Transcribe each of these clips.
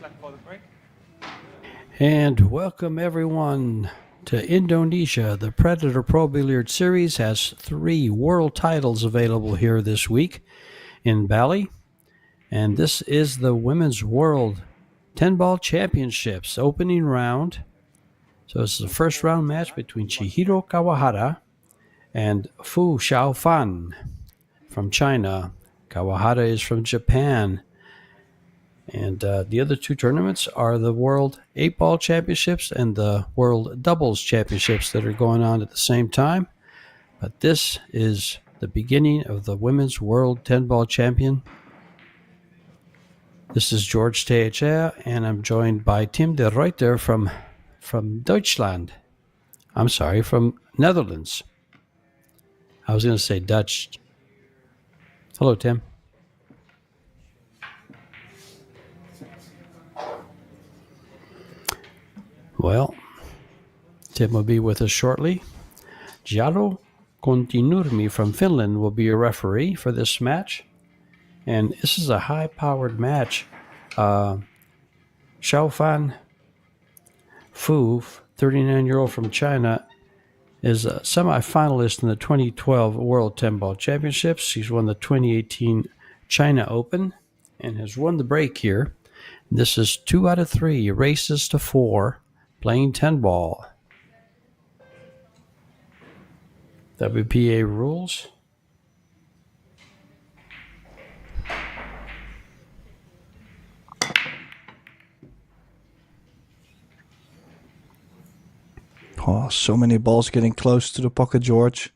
luck for the break. And welcome everyone to Indonesia. The Predator Pro Billiard Series has 3 world titles available here this week in Bali. And this is the Women's World 10-Ball Championships opening round. So this is the first round match between Chihiro Kawahara and Fu Xiaofan from China. Kawahara is from Japan. And the other 2 tournaments are the World 8-Ball Championships and the World Doubles Championships that are going on at the same time. But this is the beginning of the Women's World 10-Ball Champion. This is George Teixeira, and I'm joined by Tim de Ruyter from Deutschland. I'm sorry, from Netherlands. I was going to say Dutch. Hello, Tim. Well, Tim will be with us shortly. Jaro Kontinurmi from Finland will be your referee for this match. And this is a high-powered match. Xiaofan Fu, 39-year-old from China, is a semi-finalist in the 2012 World 10-Ball Championships. She's won the 2018 China Open and has won the break here. This is 2 out of 3 races to 4 playing 10-ball. WPA rules. Oh, so many balls getting close to the pocket, George.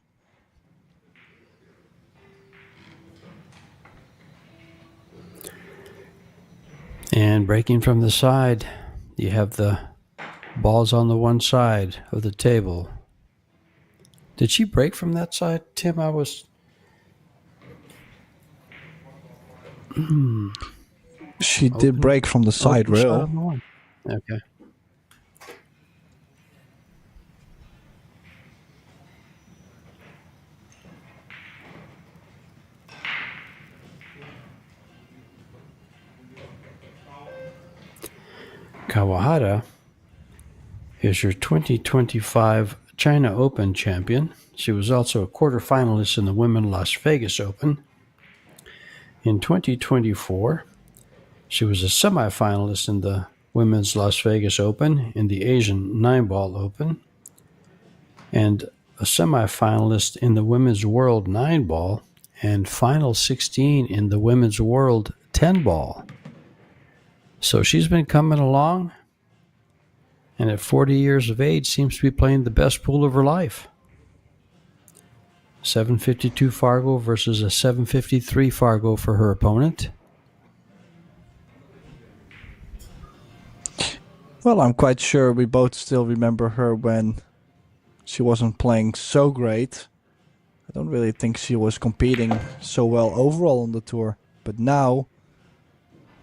And breaking from the side, you have the balls on the one side of the table. Did she break from that side, Tim? I was... She did break from the side rail. Okay. Kawahara is your 2025 China Open champion. She was also a quarterfinalist in the Women Las Vegas Open. In 2024, she was a semifinalist in the Women's Las Vegas Open, in the Asian 9-Ball Open, and a semifinalist in the Women's World 9-Ball, and final 16 in the Women's World 10-Ball. So she's been coming along, and at 40 years of age seems to be playing the best pool of her life. 752 Fargo versus a 753 Fargo for her opponent. Well, I'm quite sure we both still remember her when she wasn't playing so great. I don't really think she was competing so well overall on the tour. But now,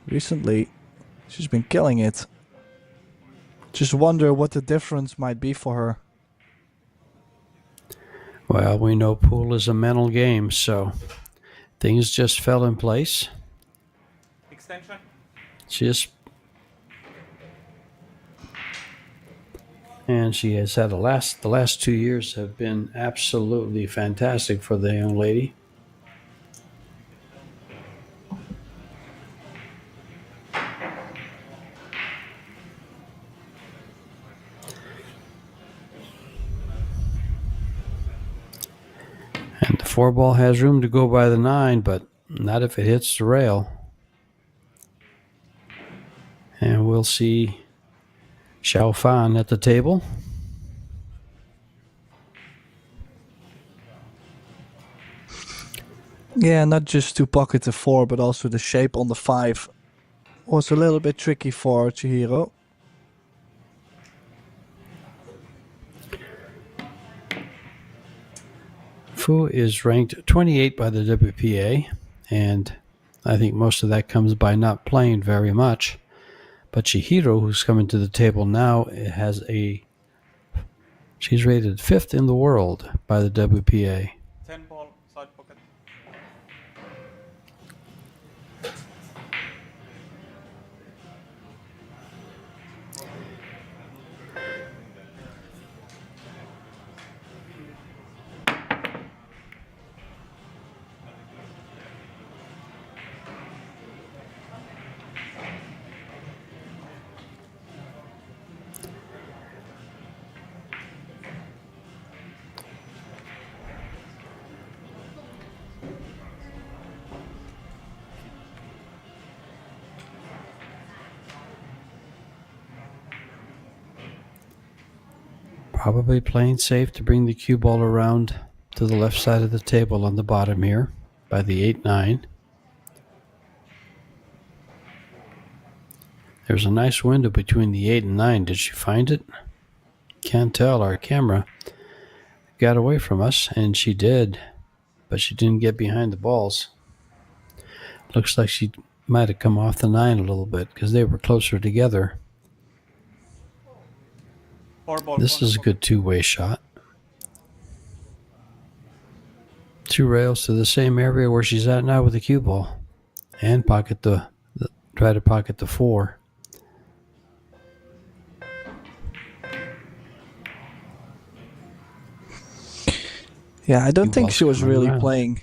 recently, she's been killing it. Just wonder what the difference might be for her. Well, we know pool is a mental game, so things just fell in place. Extension. And she has had the last 2 years have been absolutely fantastic for the young lady. And the 4-ball has room to go by the 9, but not if it hits the rail. And we'll see Xiaofan at the table. Yeah, not just to pocket the 4, but also the shape on the 5 was a little bit tricky for Chihiro. Fu is ranked 28 by the WPA, and I think most of that comes by not playing very much. But Chihiro, who's coming to the table now, she's rated 5th in the world by the WPA. 10-ball side pocket. Probably playing safe to bring the cue ball around to the left side of the table on the bottom here by the 8-9. There's a nice window between the 8 and 9. Did she find it? Can't tell. Our camera got away from us, and she did, but she didn't get behind the balls. Looks like she might have come off the 9 a little bit because they were closer together. 4-ball. This is a good two-way shot. 2 rails to the same area where she's at now with the cue ball, and try to pocket the 4. Yeah, I don't think ball's she was coming really around. playing.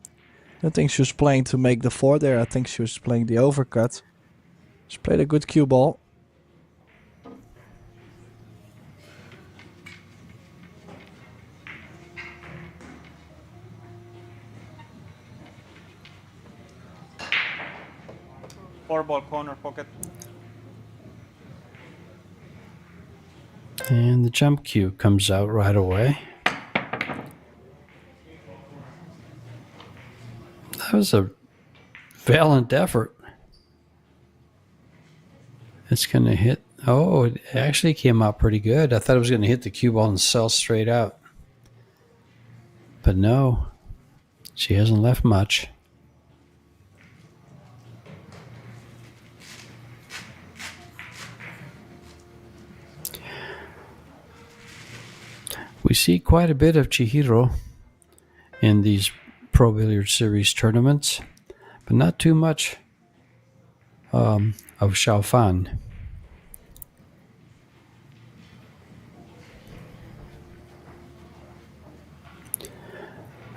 I don't think she was playing to make the 4 there. I think she was playing the overcut. She played a good cue ball. Four-ball corner pocket. And the jump cue comes out right away. That was a valiant effort. It's going to hit. Oh, it actually came out pretty good. I thought it was going to hit the cue ball and sell straight out. But no, she hasn't left much. We see quite a bit of Chihiro in these Pro Billiard Series tournaments, but not too much of Xiaofan.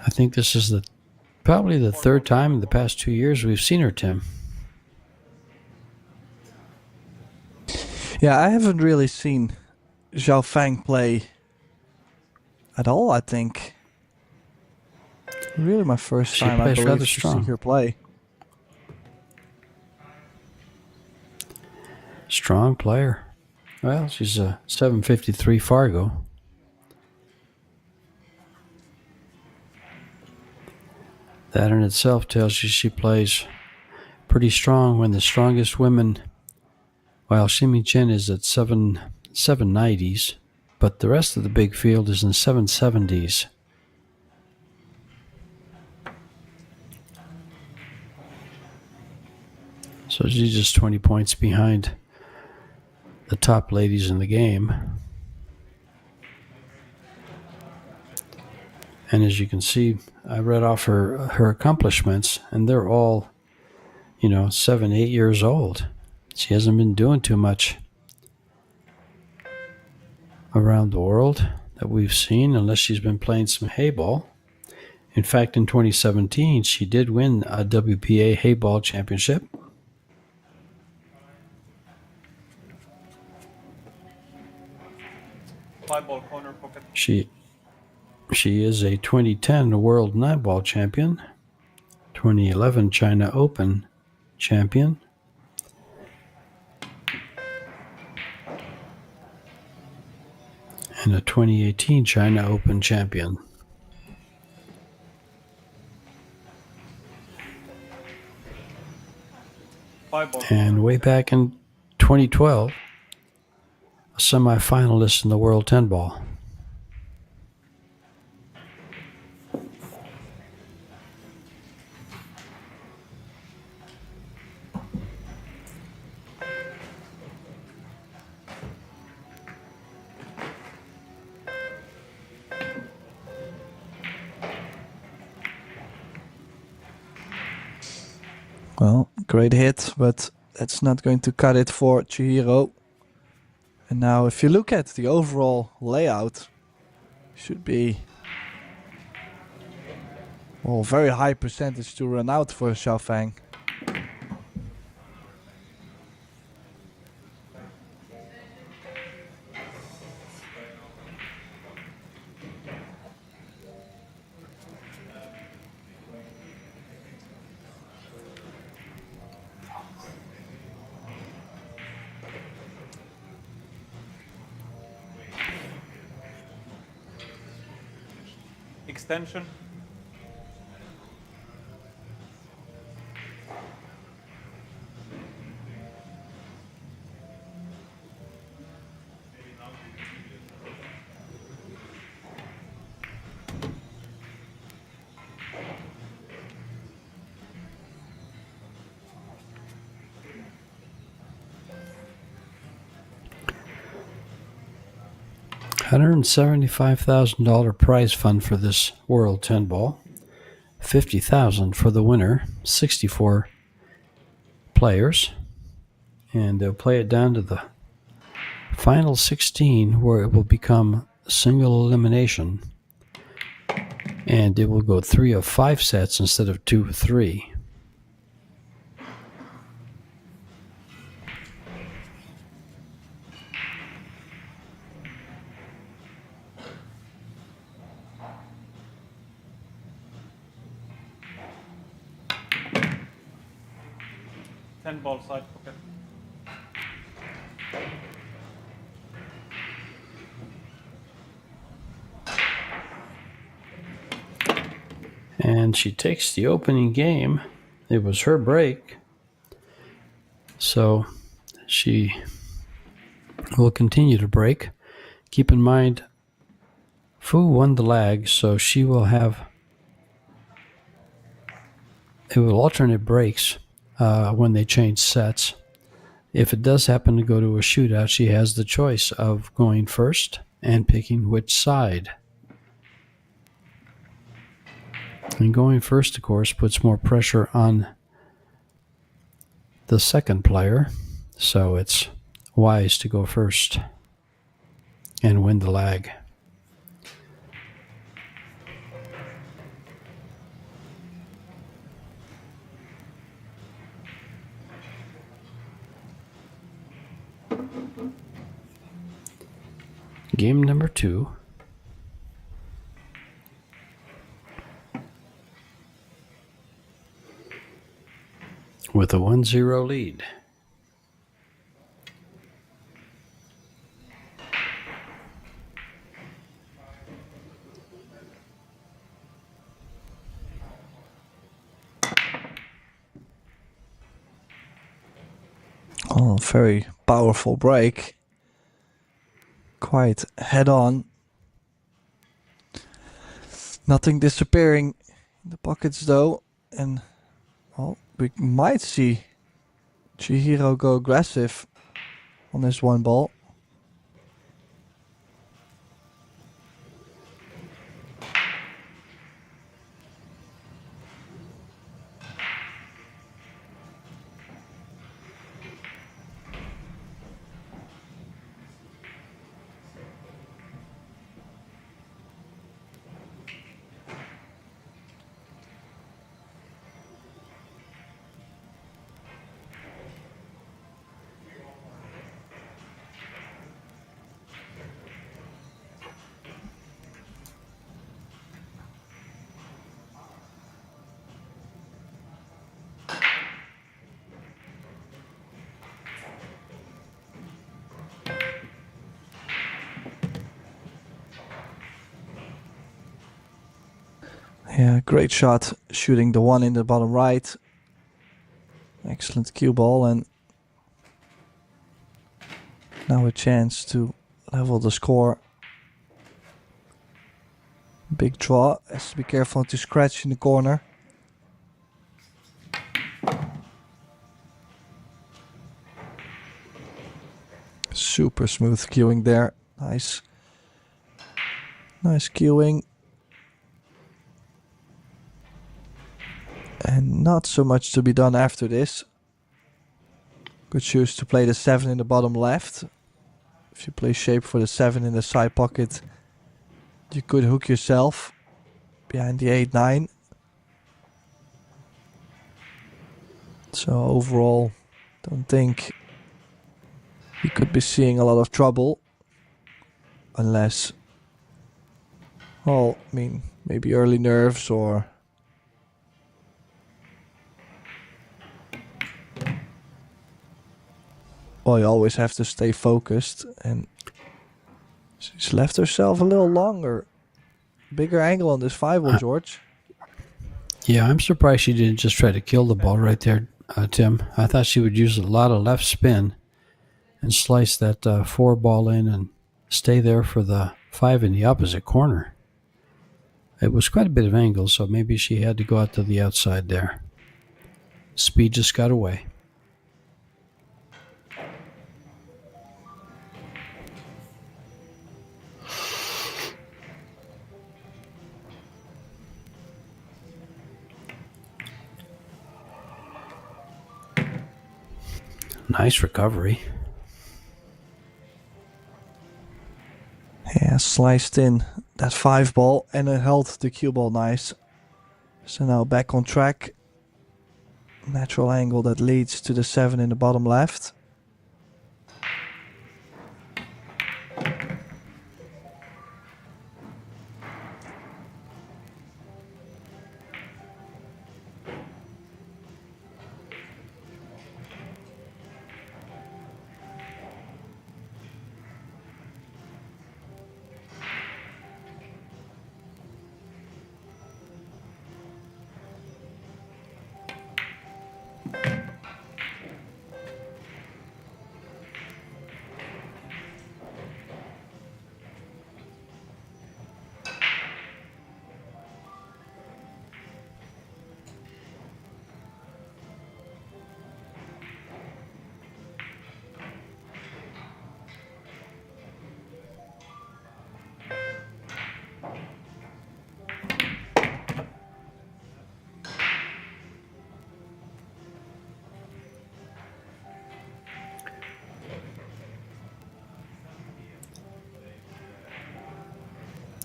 I think this is probably the third time in the past 2 years we've seen her, Tim. Yeah, I haven't really seen Zhao Fang play at all, I think. Really my first She time, I plays believe, rather to see strong. her play. Strong player. Well, she's a 753 Fargo. That in itself tells you she plays pretty strong when the strongest women, while Shimi Chen is at 790s, but the rest of the big field is in 770s. So she's just 20 points behind the top ladies in the game. And as you can see, I read off her accomplishments, and they're all, 7, 8 years old. She hasn't been doing too much around the world that we've seen, unless she's been playing some hayball. In fact, in 2017, she did win a WPA hayball championship. Five-ball corner pocket. She is a 2010 World Nightball Champion, 2011 China Open Champion, and a 2018 China Open Champion. Five-ball. And way back in 2012, a semifinalist in the World 10 Ball. Well, great hit, but that's not going to cut it for Chihiro. And now if you look at the overall layout, should be very high percentage to run out for Xiaofang. extension. $175,000 prize fund for this World 10 ball. $50,000 for the winner. 64 players. And they'll play it down to the final 16 where it will become single elimination. And it will go 3 of 5 sets instead of 2 of 3. Ball side pocket. And she takes the opening game. It was her break. So she will continue to break. Keep in mind, Fu won the lag, so she will have... It will alternate breaks when they change sets. If it does happen to go to a shootout, she has the choice of going first and picking which side. And going first, of course, puts more pressure on the second player, so it's wise to go first and win the lag. Game number 2. With a 1-0 lead. Oh, very powerful break. Quite head on. Nothing disappearing in the pockets though. And well, we might see Chihiro go aggressive on this one ball. Yeah, great shot shooting the one in the bottom right. Excellent cue ball, and now a chance to level the score. Big draw, has to be careful to scratch in the corner. Super smooth cueing there. Nice cueing. And not so much to be done after this. Could choose to play the 7 in the bottom left. If you play shape for the 7 in the side pocket, you could hook yourself behind the 8-9. So overall, don't think you could be seeing a lot of trouble. Unless, well, I mean, maybe early nerves or... Well, you always have to stay focused, and she's left herself a little longer bigger angle on this 5-ball, George. Yeah, I'm surprised she didn't just try to kill the ball right there, Tim. I thought she would use a lot of left spin and slice that 4 ball in and stay there for the 5 in the opposite corner. It was quite a bit of angle, so maybe she had to go out to the outside there. Speed just got away. Nice recovery. Yeah, sliced in that 5 ball and it held the cue ball nice. So now back on track. Natural angle that leads to the 7 in the bottom left.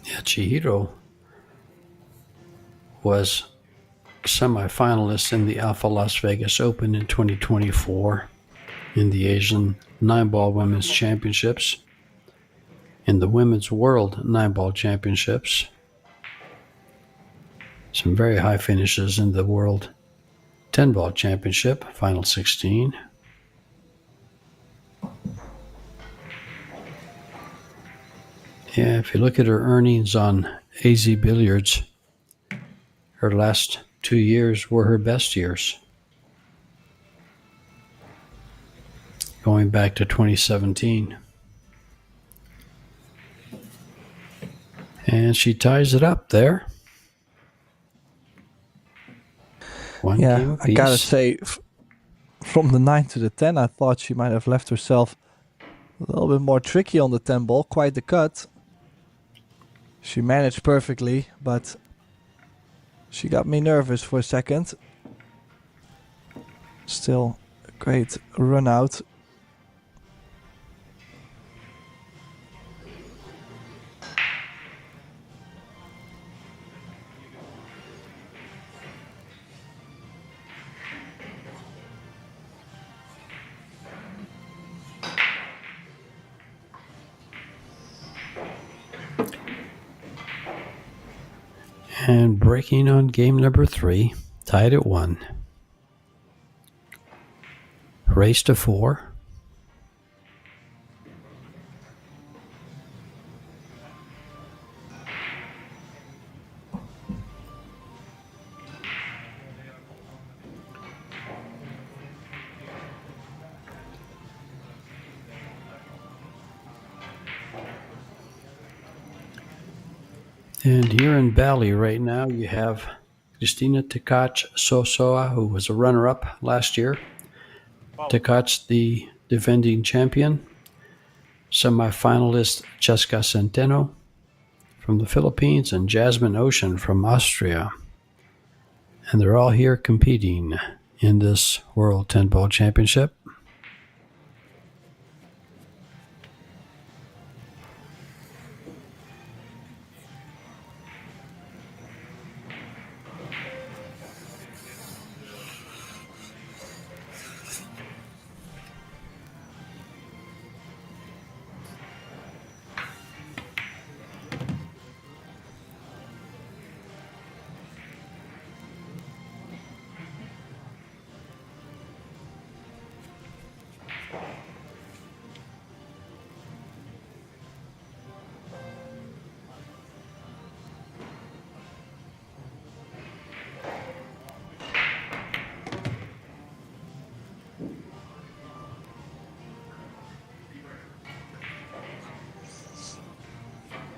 Yeah, Chihiro was semifinalist in the Alpha Las Vegas Open in 2024, in the Asian 9-ball Women's Championships, in the Women's World 9-ball Championships. Some very high finishes in the World 10-ball Championship, Final 16. Yeah, if you look at her earnings on AZ Billiards, her last 2 years were her best years, going back to 2017. And she ties it up there. One game Yeah, I apiece. gotta say, from the 9 to the 10, I thought she might have left herself a little bit more tricky on the 10 ball. Quite the cut. She managed perfectly, but she got me nervous for a second. Still a great run out. And breaking on game number 3, tied at 1. Race to 4. And here in Bali right now, you have Christina Tkac Sosoa, who was a runner-up last year. Wow. Tkac, the defending champion. Semi-finalist Cheska Centeno from the Philippines and Jasmine Ocean from Austria. And they're all here competing in this World 10-Ball Championship.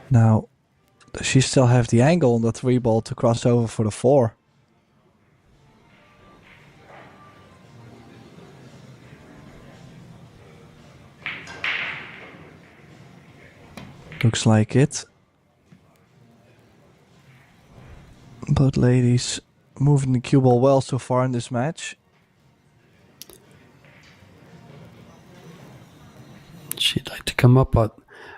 Now, does she still have the angle on the 3 ball to cross over for the 4? Looks like it. Both ladies moving the cue ball well so far in this match. She'd like to come up, but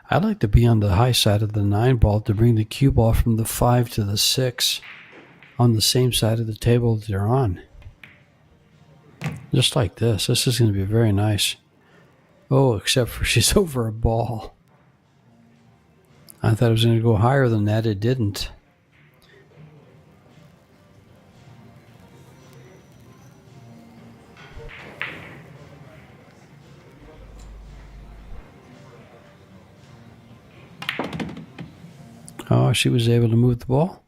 I'd like to be on the high side of the 9 ball to bring the cue ball from the 5 to the 6 on the same side of the table that they're on. Just like this. This is going to be very nice. Oh, except for she's over a ball. I thought it was going to go higher than that. It didn't. Oh, she was able to move the ball.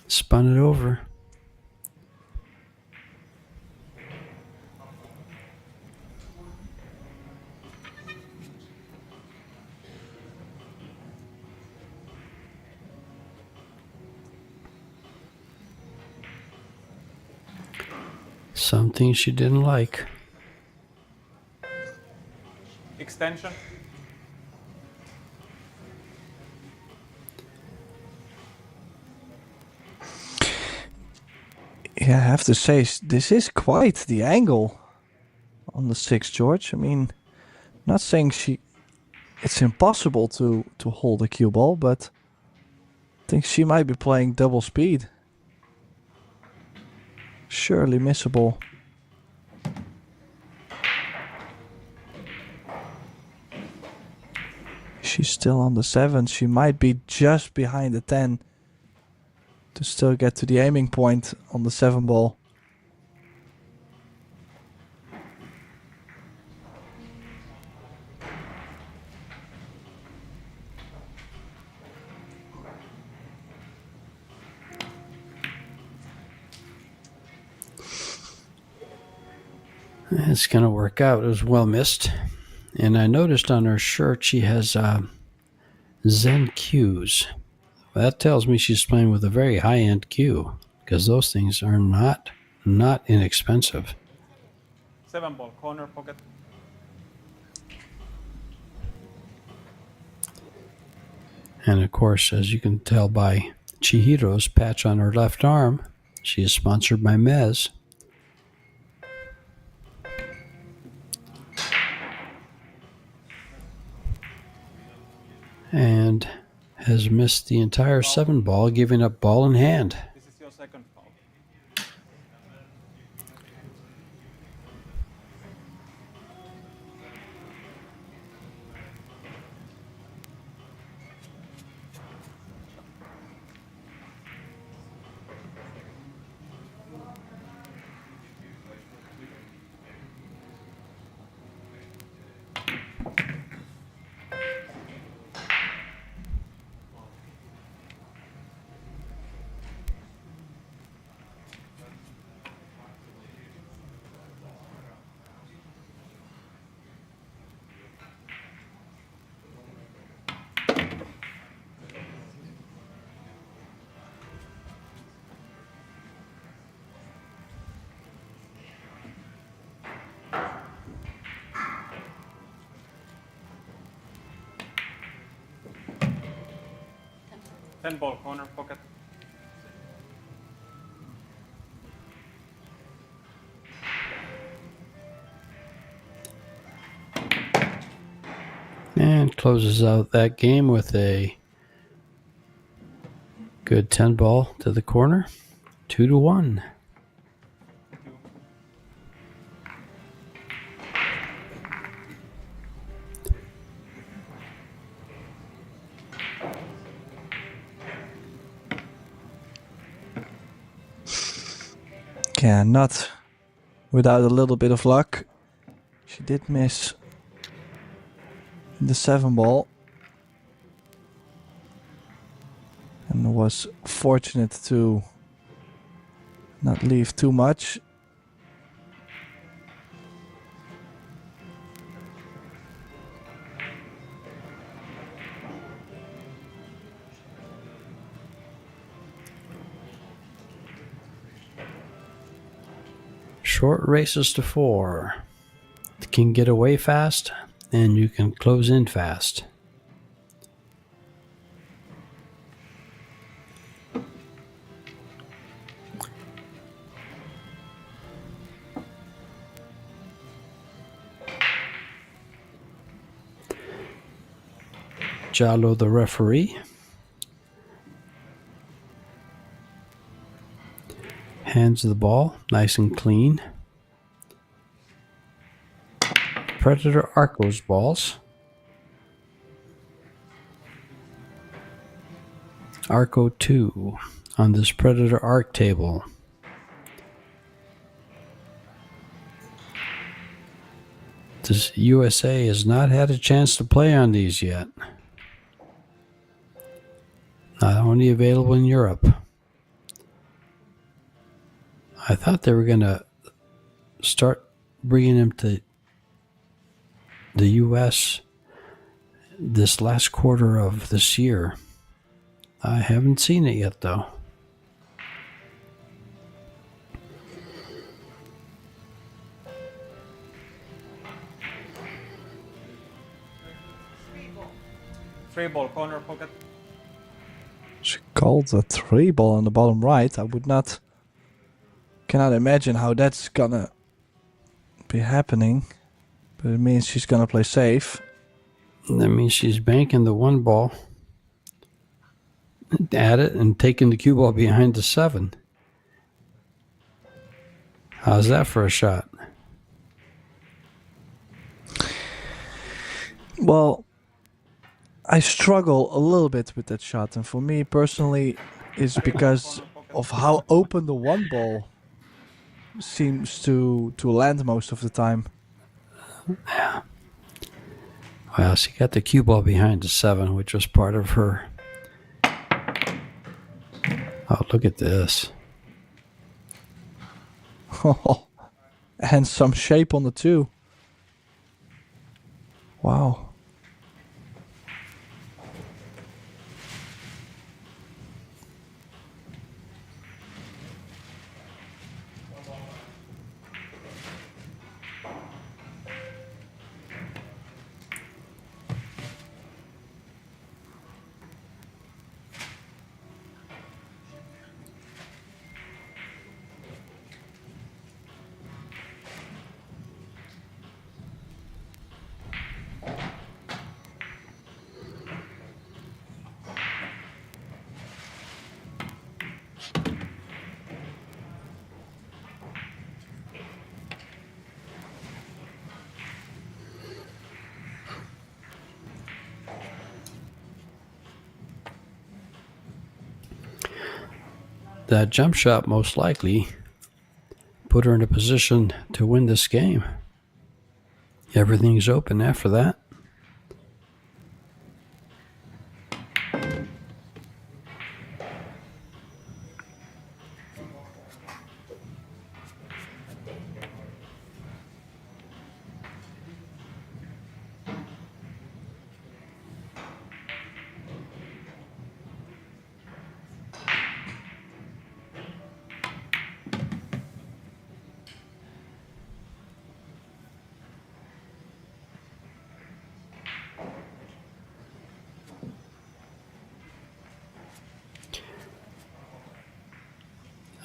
Spun it over. Something she didn't like. Extension. Yeah, I have to say, this is quite the angle on the 6, George. I mean, not saying it's impossible to hold a cue ball, but I think she might be playing double speed. Surely missable. She's still on the 7. She might be just behind the 10 to still get to the aiming point on the 7 ball. It's going to work out. It was well missed. And I noticed on her shirt she has Zen cues. That tells me she's playing with a very high-end cue, because those things are not inexpensive. 7 ball, corner pocket. And of course, as you can tell by Chihiro's patch on her left arm, she is sponsored by Mez. And has missed the entire 7 ball, giving up ball in hand. This is your second foul. Ten ball, corner pocket. And closes out that game with a good 10 ball to the corner. 2-1. Yeah, not without a little bit of luck. She did miss the 7 ball. And was fortunate to not leave too much. Short races to 4. It can get away fast, and you can close in fast. Jalo, the referee, hands the ball nice and clean. Predator Arco's balls. Arco 2 on this Predator Arc table. This USA has not had a chance to play on these yet. Not only available in Europe. I thought they were going to start bringing them to the US this last quarter of this year. I haven't seen it yet, though. Three ball corner pocket. She called a 3 ball on the bottom right. I cannot imagine how that's gonna be happening. But it means she's gonna play safe. That means she's banking the 1 ball at it and taking the cue ball behind the 7. How's that for a shot? Well, I struggle a little bit with that shot, and for me personally, it's because of how open the 1 ball seems to land most of the time. Yeah. Well, she got the cue ball behind the 7, which was part of her. Oh, look at this. And some shape on the 2. Wow. That jump shot most likely put her in a position to win this game. Everything's open after that.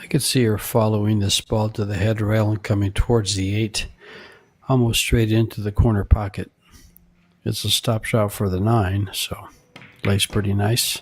I could see her following this ball to the head rail and coming towards the 8, almost straight into the corner pocket. It's a stop shot for the 9, so lays pretty nice.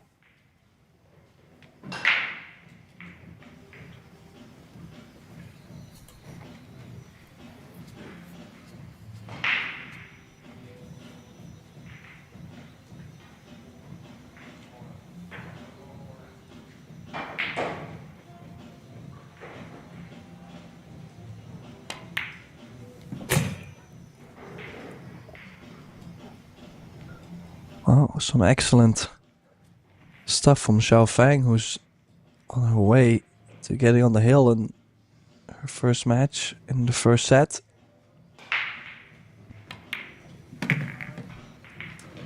Well, some excellent stuff from Xiao Fang, who's on her way to getting on the hill in her first match in the first set.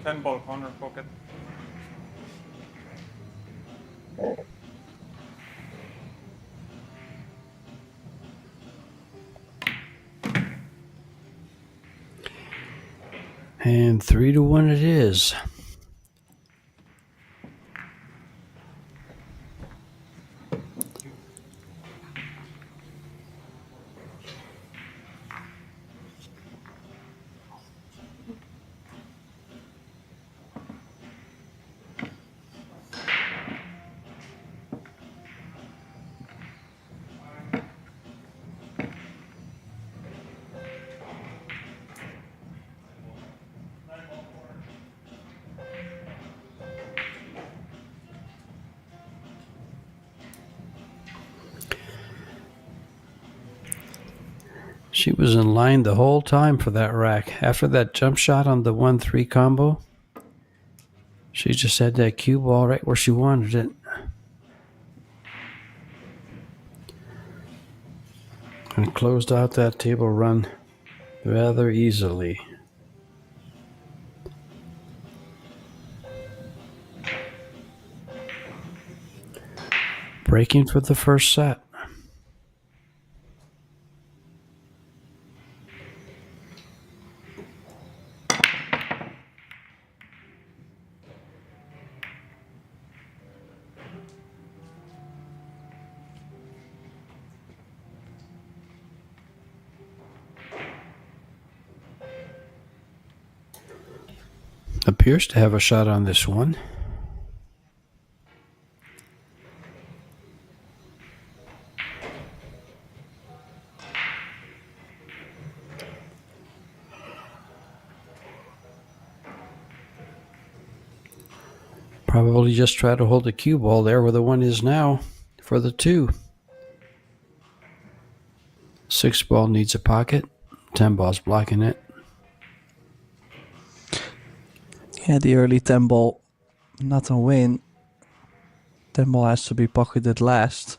10 ball corner pocket. And 3-1 it is. She was in line the whole time for that rack. After that jump shot on the 1-3 combo, she just had that cue ball right where she wanted it. And closed out that table run rather easily. Breaking for the first set. Appears to have a shot on this one. Probably just try to hold the cue ball there where the one is now for the 2. 6 ball needs a pocket. 10 ball's blocking it. Yeah, the early 10 ball, not a win. 10 ball has to be pocketed last.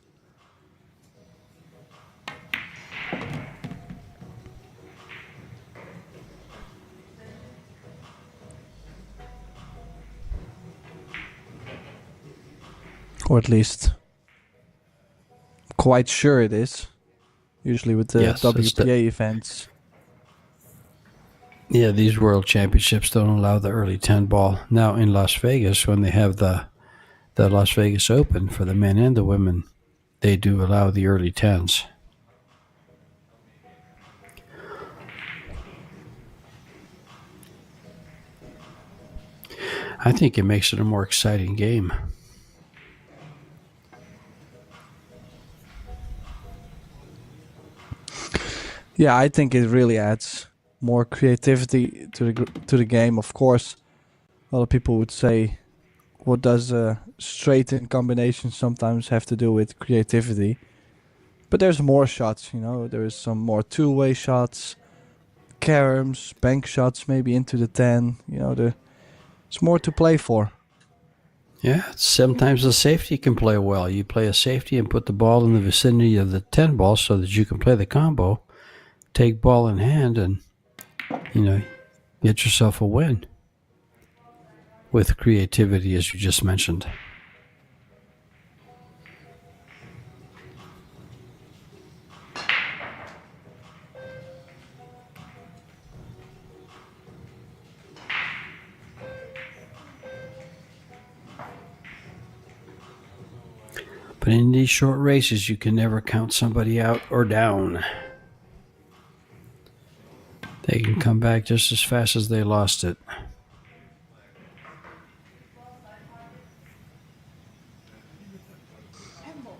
Or at least, quite sure it is. Usually with the WPA events. Yeah, these World Championships don't allow the early 10 ball. Now in Las Vegas, when they have the Las Vegas Open for the men and the women, they do allow the early 10s. I think it makes it a more exciting game. Yeah, I think it really adds more creativity to the game. Of course, a lot of people would say, what does a straight-in combination sometimes have to do with creativity? But there's more shots, you know. There is some more two-way shots, caroms, bank shots, maybe into the 10. You know, there's more to play for. Yeah, sometimes the safety can play well. You play a safety and put the ball in the vicinity of the 10 ball so that you can play the combo, take ball in hand, and, get yourself a win with creativity, as you just mentioned. But in these short races, you can never count somebody out or down. They can come back just as fast as they lost it.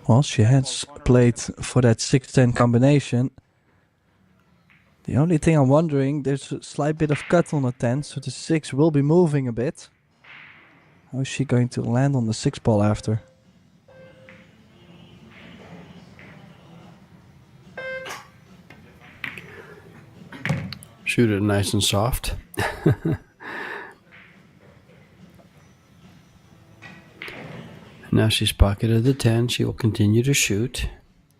Well, she has played for that 6-10 combination. The only thing I'm wondering, there's a slight bit of cut on the 10, so the 6 will be moving a bit. How is she going to land on the 6 ball after? Shoot it nice and soft. Now she's pocketed the 10. She will continue to shoot.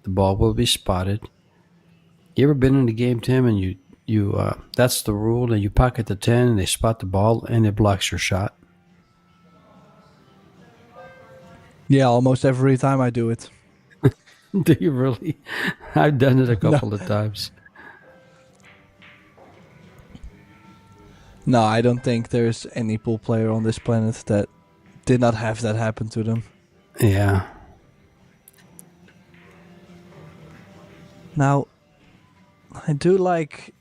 The ball will be spotted. You ever been in a game, Tim, and you that's the rule, and you pocket the 10 and they spot the ball and it blocks your shot? Yeah, almost every time I do it. Do you really? I've done it a couple of times. No, I don't think there's any pool player on this planet that did not have that happen to them. Yeah. Now, I do like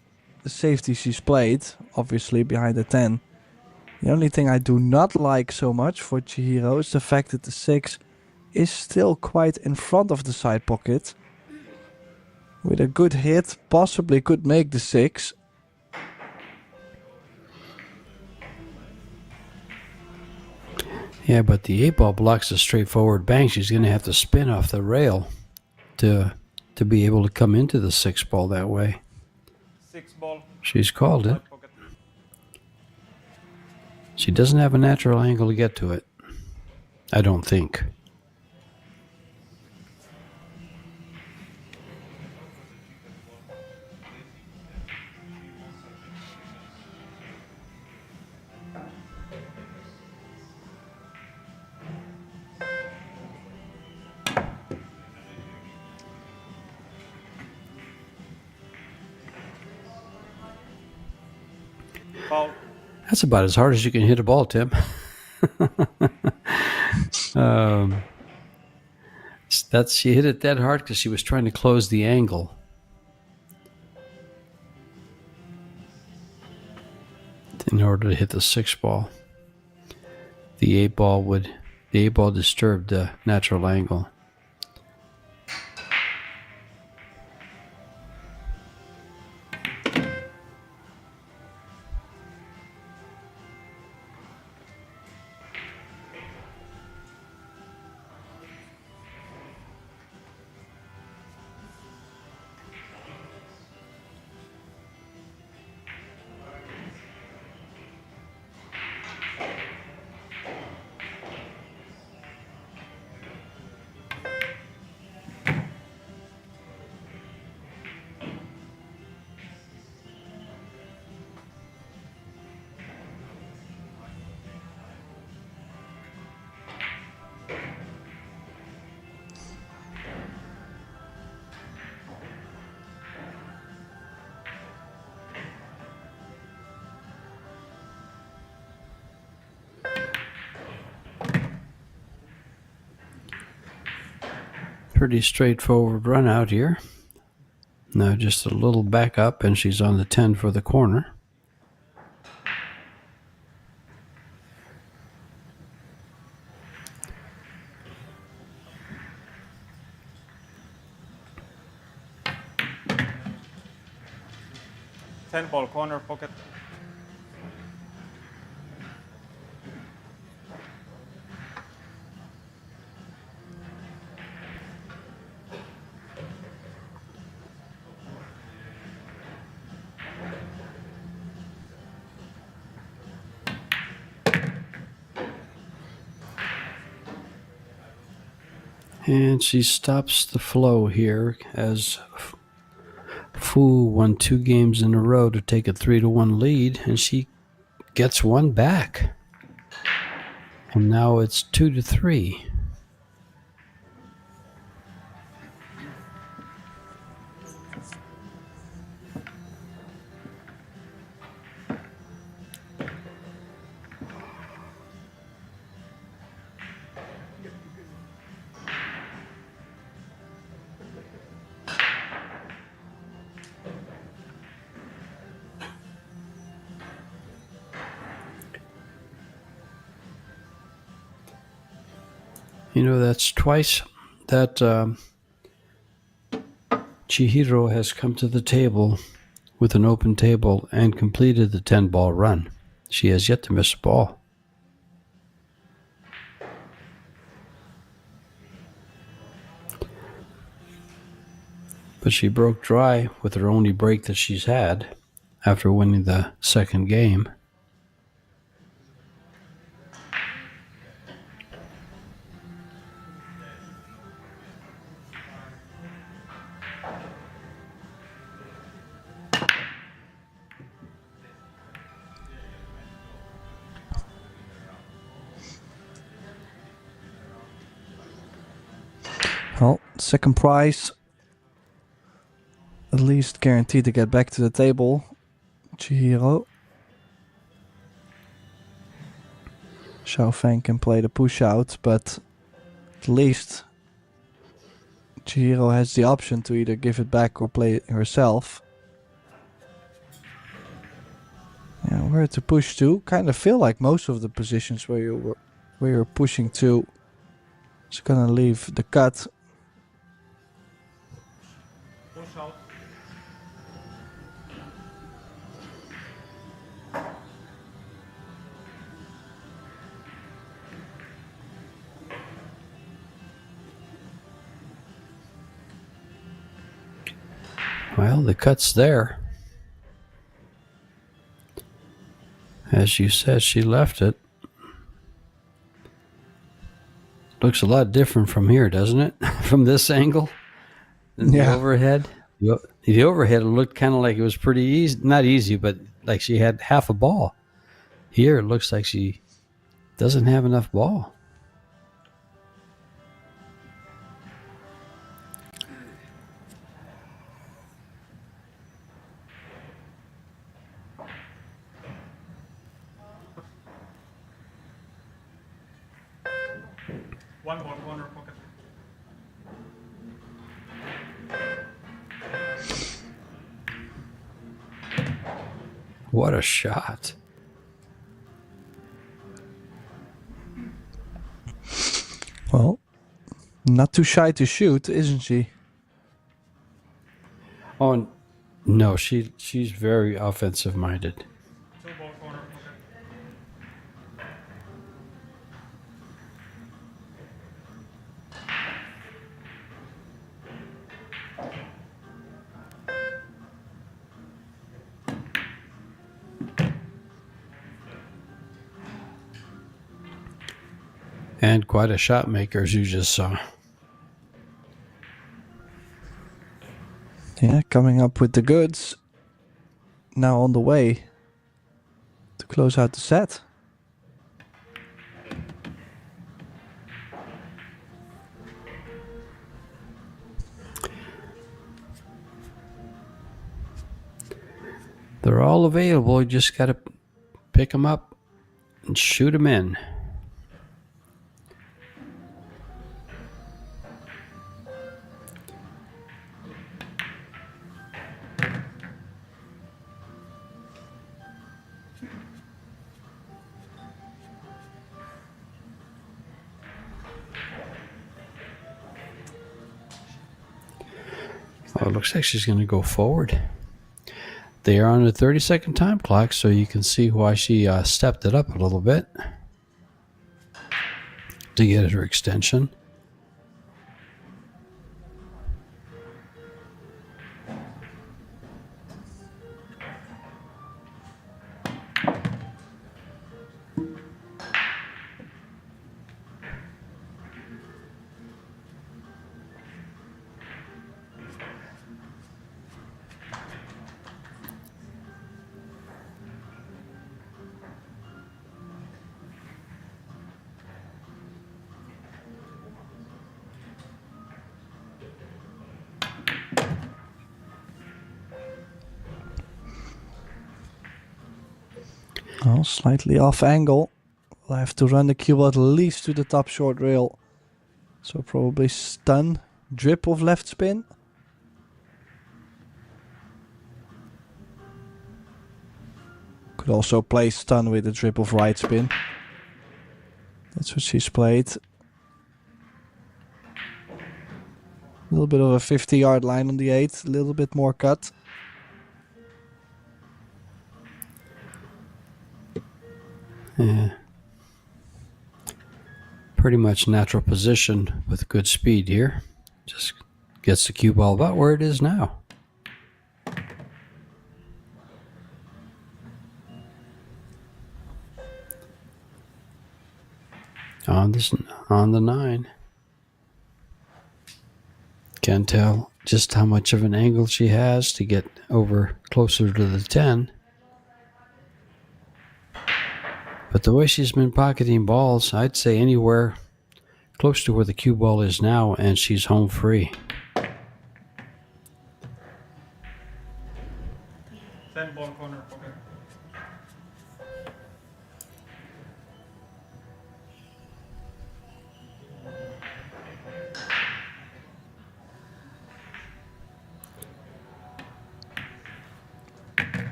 the safety she's played, obviously behind the 10. The only thing I do not like so much for Chihiro is the fact that the 6 is still quite in front of the side pocket. With a good hit, possibly could make the 6. Yeah, but the 8 ball blocks a straightforward bank. She's going to have to spin off the rail to be able to come into the 6 ball that way. 6 ball. She's called it. Side pocket. She doesn't have a natural angle to get to it. I don't think. Foul. That's about as hard as you can hit a ball, Tim. She hit it that hard because she was trying to close the angle. In order to hit the 6 ball. The 8 ball disturbed the natural angle. Pretty straightforward run out here. Now just a little back up and she's on the 10 for the corner. Ten ball corner pocket. And she stops the flow here as Fu won 2 games in a row to take a 3-1 lead, and she gets one back. And now it's 2-3. You know, that's twice that Chihiro has come to the table with an open table and completed the 10-ball run. She has yet to miss a ball. But she broke dry with her only break that she's had after winning the second game. Well, second prize. At least guaranteed to get back to the table. Chihiro. Xiao Feng can play the push out, but at least Chihiro has the option to either give it back or play it herself. Yeah, where to push to? Kind of feel like most of the positions where you're pushing to is gonna leave the cut. Push out. Well, the cut's there. As you said, she left it. Looks a lot different from here, doesn't it? From this angle than the overhead. The overhead looked kind of like it was pretty easy. Not easy, but like she had half a ball. Here it looks like she doesn't have enough ball. One ball, corner pocket. What a shot. Well, not too shy to shoot, isn't she? Oh, no, she's very offensive minded. Two ball, corner pocket. And quite a shot maker, as you just saw. Yeah, coming up with the goods. Now on the way to close out the set. They're all available. You just got to pick them up and shoot them in. Oh, it looks like she's going to go forward. They are on a 30-second time clock, so you can see why she stepped it up a little bit to get her extension. Oh, slightly off angle. We'll have to run the cue at least to the top short rail. So probably stun, drip of left spin. Could also play stun with a drip of right spin. That's what she's played. A little bit of a 50-yard line on the 8, a little bit more cut. Yeah. Pretty much natural position with good speed here. Just gets the cue ball about where it is now. On the 9. Can't tell just how much of an angle she has to get over closer to the 10. But the way she's been pocketing balls, I'd say anywhere close to where the cue ball is now, and she's home free. 10 ball, corner pocket.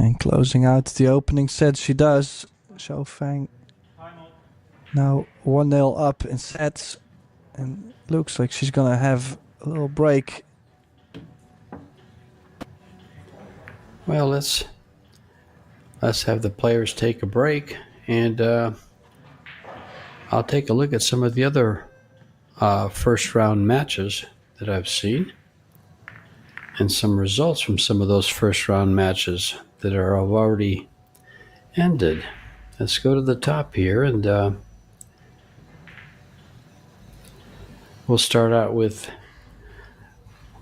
And closing out the opening set, she does. Xiao Fang Time out. now 1-0 up in sets. And looks like she's gonna have a little break. Well, let's have the players take a break, and I'll take a look at some of the other first round matches that I've seen, and some results from some of those first round matches that have already ended. Let's go to the top here, and we'll start out with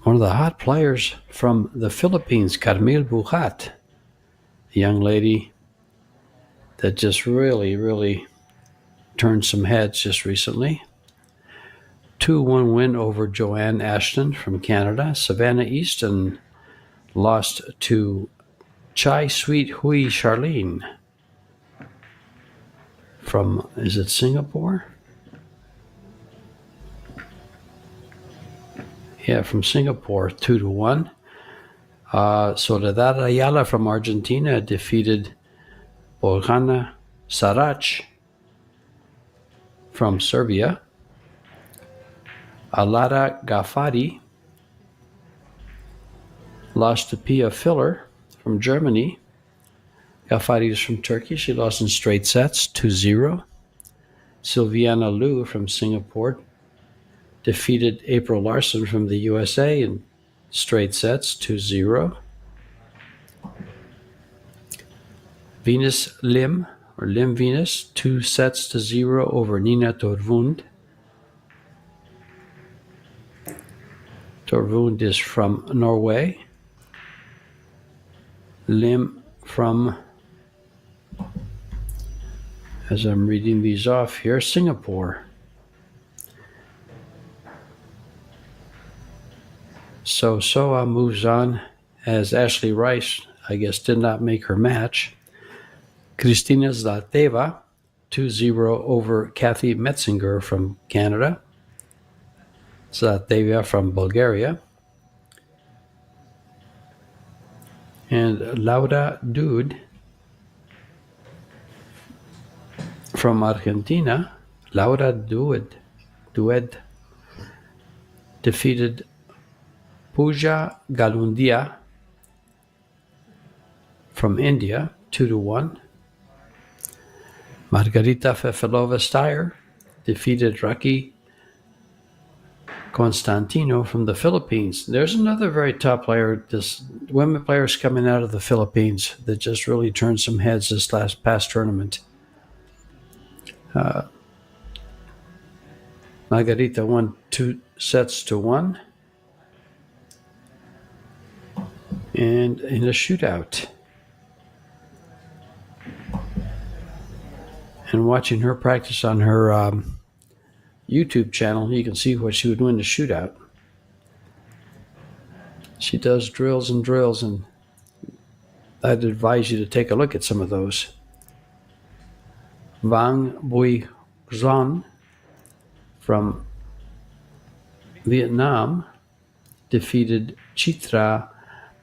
one of the hot players from the Philippines, Carmel Buhat, a young lady that just really turned some heads just recently. 2-1 win over Joanne Ashton from Canada. Savannah Easton lost to Chai Sweet Hui Charlene from, is it Singapore? Yeah, from Singapore, 2-1. Soledad Ayala from Argentina defeated Borjana Sarac from Serbia. Alada Ghaffari lost to Pia Filler from Germany. Ghaffari is from Turkey. She lost in straight sets, 2-0. Silviana Liu from Singapore defeated April Larson from the USA in straight sets, 2-0. Venus Lim, or Lim Venus, 2-0 over Nina Torvund. Torvund is from Norway. Lim from, as I'm reading these off here, Singapore. So Soa moves on as Ashley Rice, I guess, did not make her match. Kristina Zlateva, 2-0 over Kathy Metzinger from Canada. Zlateva from Bulgaria. And Laura Dude from Argentina. Laura Dued defeated Pooja Galundia from India, 2-1. Margarita Fefilova-Steyer defeated Rocky Constantino from the Philippines. There's another very top player, this women players coming out of the Philippines that just really turned some heads this past tournament. Margarita won 2-1 and in a shootout. And watching her practice on her YouTube channel, you can see what she would win the shootout. She does drills, and I'd advise you to take a look at some of those. Vang Bui Xuan from Vietnam defeated Chitra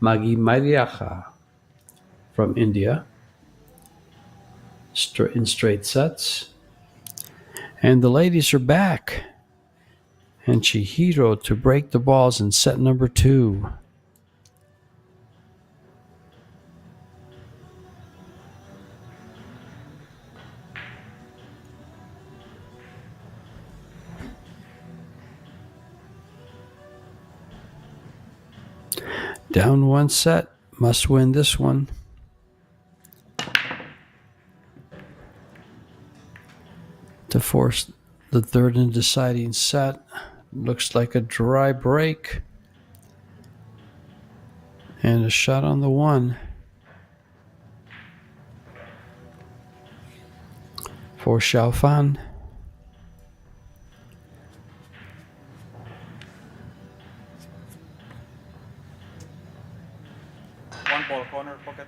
Magimariacha from India in straight sets. And the ladies are back. And Chihiro to break the balls in set number 2. Down one set, must win this one. To force the third and deciding set. Looks like a dry break. And a shot on the 1. For Xiaofan. One ball corner pocket.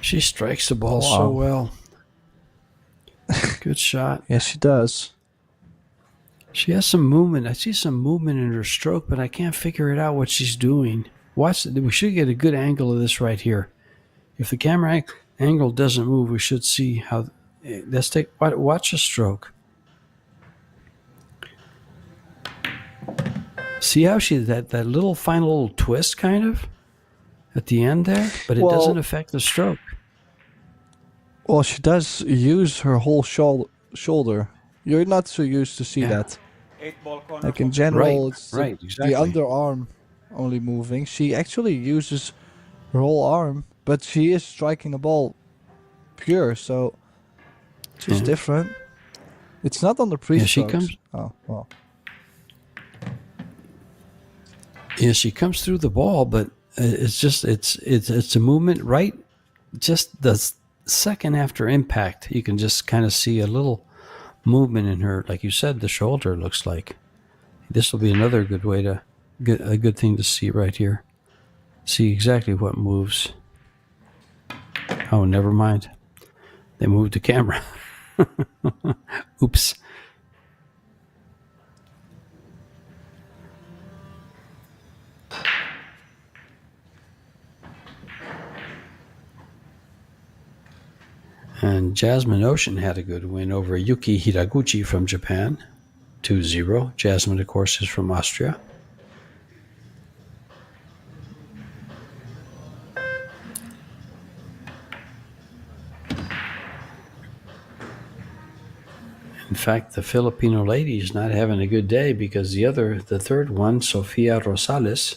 She strikes the ball Wow. so well. Good shot. Yes, she does. She has some movement. I see some movement in her stroke, but I can't figure it out what she's doing. Watch. We should get a good angle of this right here. If the camera angle doesn't move, we should see how. Let's watch the stroke. See how she that little final little twist kind of at the end there, but it doesn't affect the stroke. Well, she does use her whole shoulder. You're not so used to see that. 8-ball corner Like in pocket. general, it's exactly. the underarm only moving. She actually uses her whole arm, but she is striking the ball pure, so it's just different. It's not on the pre-strokes. she comes. Oh, well. Yeah, she comes through the ball, but it's just it's a movement right. Just the second after impact, you can just kind of see a little movement in her, like you said, the shoulder looks like. This will be another good way to get a good thing to see right here. See exactly what moves. Oh, never mind. They moved the camera. Oops. And Jasmine Ocean had a good win over Yuki Hiraguchi from Japan, 2-0. Jasmine, of course, is from Austria. In fact, the Filipino lady is not having a good day because the third one, Sofia Rosales,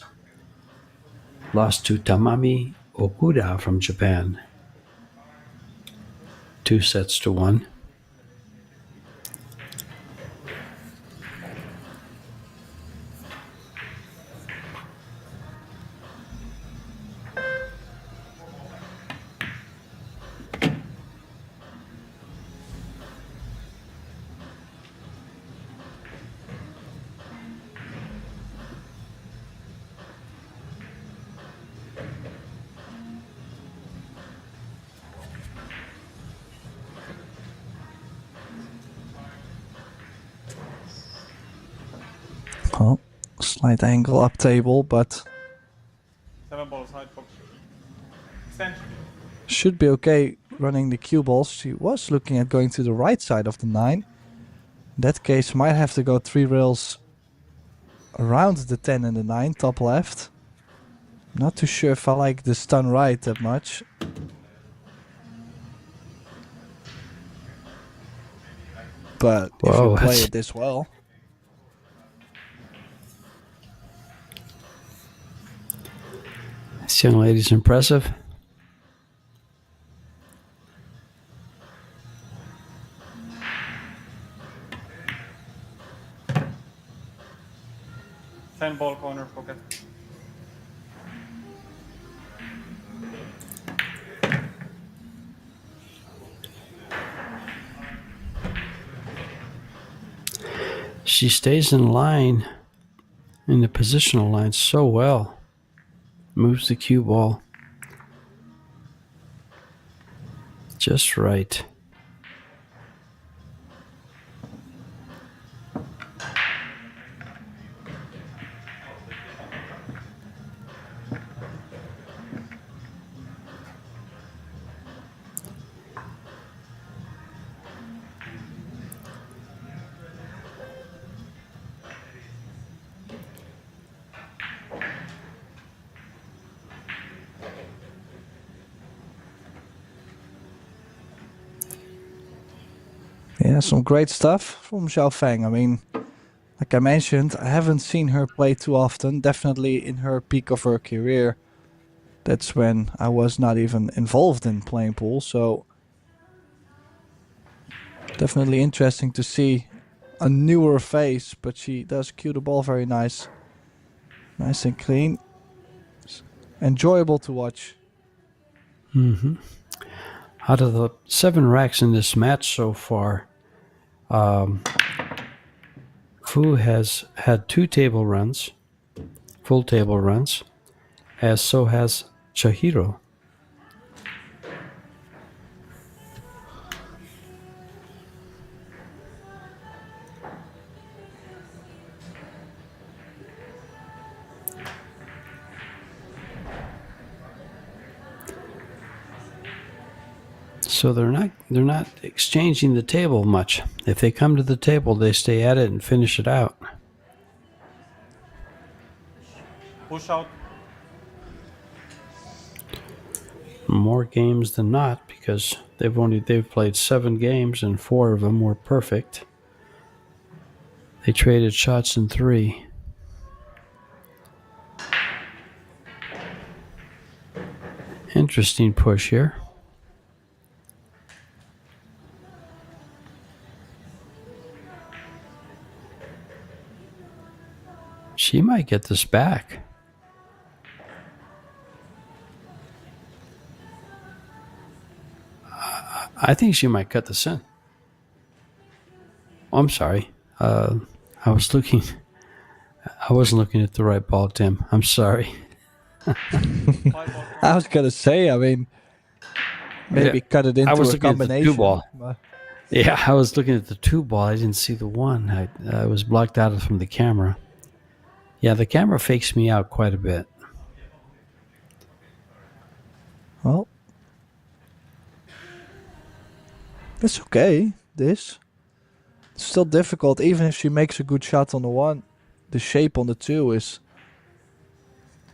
lost to Tamami Okuda from Japan. 2-1. Well, slight angle up table, but 7-ball side pocket. Extension. should be okay running the cue balls. She was looking at going to the right side of the 9. In that case, might have to go 3 rails around the 10 and the 9, top left. Not too sure if I like the stun right that much. But if you play it this well. This young lady's impressive. Ball corner pocket. She stays in line, in the positional line so well. Moves the cue ball just right. Yeah, some great stuff from Xiao Feng. I mean, like I mentioned, I haven't seen her play too often. Definitely in her peak of her career. That's when I was not even involved in playing pool. So definitely interesting to see a newer face. But she does cue the ball very nice. Nice and clean. It's enjoyable to watch. Mm-hmm. Out of the 7 racks in this match so far, Fu has had 2 table runs, full table runs, as so has Chihiro. So they're not exchanging the table much. If they come to the table, they stay at it and finish it out. Push out. More games than not, because they've played 7 games and 4 of them were perfect. They traded shots in 3. Interesting push here. She might get this back. I think she might cut this in. Oh, I'm sorry. I wasn't looking at the right ball, Tim. I'm sorry. 5 ball corner. I was gonna say, I mean, maybe cut it into I was a looking at the combination. 2-ball. but- Yeah, I was looking at the 2-ball. I didn't see the 1. I was blocked out from the camera. Yeah, the camera fakes me out quite a bit. Well, it's okay. It's still difficult, even if she makes a good shot on the 1. The shape on the 2 is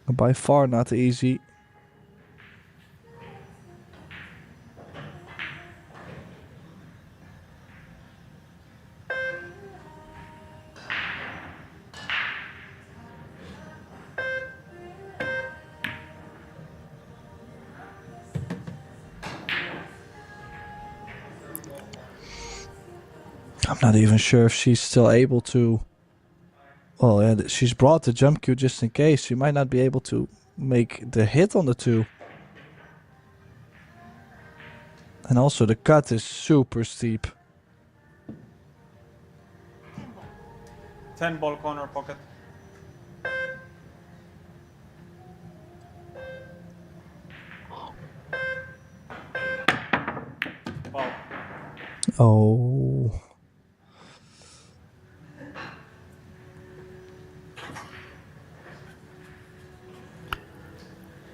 by far not easy. I'm not even sure if she's still able to. Well, yeah, she's brought the jump cue just in case. She might not be able to make the hit on the 2. And also the cut is super steep. 10 ball corner pocket. Wow. Oh.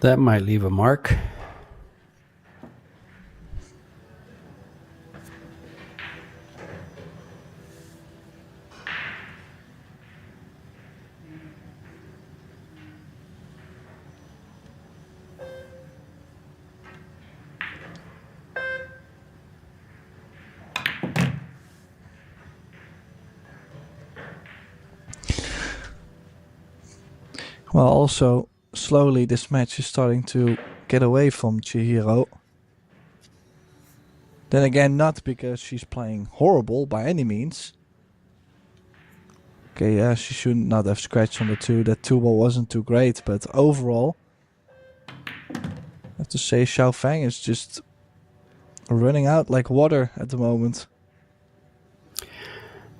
That might leave a mark. Well, also, slowly this match is starting to get away from Chihiro. Then again, not because she's playing horrible by any means. Okay, yeah, she should not have scratched on the 2. That 2-ball wasn't too great, but overall, I have to say Xiao Fang is just running out like water at the moment.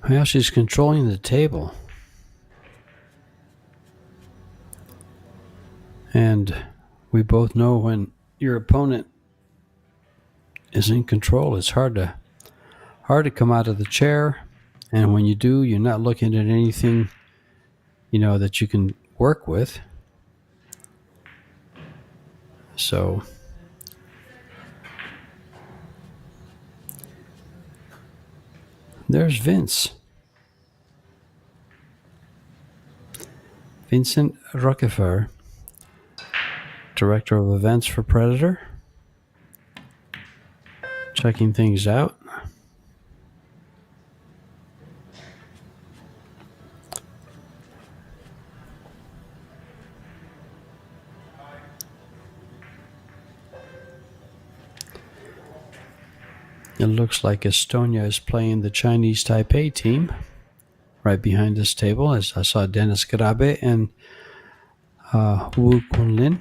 Well, she's controlling the table. And we both know when your opponent is in control, it's hard to come out of the chair. And when you do, you're not looking at anything, that you can work with. So there's Vincent Roquefort, Director of Events for Predator, checking things out. It looks like Estonia is playing the Chinese Taipei team right behind this table, as I saw Dennis Grabe and Wu Kunlin.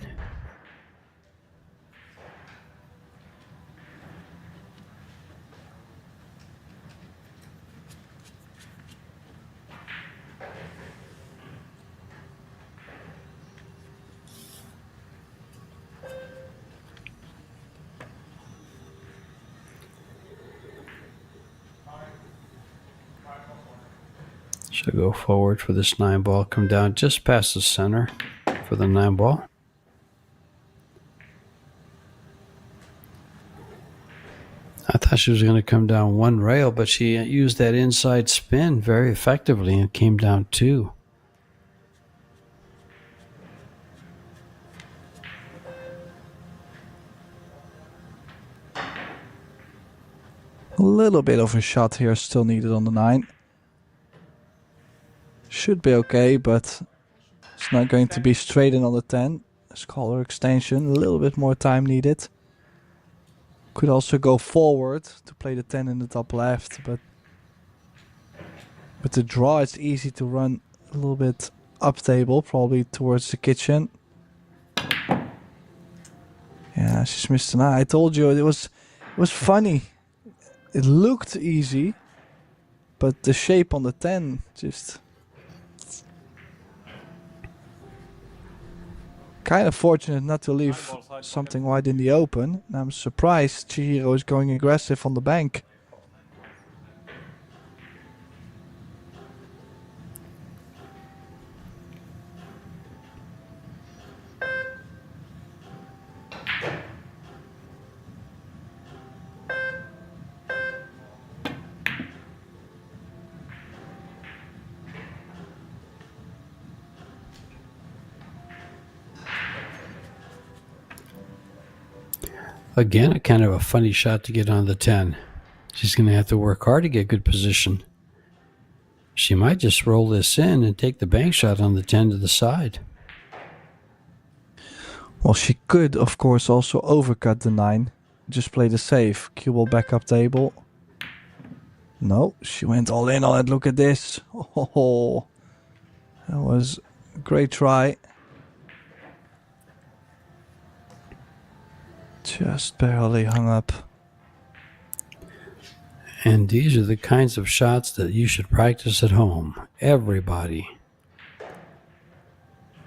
So go forward for this 9-ball, come down just past the center for the 9-ball. Thought she was going to come down one rail, but she used that inside spin very effectively and came down two. A little bit of a shot here still needed on the 9. Should be okay, but it's not going to be straight in on the 10. Scholar extension, a little bit more time needed. Could also go forward to play the 10 in the top left, but with the draw it's easy to run a little bit up table, probably towards the kitchen. Yeah, she's missed an eye. I told you it was funny. It looked easy, but the shape on the 10 just kind of fortunate not to leave something wide in the open. And I'm surprised Chihiro is going aggressive on the bank. Again, a kind of a funny shot to get on the 10. She's going to have to work hard to get good position. She might just roll this in and take the bank shot on the 10 to the side. Well, she could, of course, also overcut the 9. Just play the safe. Cue ball back up table. No, she went all in on it. Look at this. Oh, that was a great try. Just barely hung up. And these are the kinds of shots that you should practice at home. Everybody.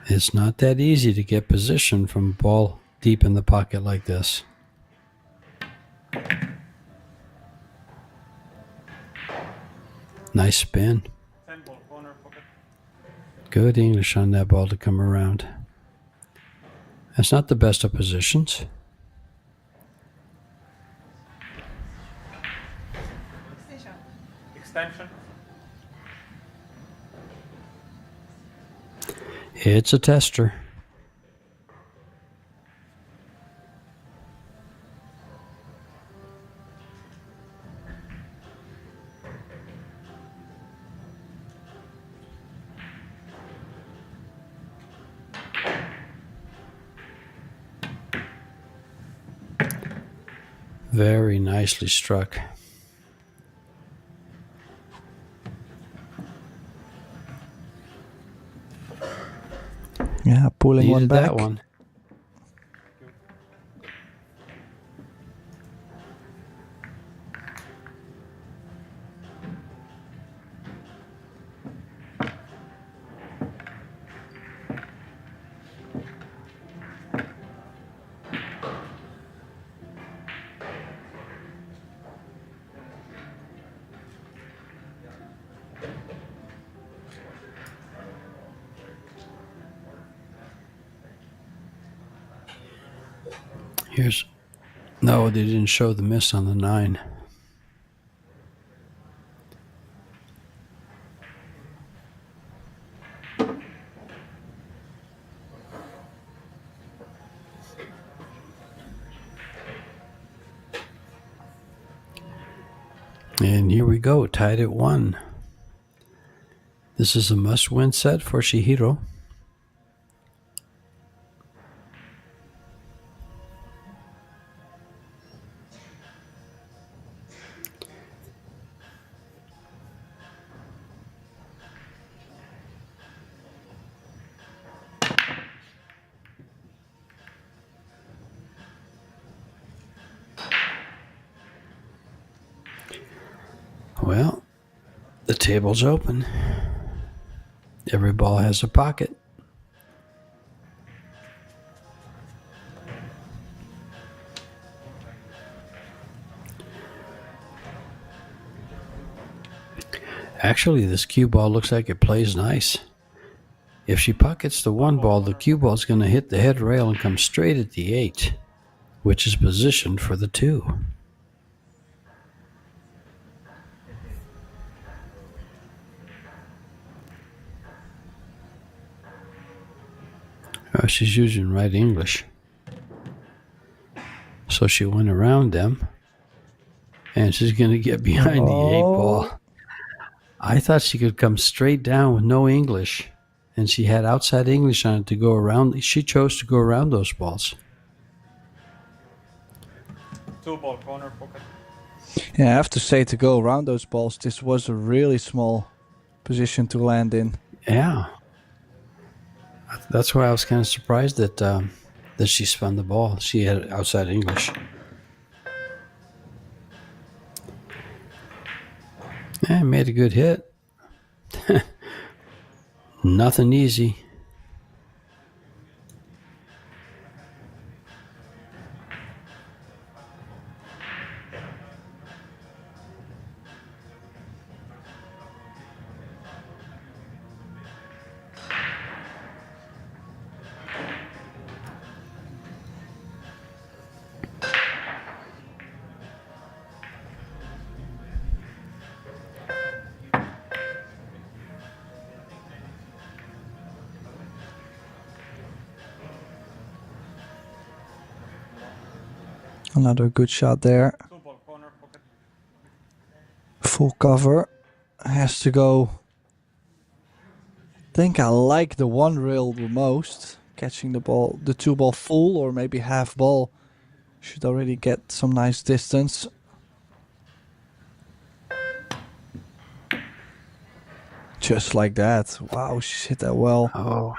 It's not that easy to get position from a ball deep in the pocket like this. Nice spin. 10 ball, corner pocket. Good English on that ball to come around. That's not the best of positions. Extension. It's a tester. Very nicely struck. Yeah, pulling one Needed back. that one. Here's, no, they didn't show the miss on the 9. And here we go, tied at 1. This is a must-win set for Chihiro. Well, the table's open. Every ball has a pocket. Actually, this cue ball looks like it plays nice. If she pockets the 1 ball, the cue ball is going to hit the head rail and come straight at the 8, which is positioned for the 2. Well, she's using right English. So she went around them, and she's going to get behind the 8-ball. I thought she could come straight down with no English, and she had outside English on it to go around. She chose to go around those balls. 2-ball corner pocket. Yeah, I have to say, to go around those balls, this was a really small position to land in. Yeah. That's why I was kind of surprised that she spun the ball. She had outside English. Yeah, made a good hit. Nothing easy. Another good shot there. 2-ball corner pocket. Full cover. Has to go. I think I like the one rail the most. Catching the ball, the 2-ball full or maybe half ball. Should already get some nice distance. Just like that. Wow, she hit that well. Oh.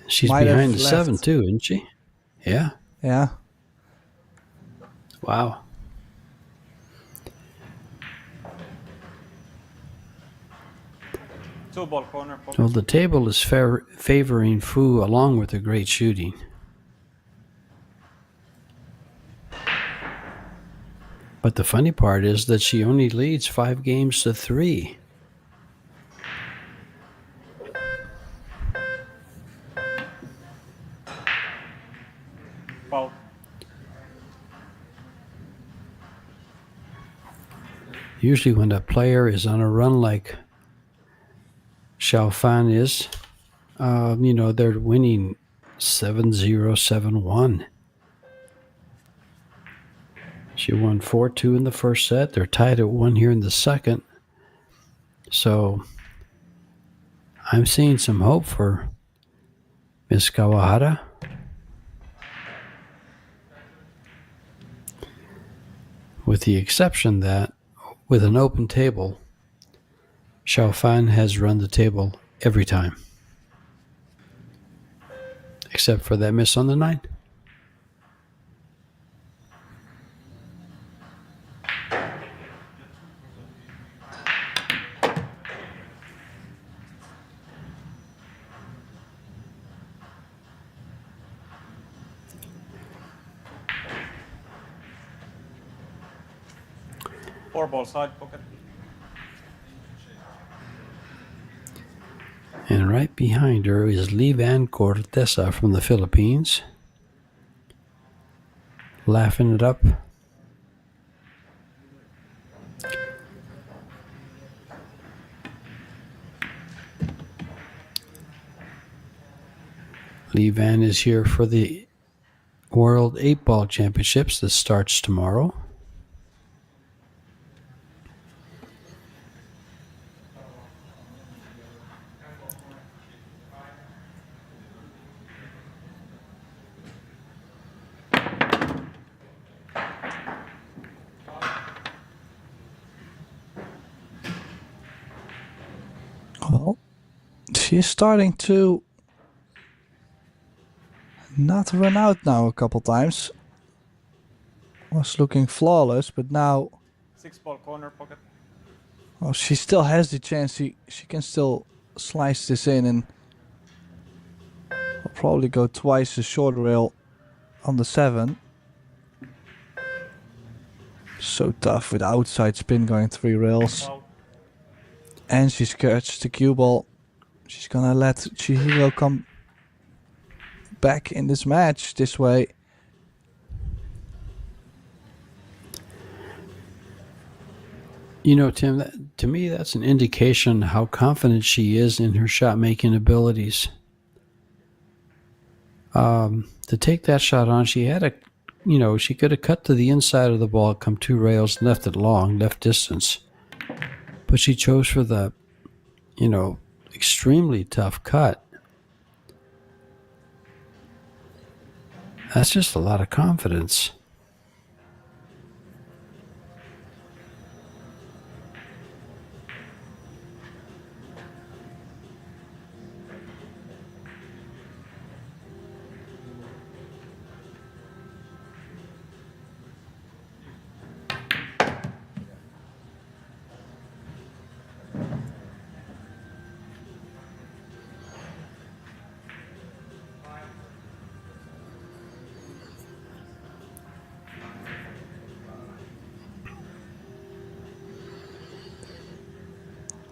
She's Might have behind the left. 7 too, isn't she? Yeah. Yeah. Wow. Two-ball corner pocket. Well, the table is favoring Fu along with the great shooting. But the funny part is that she only leads 5 games to 3. Foul. Usually when a player is on a run like Xiao Fan is, they're winning 7-0, 7-1. She won 4-2 in the first set. They're tied at 1 here in the second. So I'm seeing some hope for Miss Kawahara. With the exception that with an open table, Xiao Fan has run the table every time. Except for that miss on the 9. Four-ball side pocket. And right behind her is Livan Cortesa from the Philippines. Laughing it up. Livan is here for the World 8-Ball Championships that starts tomorrow. Well, she's starting to not run out now a couple times. Was looking flawless, but now, 6-ball corner pocket. well, she still has the chance. She can still slice this in, and will probably go twice the short rail on the 7. So tough with outside spin going 3 rails. Foul. And she skirts the cue ball. She's gonna let Chihiro come back in this match this way. You know, Tim, to me, that's an indication how confident she is in her shot-making abilities. To take that shot on, she had she could have cut to the inside of the ball, come 2 rails, left it long, left distance. But she chose for the, extremely tough cut. That's just a lot of confidence.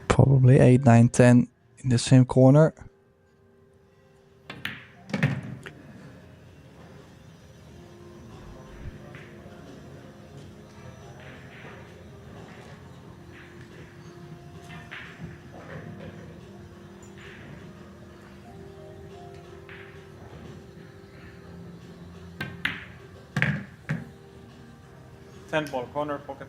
Probably 8, 9, 10 in the same corner. Ten ball corner pocket.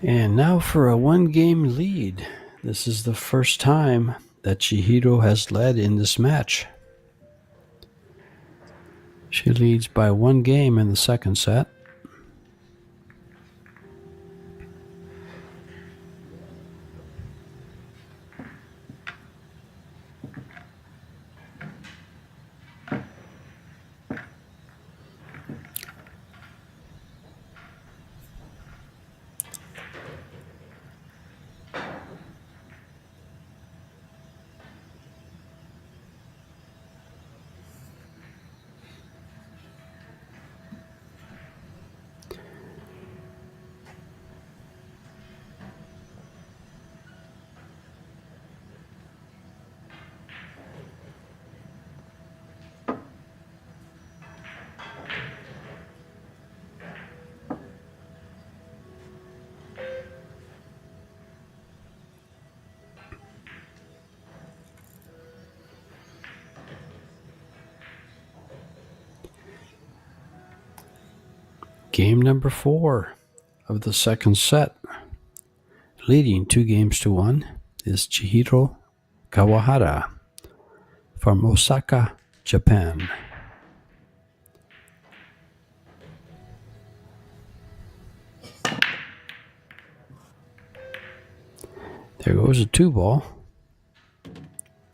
And now for a 1-game lead. This is the first time that Chihiro has led in this match. She leads by 1 game in the second set. Game number 4 of the second set. Leading 2-1 is Chihiro Kawahara from Osaka, Japan. There goes a 2-ball,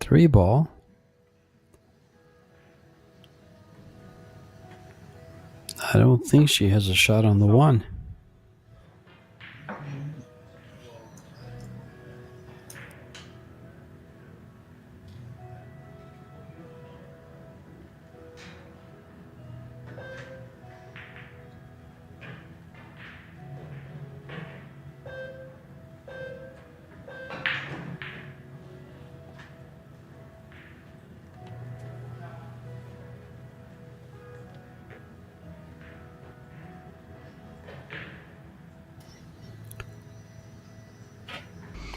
3-ball. I don't think she has a shot on the 1.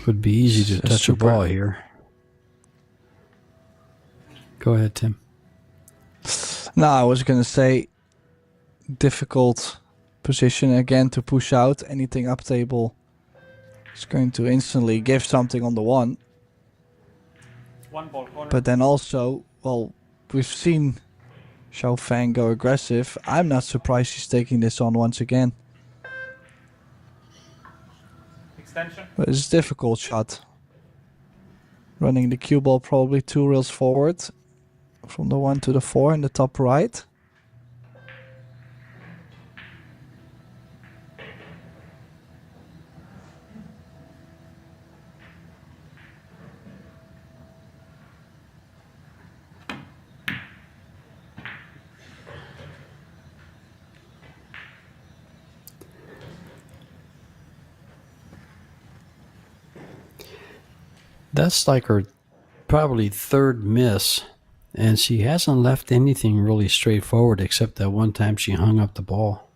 Would be easy to touch a ball here. Go ahead, Tim. No, I was going to say difficult position again to push out. Anything up table is going to instantly give something on the 1. 1 ball corner. But then also, well, we've seen Xiao Fang go aggressive. I'm not surprised she's taking this on once again. Extension. But it's a difficult shot. Running the cue ball probably 2 rails forward from the 1 to the 4 in the top right. That's like her probably third miss, and she hasn't left anything really straightforward except that one time she hung up the ball.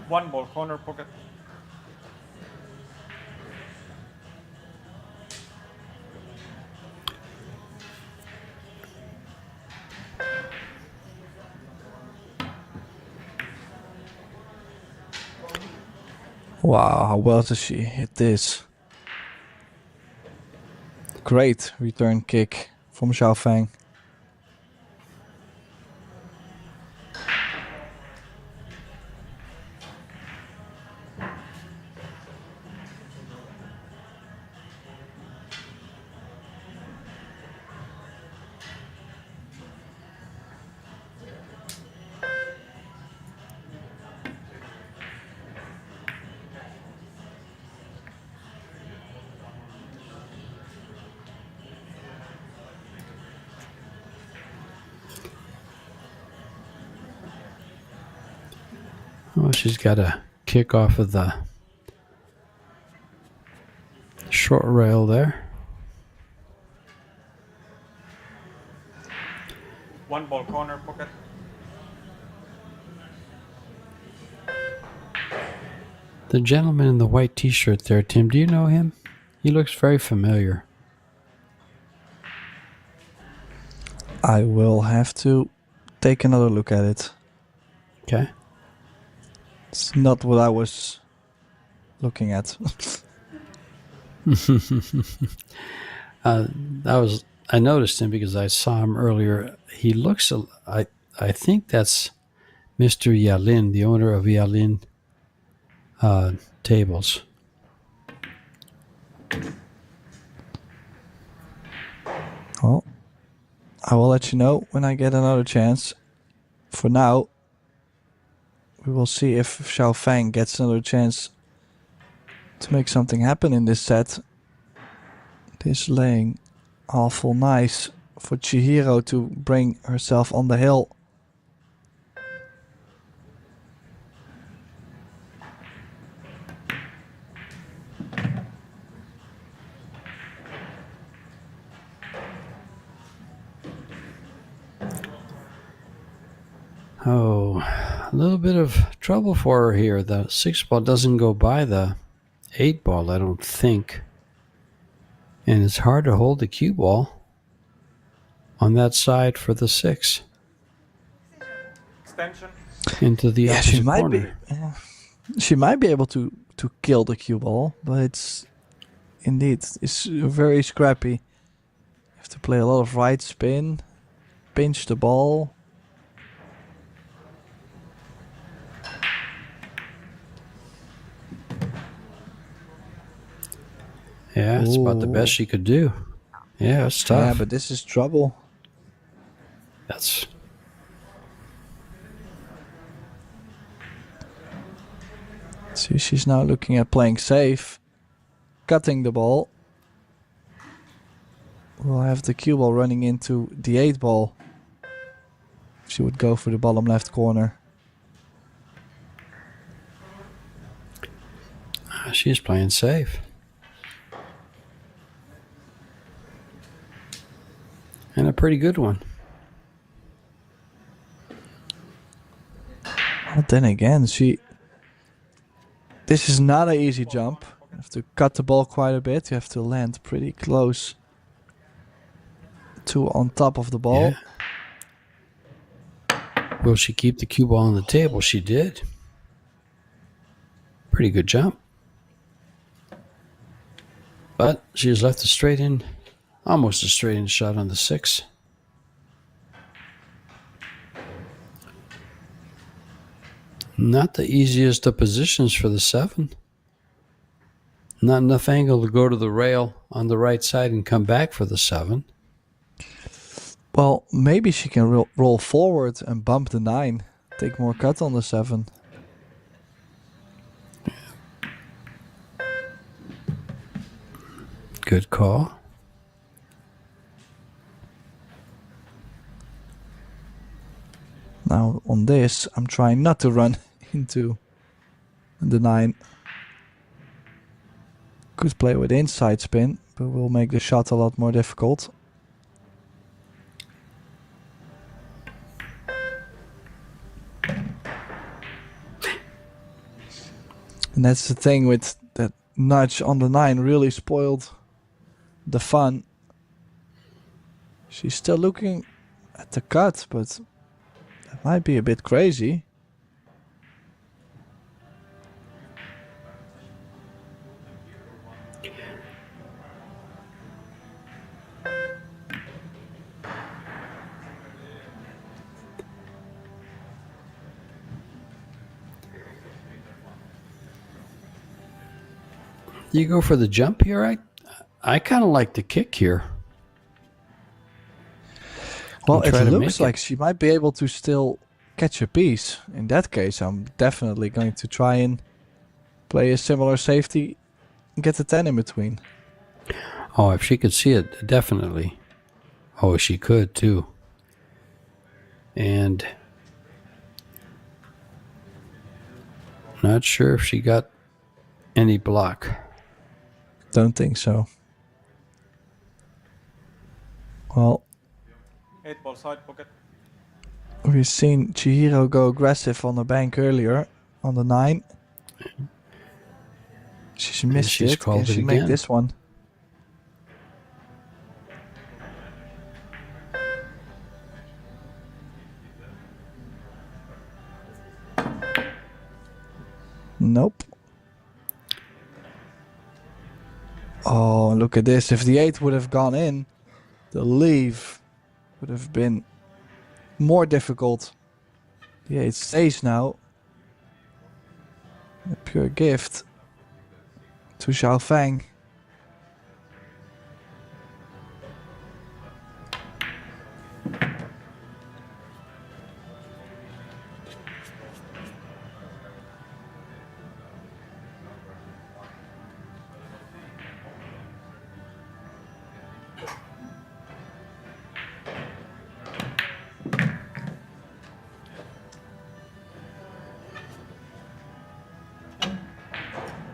One ball, corner, pocket. Wow, how well does she hit this? Great return kick from Xiaofeng. Oh, she's got a kick off of the short rail there. One ball, corner, pocket. The gentleman in the white t-shirt there, Tim, do you know him? He looks very familiar. I will have to take another look at it. Okay. It's not what I was looking at. I noticed him because I saw him earlier. He looks, I think that's Mr. Yalin, the owner of Yalin Tables. Well, I will let you know when I get another chance. For now, we will see if Xiaofeng gets another chance to make something happen in this set. This laying awful nice for Chihiro to bring herself on the hill. Oh, a little bit of trouble for her here. The 6 ball doesn't go by the 8 ball, I don't think. And it's hard to hold the cue ball on that side for the 6 Extension. into the opposite she might corner. she might be able to kill the cue ball, but it's very scrappy. You have to play a lot of right spin, pinch the ball. Yeah, it's about the Ooh. best she could do. Yeah, it's tough. Yeah, but this is trouble. That's See, she's now looking at playing safe, cutting the ball. We'll have the cue ball running into the 8 ball. She would go for the bottom left corner. she's playing safe. And a pretty good one. But then again, this is not an easy jump. You have to cut the ball quite a bit. You have to land pretty close to on top of the ball. Yeah. Will she keep the cue ball on the table? She did. Pretty good jump. But she has left a straight in, almost a straight in shot on the 6. Not the easiest of positions for the 7. Not enough angle to go to the rail on the right side and come back for the 7. Well, maybe she can roll forward and bump the 9. Take more cut on the 7. Good call. Now on this, I'm trying not to run into the 9. Could play with inside spin, but will make the shot a lot more difficult. And that's the thing with that nudge on the 9 really spoiled the fun. She's still looking at the cut, but that might be a bit crazy. You go for the jump here? I kind of like the kick here. Well, And it try to looks make like she might be able to still catch a piece. In that case, I'm definitely going to try and play a similar safety and get the 10 in between. Oh, if she could see it, definitely. Oh, she could too. And not sure if she got any block. Don't think so. Well, 8-ball side pocket. we've seen Chihiro go aggressive on the bank earlier on the 9. She's missed she's it. called Can it she make again. this one? Nope. Oh, look at this. If the 8 would have gone in, the leave would have been more difficult. The 8 stays now. A pure gift to Xiao Fang.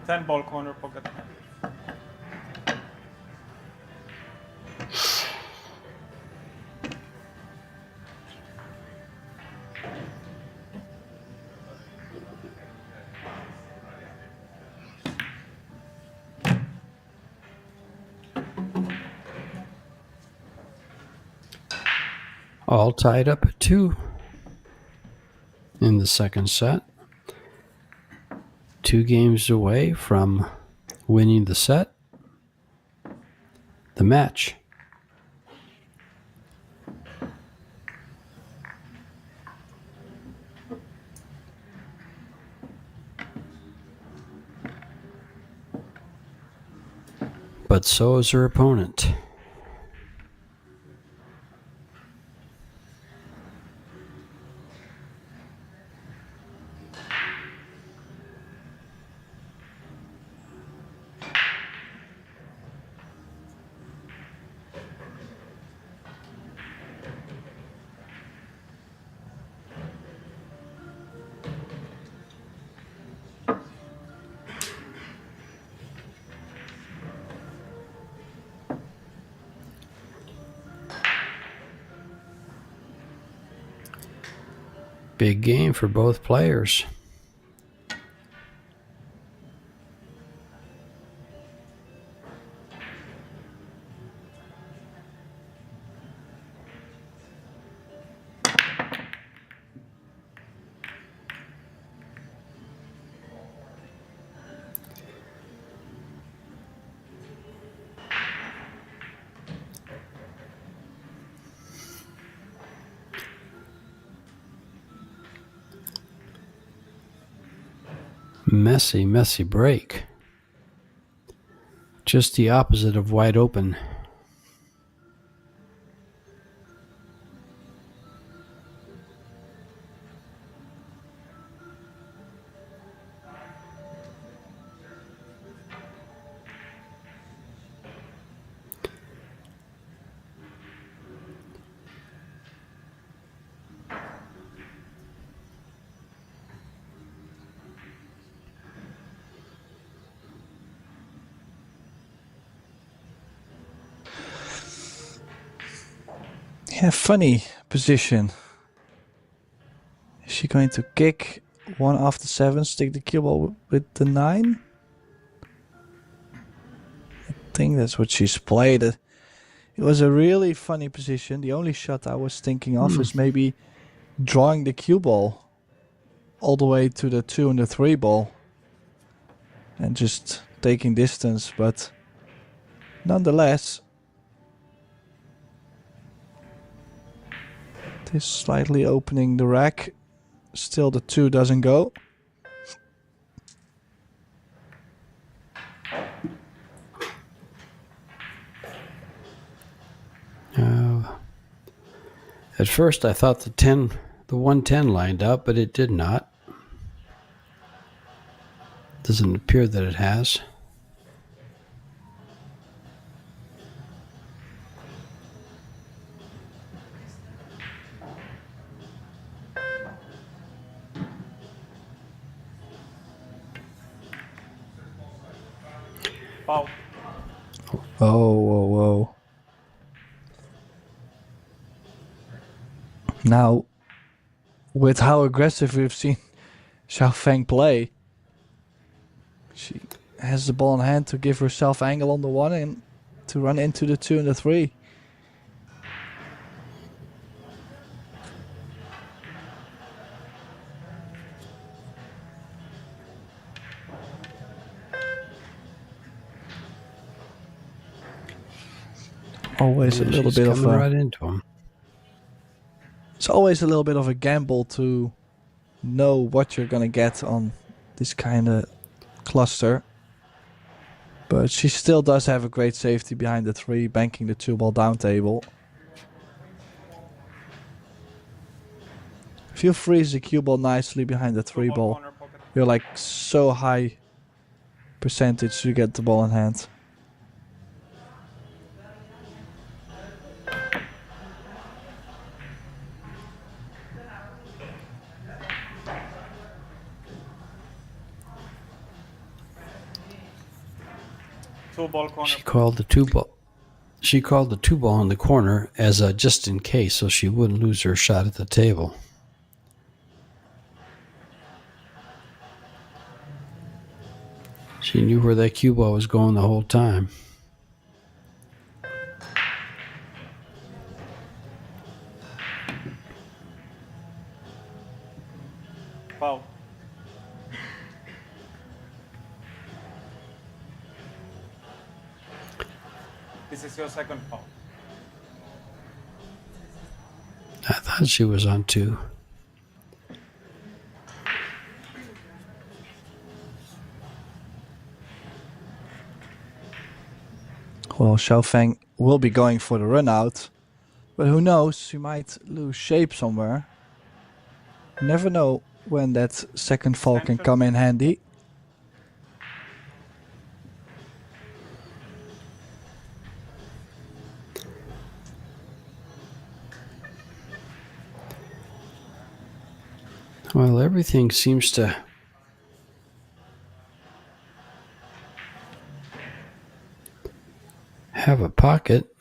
Ten-ball corner pocket. All tied up at 2 in the second set. 2 games away from winning the set, the match. But so is her opponent. Big game for both players. Messy break. Just the opposite of wide open. Yeah, funny position. Is she going to kick 1 after 7, stick the cue ball with the 9? I think that's what she's played. It was a really funny position. The only shot I was thinking of is maybe drawing the cue ball all the way to the 2 and the 3 ball and just taking distance, but nonetheless, it is slightly opening the rack. Still the 2 doesn't go. At first I thought the 110 lined up, but it did not. Doesn't appear that it has. Foul. Oh, whoa, whoa. Now, with how aggressive we've seen Xiao Feng play, she has the ball in hand to give herself angle on the 1 and to run into the 2 and the 3. Always a little bit of coming a right into him. It's always a little bit of a gamble to know what you're gonna get on this kind of cluster. But she still does have a great safety behind the 3, banking the 2 ball down table. If you freeze the cue ball nicely behind the 3 ball, corner pocket. you're like so high percentage you get the ball in hand. Two ball corner. She called the 2 ball. She called the 2 ball in the corner as a just in case, so she wouldn't lose her shot at the table. She knew where that cue ball was going the whole time. Foul. This is your second foul. I thought she was on 2. Well, Xiao Feng will be going for the run out. But who knows, she might lose shape somewhere. You never know when that second fall can come in handy. Well, everything seems to have a pocket.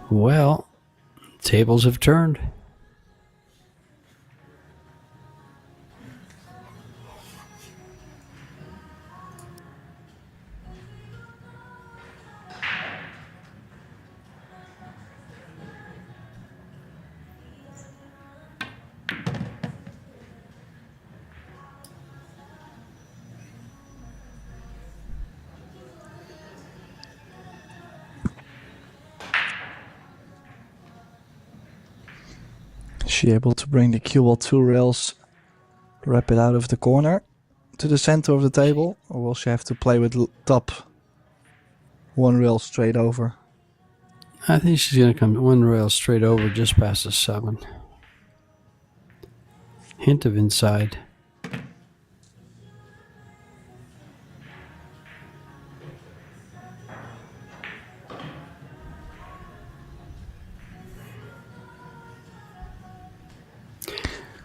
Well, tables have turned. Is she able to bring the cue ball 2 rails, wrap it out of the corner to the center of the table, or will she have to play with top 1 rail straight over? I think she's going to come 1 rail straight over just past the 7. Hint of inside.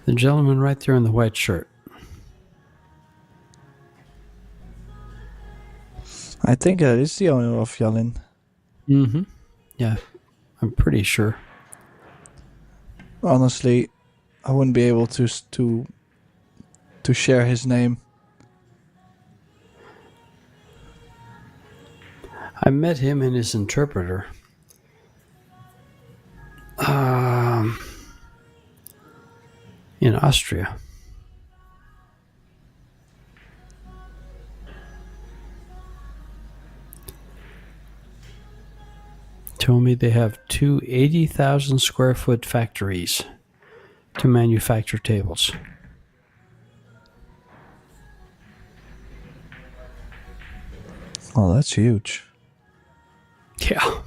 The gentleman right there in the white shirt. I think that is the owner of Yalin. Mm-hmm. Yeah, I'm pretty sure. Honestly, I wouldn't be able to share his name. I met him and his interpreter. In Austria. Told me they have 2 80,000 square foot factories to manufacture tables. Oh, that's huge. Yeah.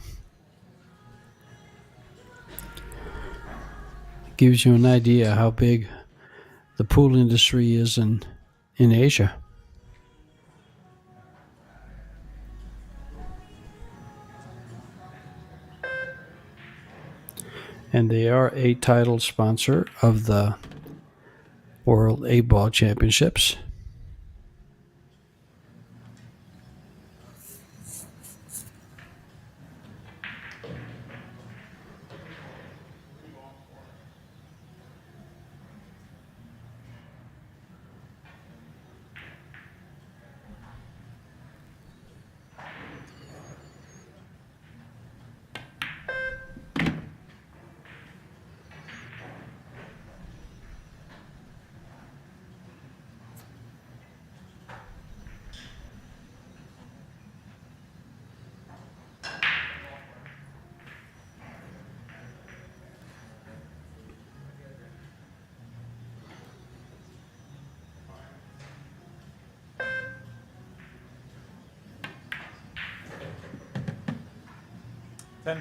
Gives you an idea how big the pool industry is in Asia. And they are a title sponsor of the World 8-Ball Championships.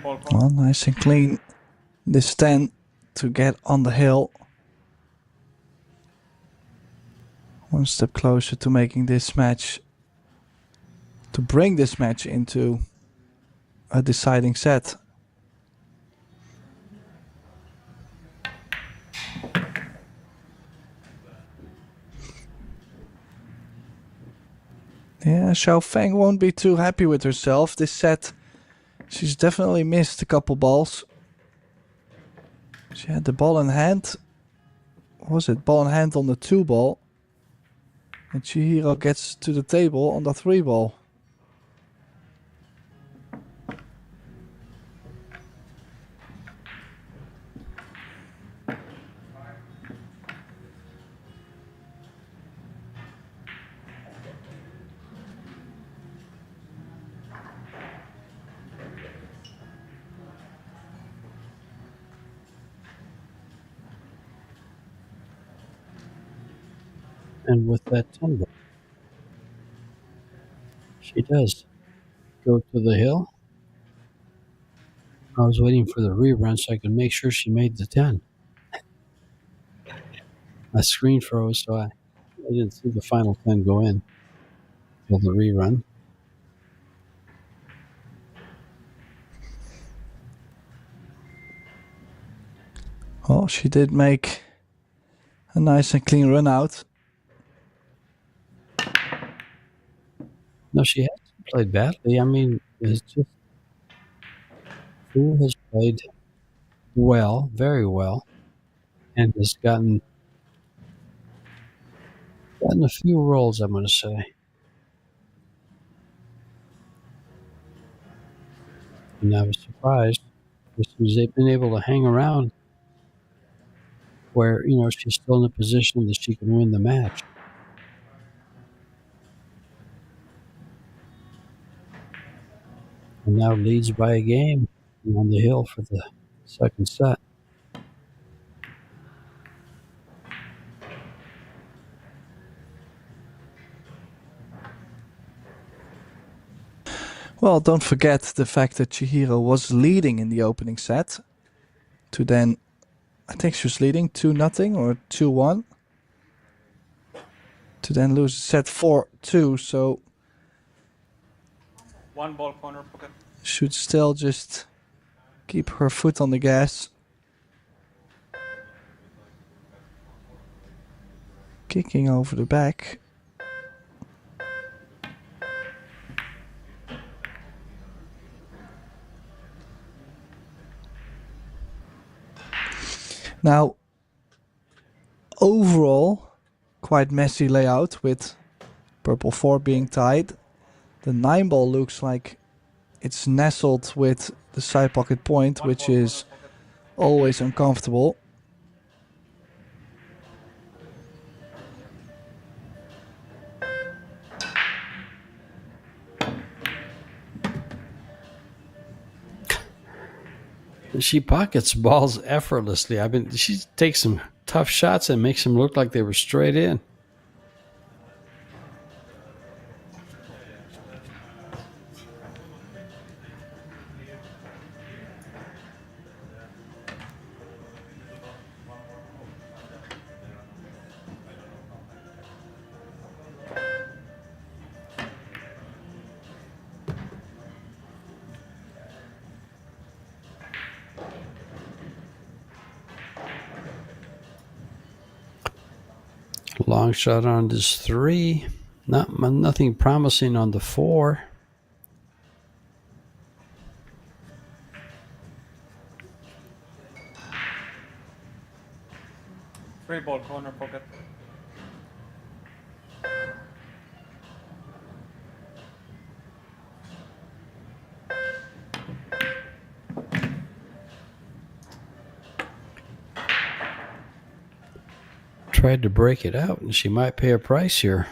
Ball corner. Well, nice and clean. This 10 to get on the hill. One step closer to making this match, to bring this match into a deciding set. Yeah, Xiao Feng won't be too happy with herself. This set, she's definitely missed a couple balls. She had the ball in hand. What was it? Ball in hand on the 2 ball. And Chihiro gets to the table on the 3 ball. And with that 10 ball, she does go to the hill. I was waiting for the rerun so I could make sure she made the 10. My screen froze, so I didn't see the final 10 go in till the rerun. Oh, she did make a nice and clean run out. No, she hasn't played badly. I mean, it's just Fu has played well, very well, and has gotten a few rolls, I'm going to say. And I was surprised because they've been able to hang around where, she's still in a position that she can win the match. And now leads by a game on the hill for the second set. Well, don't forget the fact that Chihiro was leading in the opening set. To then, I think she was leading 2-0 or 2-1. To then lose set 4-2, so One ball corner pocket. should still just keep her foot on the gas. Kicking over the back. Now, overall, quite messy layout with purple 4 being tied. The 9 ball looks like it's nestled with the side pocket point, which is always uncomfortable. She pockets balls effortlessly. She takes some tough shots and makes them look like they were straight in. Long shot on this 3. Nothing promising on the 4. Three ball corner pocket. Tried to break it out, and she might pay a price here.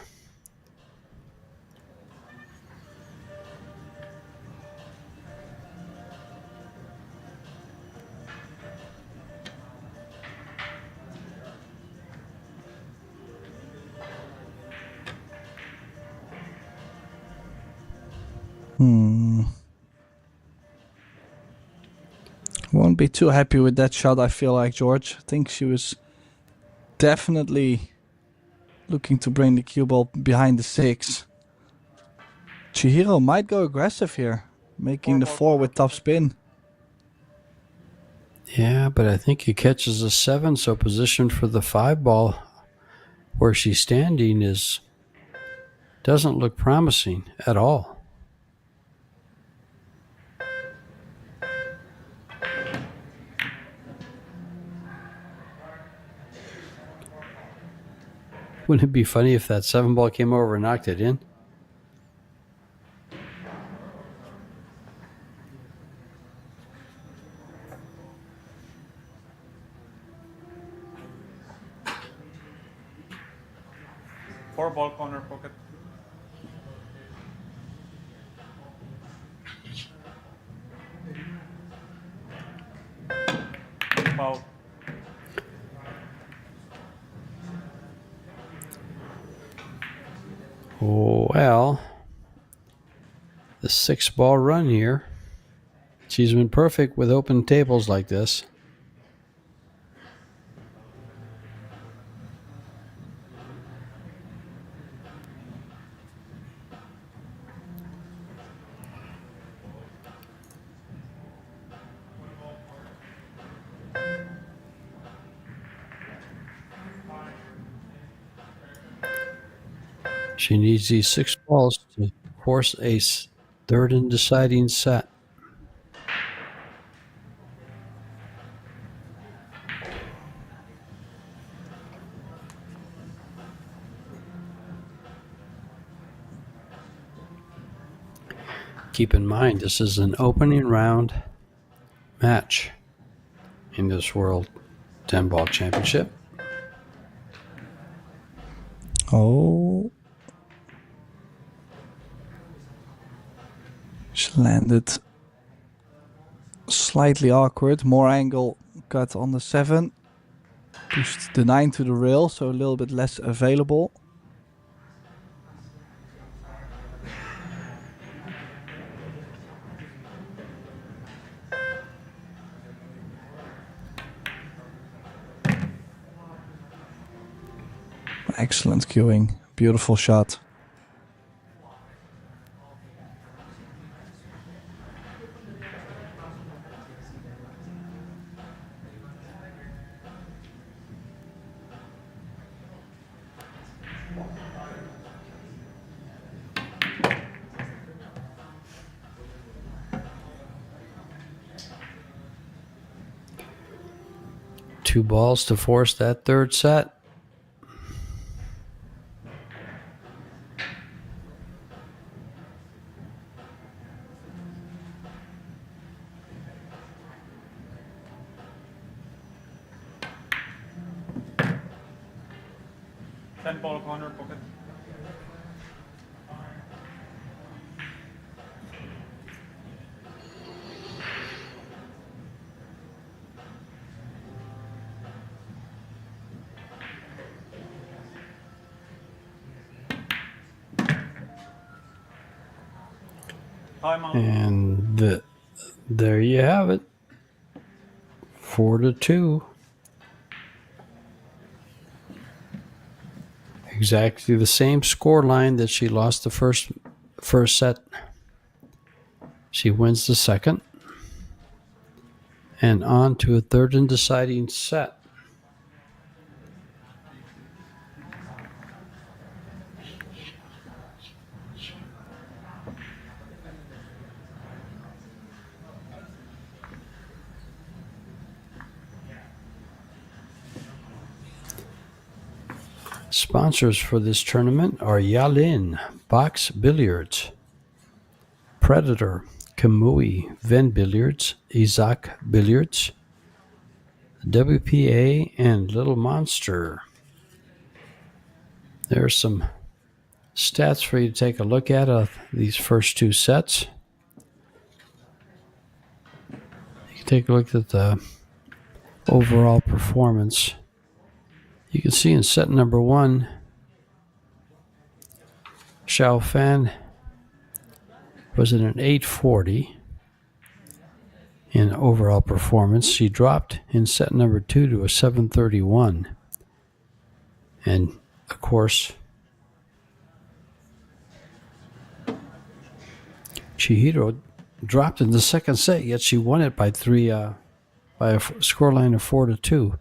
Won't be too happy with that shot, I feel like, George. I think she was definitely looking to bring the cue ball behind the 6. Chihiro might go aggressive here, making the 4 with top spin. Yeah, but I think he catches a 7, so position for the 5 ball where she's standing doesn't look promising at all. Wouldn't it be funny if that 7 ball came over and knocked it in? Four ball corner pocket. Foul. Well, the 6 ball run here, she's been perfect with open tables like this. She needs these 6 balls to force a third and deciding set. Keep in mind, this is an opening round match in this World 10-Ball Championship. Oh. She landed slightly awkward. More angle cut on the 7. Pushed the 9 to the rail, so a little bit less available. Excellent cueing. Beautiful shot. Two balls to force that third set. Ten-ball corner pocket. Timeout. And there you have it. 4-2. Exactly the same score line that she lost the first set. She wins the second. And on to a third and deciding set. Sponsors for this tournament are Yalin, Box Billiards, Predator, Kamui, VenBilliards, Isaac Billiards, WPA, and Little Monster. There are some stats for you to take a look at these first two sets. You can take a look at the overall performance. You can see in set number 1, Xiao Fan was at an 840 in overall performance. She dropped in set number 2 to a 731. And, of course, Chihiro dropped in the second set, yet she won it by a scoreline of 4-2.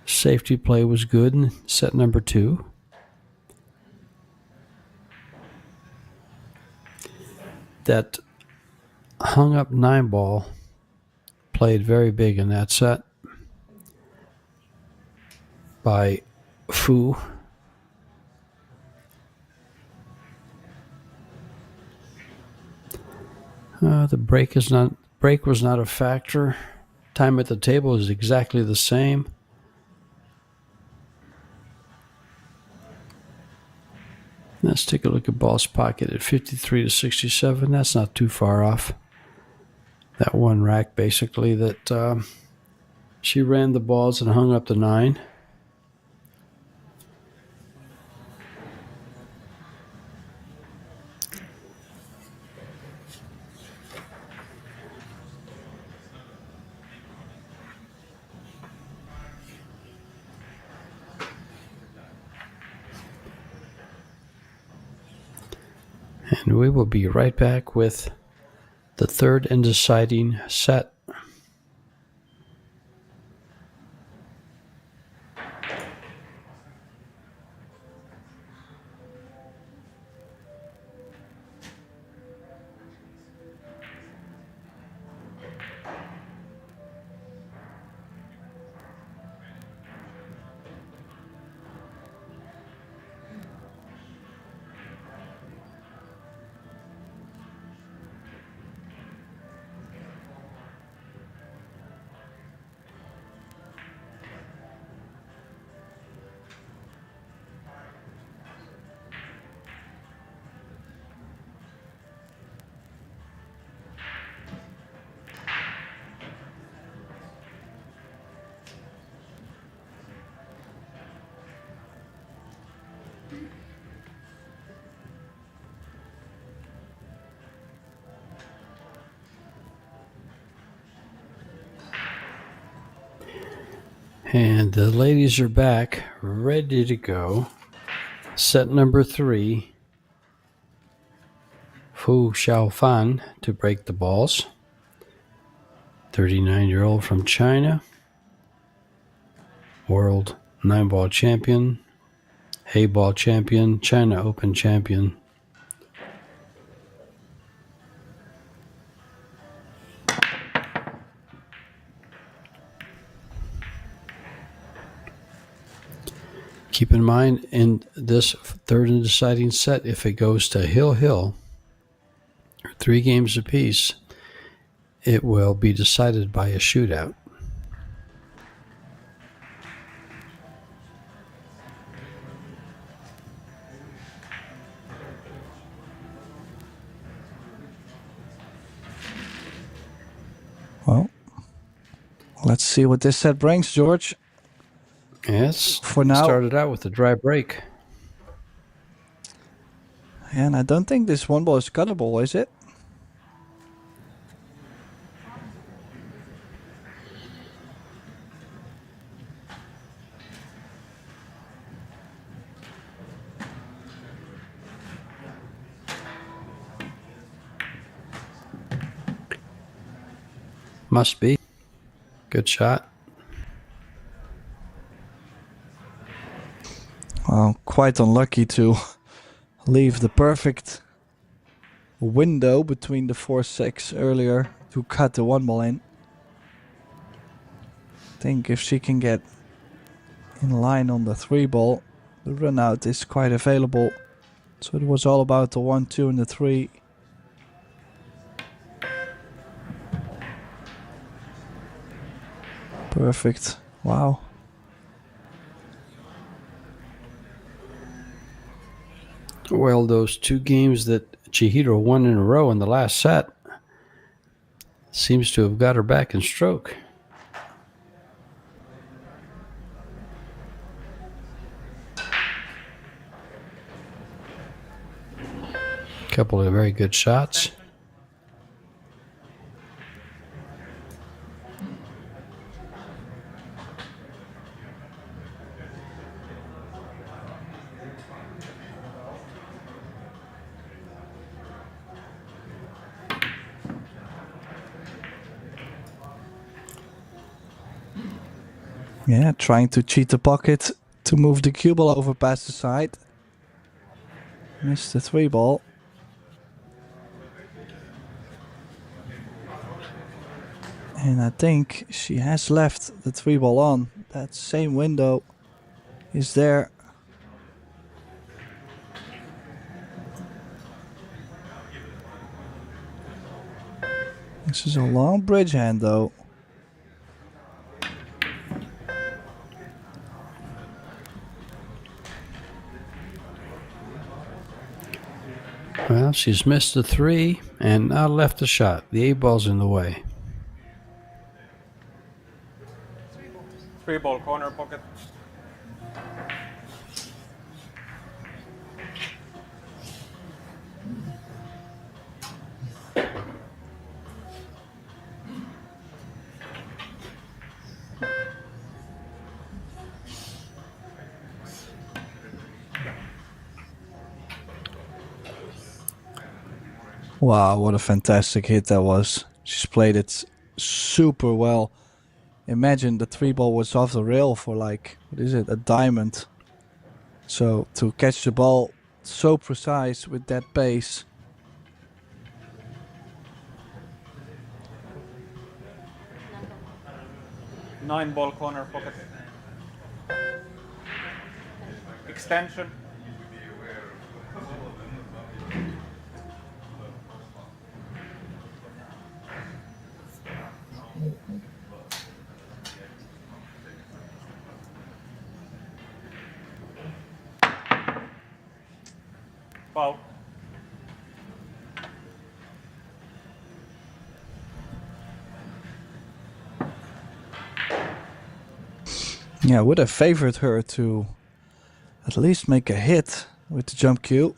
Safety play was good in set number 2. That hung up 9-ball played very big in that set by Fu. The break was not a factor. Time at the table is exactly the same. Let's take a look at Ball's pocket at 53-67. That's not too far off. That one rack, basically, that she ran the balls and hung up the 9. And we will be right back with the third and deciding set. And the ladies are back, ready to go. Set number 3. Fu Xiaofan to break the balls. 39-year-old from China. World 9-ball champion. Hay-ball champion. China Open champion. Keep in mind, in this third and deciding set, if it goes to hill, 3 games apiece, it will be decided by a shootout. Well, let's see what this set brings, George. Yes, For now, started out with a dry break. and I don't think this 1 ball is cuttable, is it? Must be. Good shot. Well, quite unlucky to leave the perfect window between the 4-6 earlier to cut the 1 ball in. I think if she can get in line on the 3 ball, the run out is quite available. So it was all about the 1, 2 and the 3. Perfect. Wow. Well, those 2 games that Chihiro won in a row in the last set seems to have got her back in stroke. Couple of very good shots. Yeah, trying to cheat the pocket to move the cue ball over past the side. Missed the 3 ball. And I think she has left the 3 ball on. That same window is there. This is a long bridge hand though. Well, she's missed the 3 and now left the shot. The 8 ball's in the way. 3 ball corner pocket. Wow, what a fantastic hit that was. She's played it super well. Imagine the 3 ball was off the rail for like, what is it, a diamond. So to catch the ball so precise with that pace. Nine ball corner pocket. Extension. Foul. Yeah, I would have favored her to at least make a hit with the jump cue.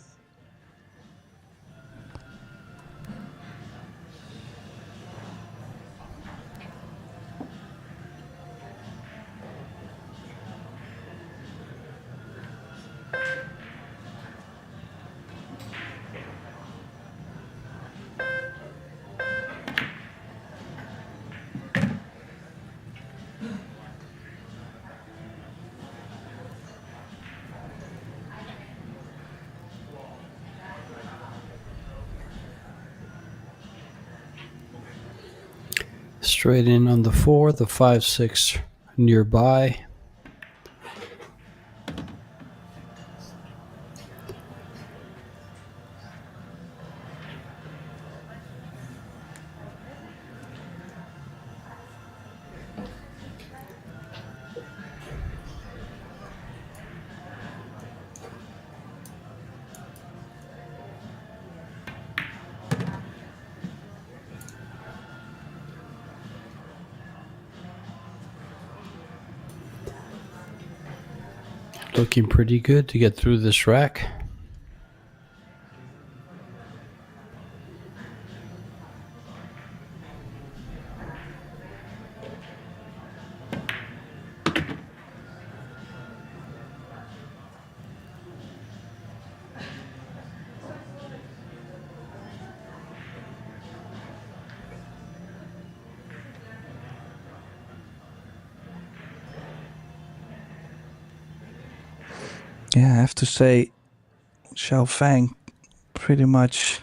Straight in on the 4, the 5-6 nearby. Looking pretty good to get through this rack. Yeah, I have to say, Xiao Fang pretty much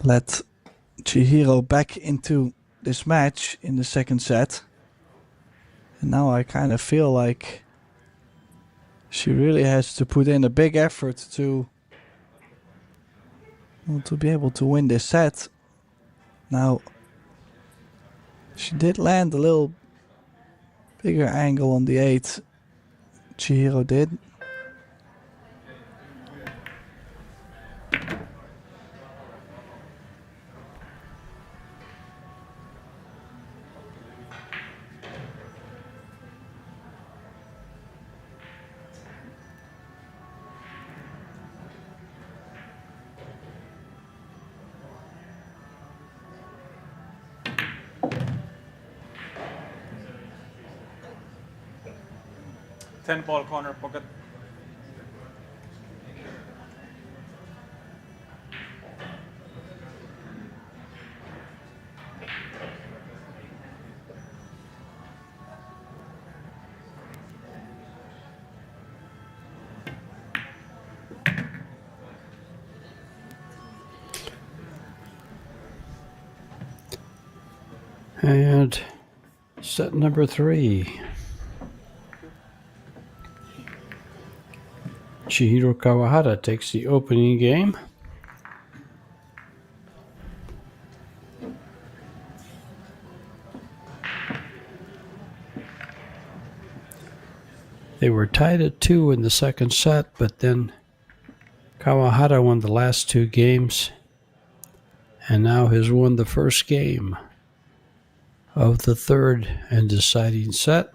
let Chihiro back into this match in the second set. And now I kind of feel like she really has to put in a big effort to be able to win this set. Now, she did land a little bigger angle on the 8. Chihiro did. Ten ball corner pocket. And set number 3. Chihiro Kawahara takes the opening game. They were tied at 2 in the second set, but then Kawahara won the last 2 games and now has won the first game of the third and deciding set.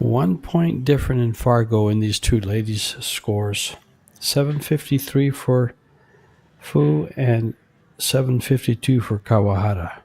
One point different in Fargo in these two ladies' scores. 753 for Fu and 752 for Kawahara.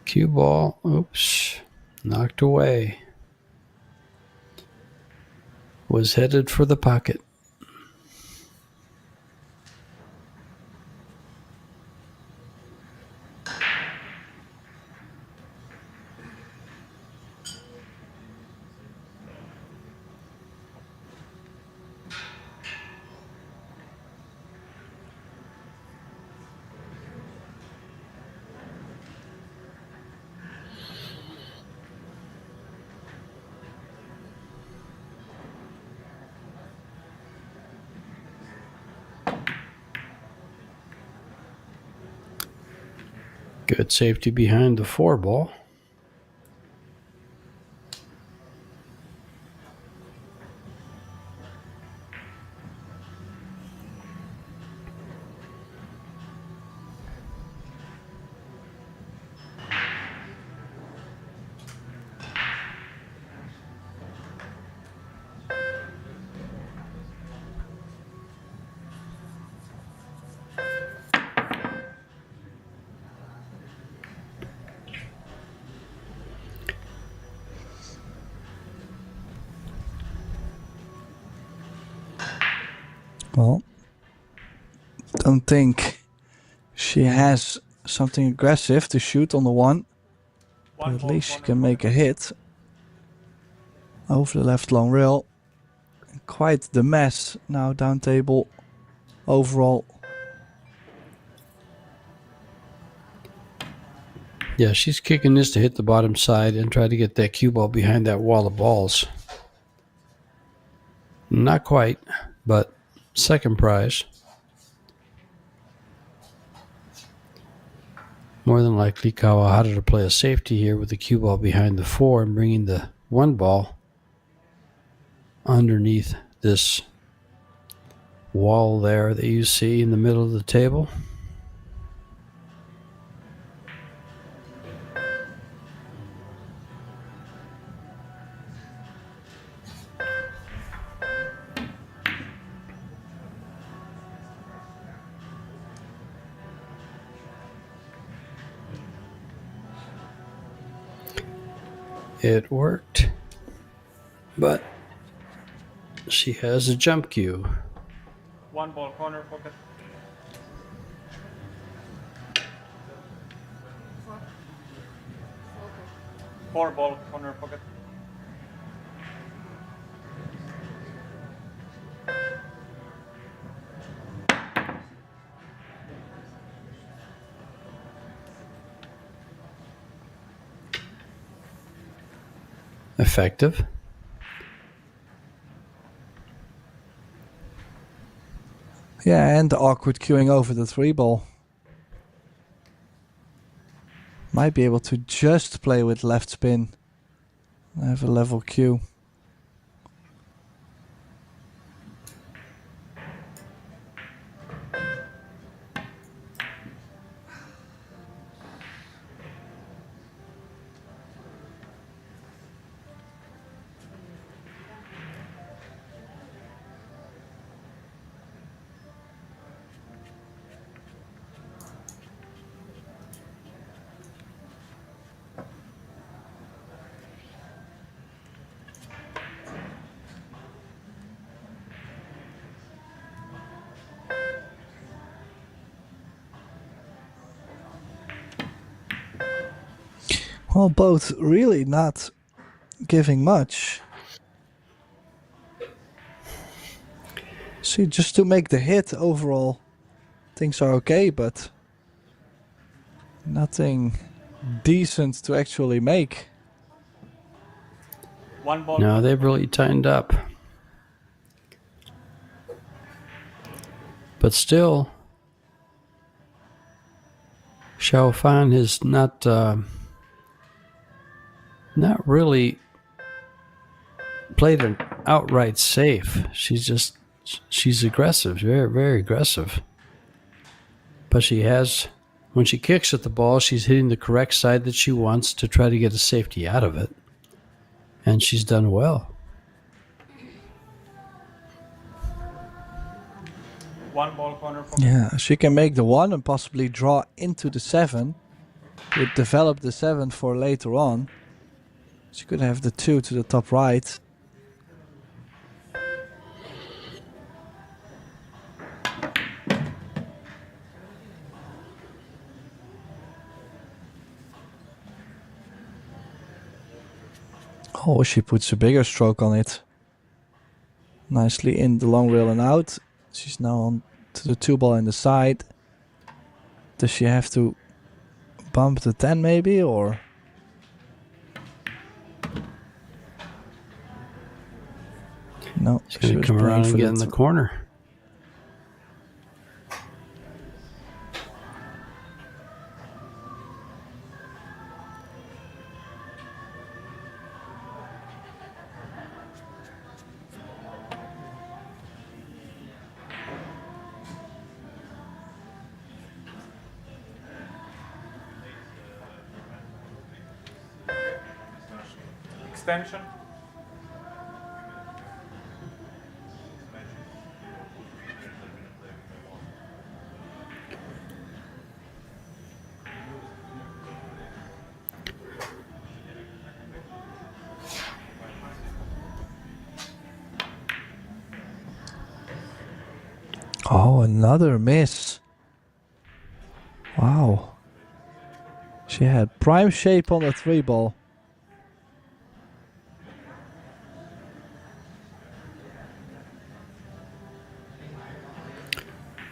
Cue ball, oops, knocked away. Was headed for the pocket. Good safety behind the 4 ball. don't think she has something aggressive to shoot on the one. But at least she can make a hit over the left long rail. Quite the mess now down table overall. Yeah, she's kicking this to hit the bottom side and try to get that cue ball behind that wall of balls. Not quite, but second prize. More than likely, Kawahara to play a safety here with the cue ball behind the 4 and bringing the 1 ball underneath this wall there that you see in the middle of the table. It worked, but she has a jump cue. 1 ball corner pocket. 4 ball corner pocket. Effective. Yeah, and the awkward queuing over the 3 ball. Might be able to just play with left spin. I have a level cue. Well, both really not giving much. See, just to make the hit overall, things are okay, but nothing decent to actually make. 1 ball. No, they've really tightened up. But still, Xiao Fan is not really played an outright safe. She's aggressive, very, very aggressive. But she has, when she kicks at the ball, she's hitting the correct side that she wants to try to get a safety out of it. And she's done well. 1 ball corner pocket. Yeah, she can make the 1 and possibly draw into the 7. Would develop the 7 for later on. She could have the 2 to the top right. Oh, she puts a bigger stroke on it. Nicely in the long rail and out. She's now on to the 2 ball in the side. Does she have to bump the 10 maybe, or? No, She's going to come around and get in the corner. Extension. Oh, another miss. Wow. She had prime shape on the 3-ball.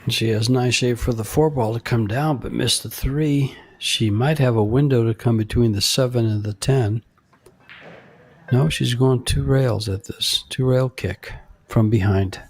She has nice shape for the 4-ball to come down, but missed the 3. She might have a window to come between the 7 and the 10. No, she's going 2 rails at this. 2-rail kick from behind.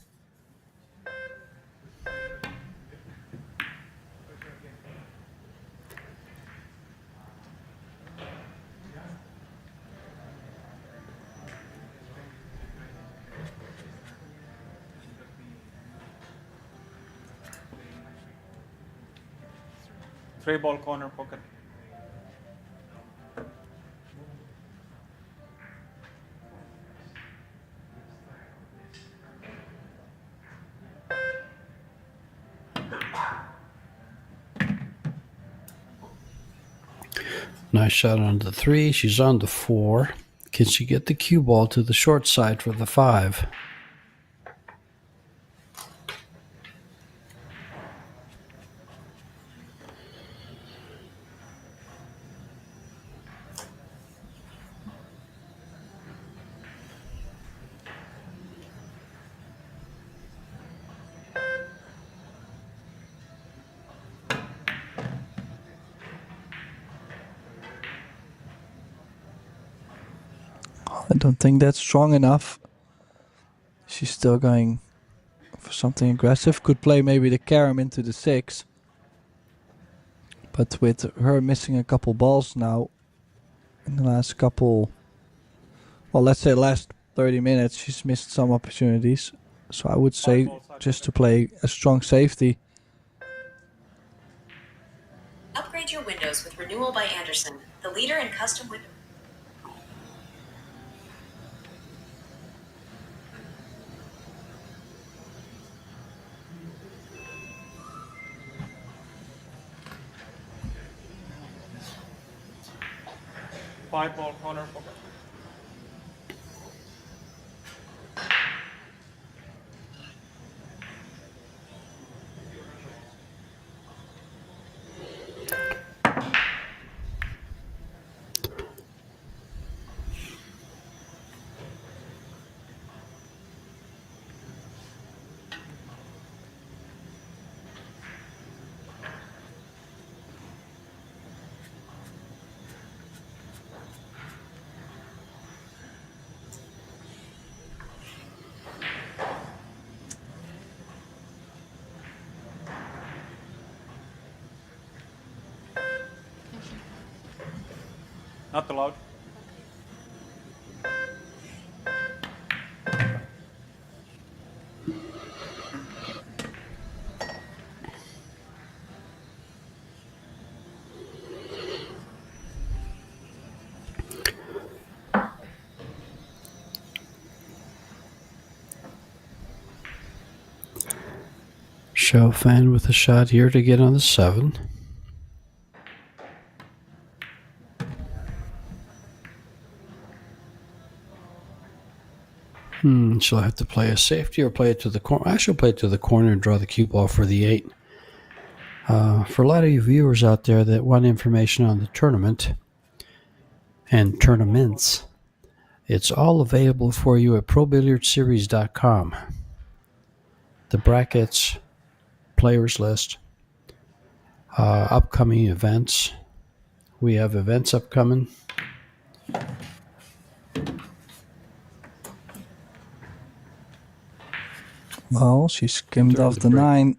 Three ball corner pocket. Nice shot on the 3. She's on the 4. Can she get the cue ball to the short side for the 5? I don't think that's strong enough. She's still going for something aggressive. Could play maybe the carom into the 6. But with her missing a couple balls now, in the last couple, well, let's say last 30 minutes, she's missed some opportunities. So I would say just to play a strong safety. Upgrade your windows with Renewal by Andersen, the leader in custom windows. Five ball corner pocket. Not allowed. Show fan with a shot here to get on the 7. She'll have to play a safety or play it to the corner. I shall play it to the corner and draw the cue ball for the 8. For a lot of you viewers out there that want information on the tournament and tournaments, it's all available for you at ProBilliardSeries.com. The brackets, players list, upcoming events. We have events upcoming. Well, she skimmed off the 9.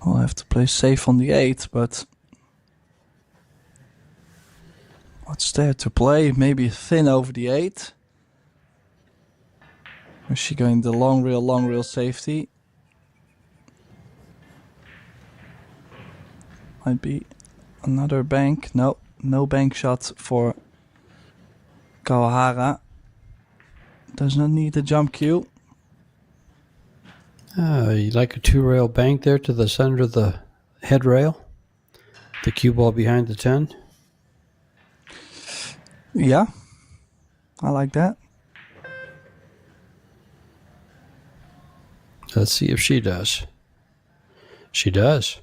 I'll have to play safe on the 8, but what's there to play? Maybe thin over the 8. Or is she going the long reel safety? Might be another bank. No, no bank shot for Kawahara. Does not need a jump cue. You like a 2-rail bank there to the center of the head rail? The cue ball behind the 10? Yeah, I like that. Let's see if she does. She does.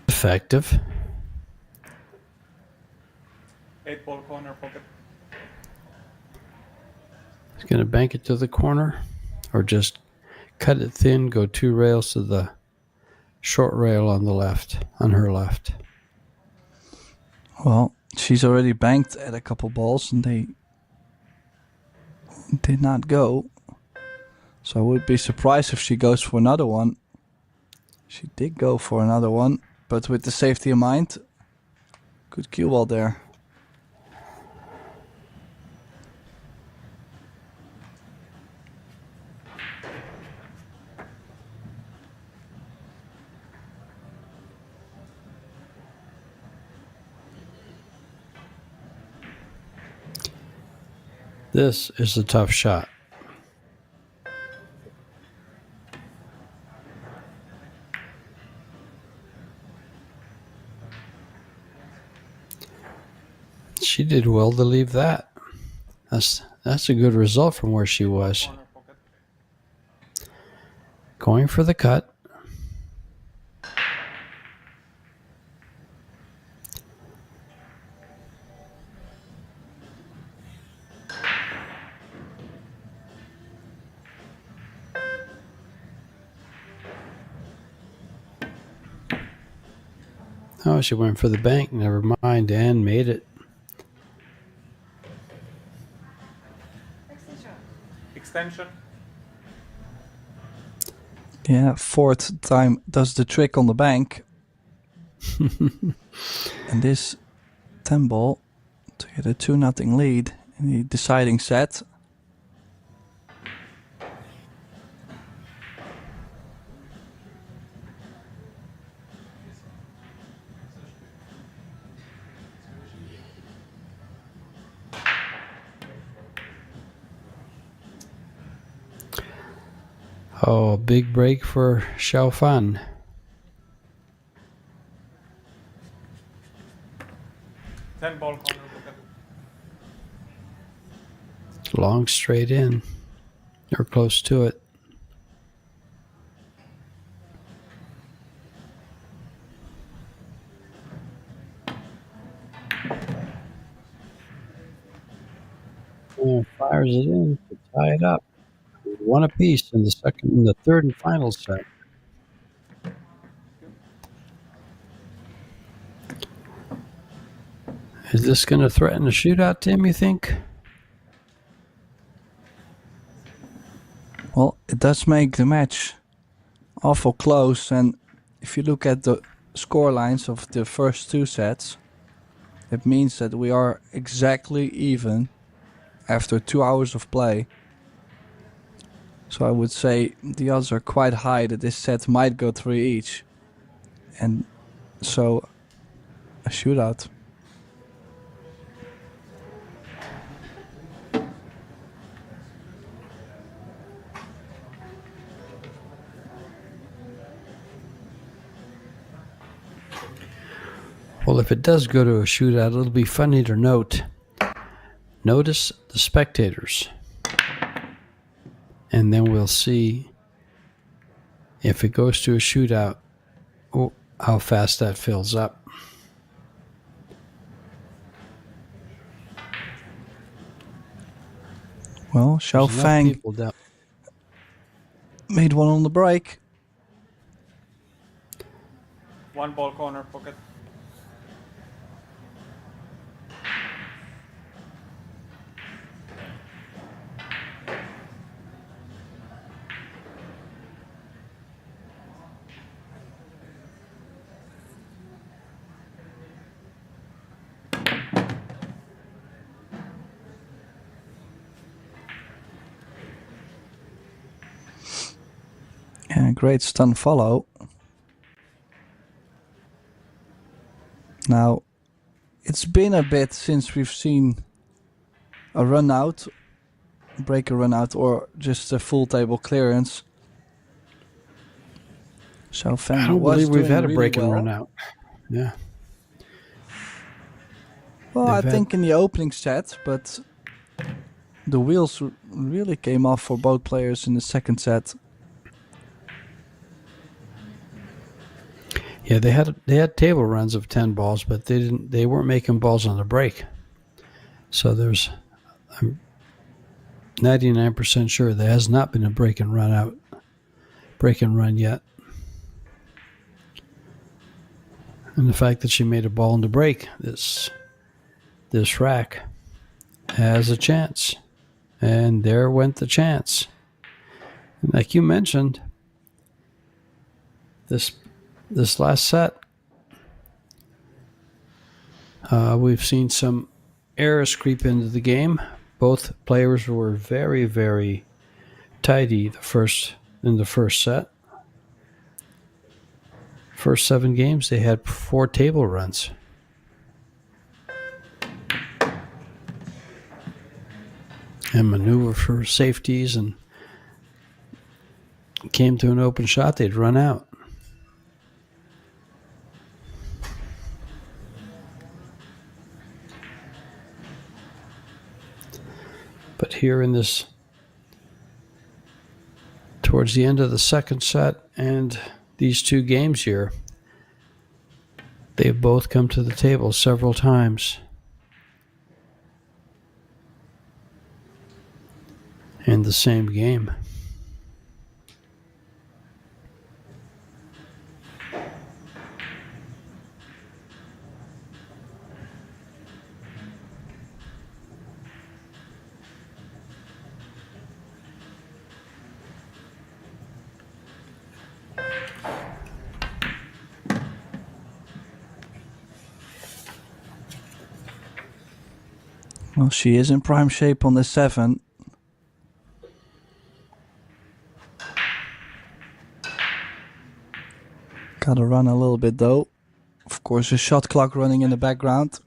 Effective. 8-ball corner pocket. He's going to bank it to the corner or just cut it thin, go 2 rails to the short rail on the left, on her left. Well, she's already banked at a couple balls and they did not go. So I would be surprised if she goes for another one. She did go for another one, but with the safety in mind, good cue ball there. This is a tough shot. She did well to leave that. That's a good result from where she was. Corner pocket. Going for the cut. Oh, she went for the bank. Never mind, and made it. Extension. Yeah, fourth time does the trick on the bank. And this 10 ball to get a 2-0 lead in the deciding set. Oh, big break for Xiao Fan. Ten-ball corner pocket. Long straight in. Or close to it. And fires it in to tie it up. 1 apiece in the third and final set. Is this going to threaten a shootout, Tim, you think? Well, it does make the match awful close, and if you look at the score lines of the first 2 sets, it means that we are exactly even after 2 hours of play. So I would say the odds are quite high that this set might go 3 each. And so a shootout. Well, if it does go to a shootout, it'll be funny to note. Notice the spectators. And then we'll see if it goes to a shootout, how fast that fills up. Well, Xiao There's enough Fang people down. made one on the break. 1-ball corner pocket. great stun follow. Now, it's been a bit since we've seen a run out, breaker run out, or just a full table clearance. So Fen I don't was believe we've doing had a really break and well. run out. Yeah. Well, They've I had- think in the opening set, but the wheels really came off for both players in the second set. Yeah, they had table runs of 10 balls, but they weren't making balls on the break. So I'm 99% sure there has not been a break and run yet. And the fact that she made a ball in the break, this rack has a chance. And there went the chance. And like you mentioned, this last set, we've seen some errors creep into the game. Both players were very, very tidy in the first set. First 7 games, they had 4 table runs. And maneuver for safeties, and came to an open shot, they'd run out. But here towards the end of the second set and these 2 games here, they've both come to the table several times. In the same game. Well, she is in prime shape on the 7. Gotta run a little bit though. Of course, a shot clock running in the background.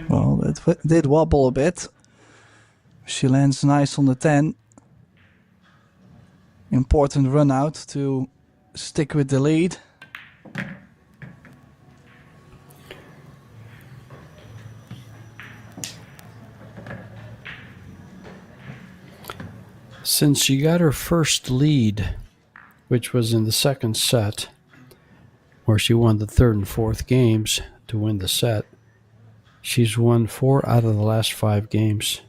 Well, it did wobble a bit. She lands nice on the 10. Important run out to stick with the lead. Since she got her first lead, which was in the second set, where she won the 3rd and 4th games to win the set, she's won 4 out of the last 5 games.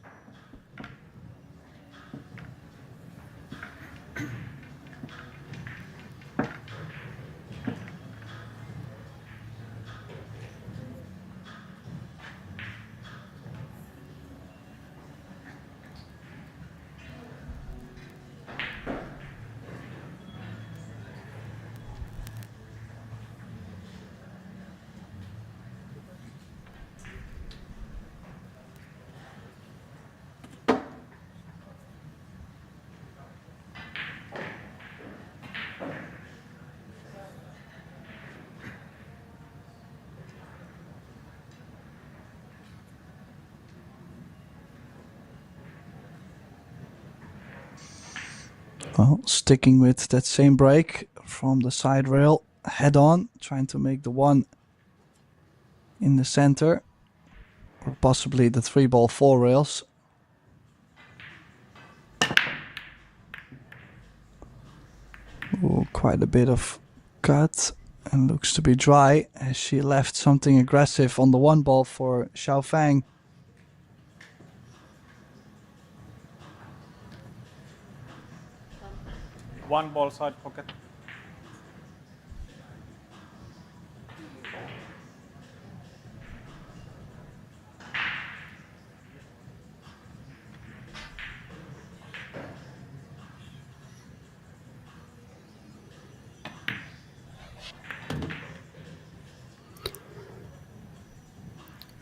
Well, sticking with that same break from the side rail, head on, trying to make the one in the center, or possibly the 3-ball 4 rails. Ooh, quite a bit of cut, and looks to be dry as she left something aggressive on the 1-ball for Xiao Fang. One ball side pocket.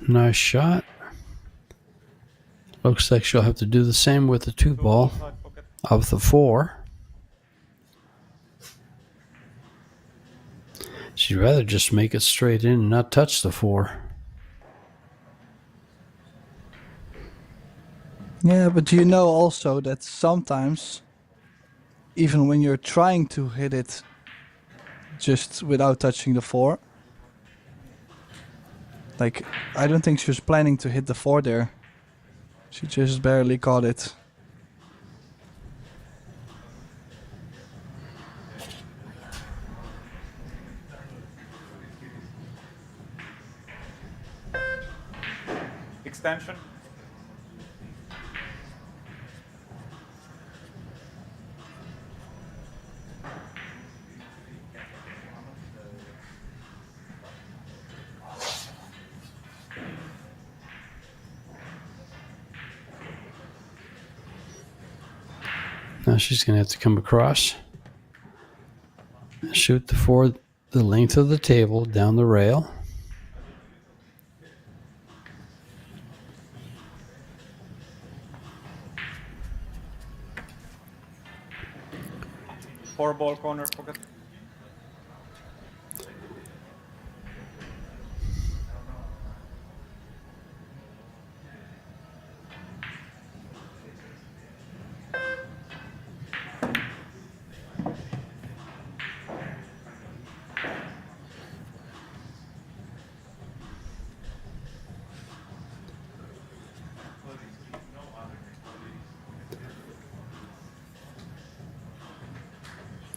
Nice shot. Looks like she'll have to do the same with the 2-ball Side pocket. of the 4. She'd rather just make it straight in and not touch the 4. Yeah, but you know also that sometimes, even when you're trying to hit it just without touching the 4, like, I don't think she was planning to hit the 4 there. She just barely caught it. Extension. Now she's going to have to come across, shoot the 4 the length of the table down the rail. Four ball corner pocket.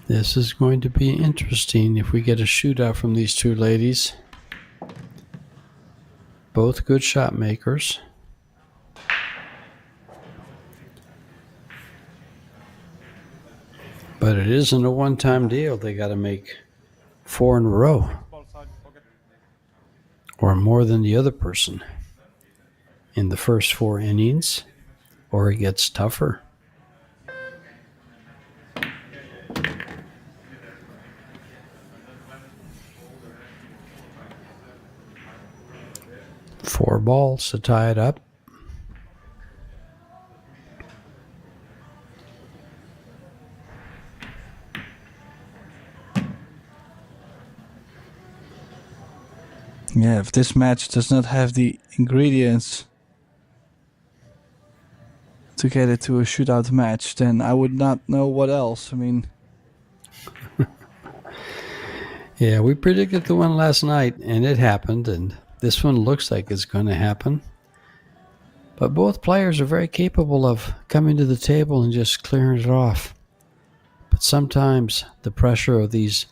This is going to be interesting if we get a shootout from these two ladies. Both good shot makers. But it isn't a one-time deal. They got to make 4 in a row, Ball side pocket. or more than the other person in the first 4 innings, or it gets tougher. Four balls to tie it up. Yeah, if this match does not have the ingredients to get it to a shootout match, then I would not know what else. I mean, Yeah, we predicted the one last night, and it happened, and this one looks like it's going to happen. But both players are very capable of coming to the table and just clearing it off. But sometimes the pressure of these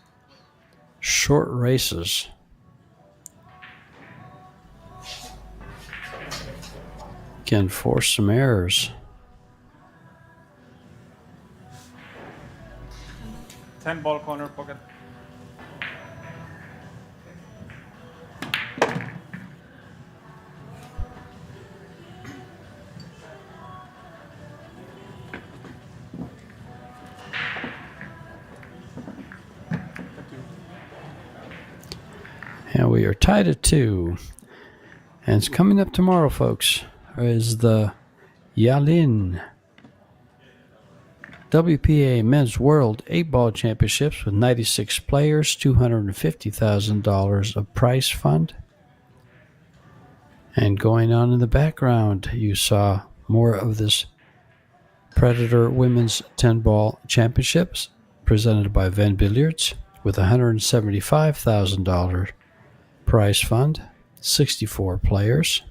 short races can force some errors. 10 ball corner pocket. And we are tied at 2. And it's coming up tomorrow, folks, is the Yalin WPA Men's World 8-Ball Championships with 96 players, $250,000 of prize fund. And going on in the background, you saw more of this Predator Women's 10-Ball Championships, presented by VenBilliards, with $175,000 prize fund, 64 players.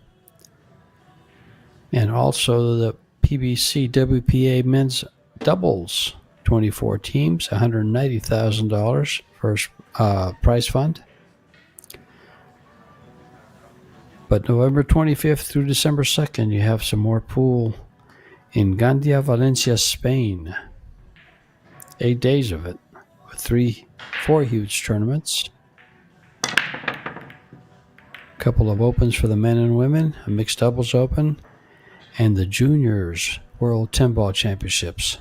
And also the PBC WPA Men's Doubles, 24 teams, $190,000 first prize fund. But November 25th through December 2nd, you have some more pool in Gandia, Valencia, Spain. 8 days of it, with 4 huge tournaments. A couple of opens for the men and women, a mixed doubles open, and the Juniors World 10-Ball Championships.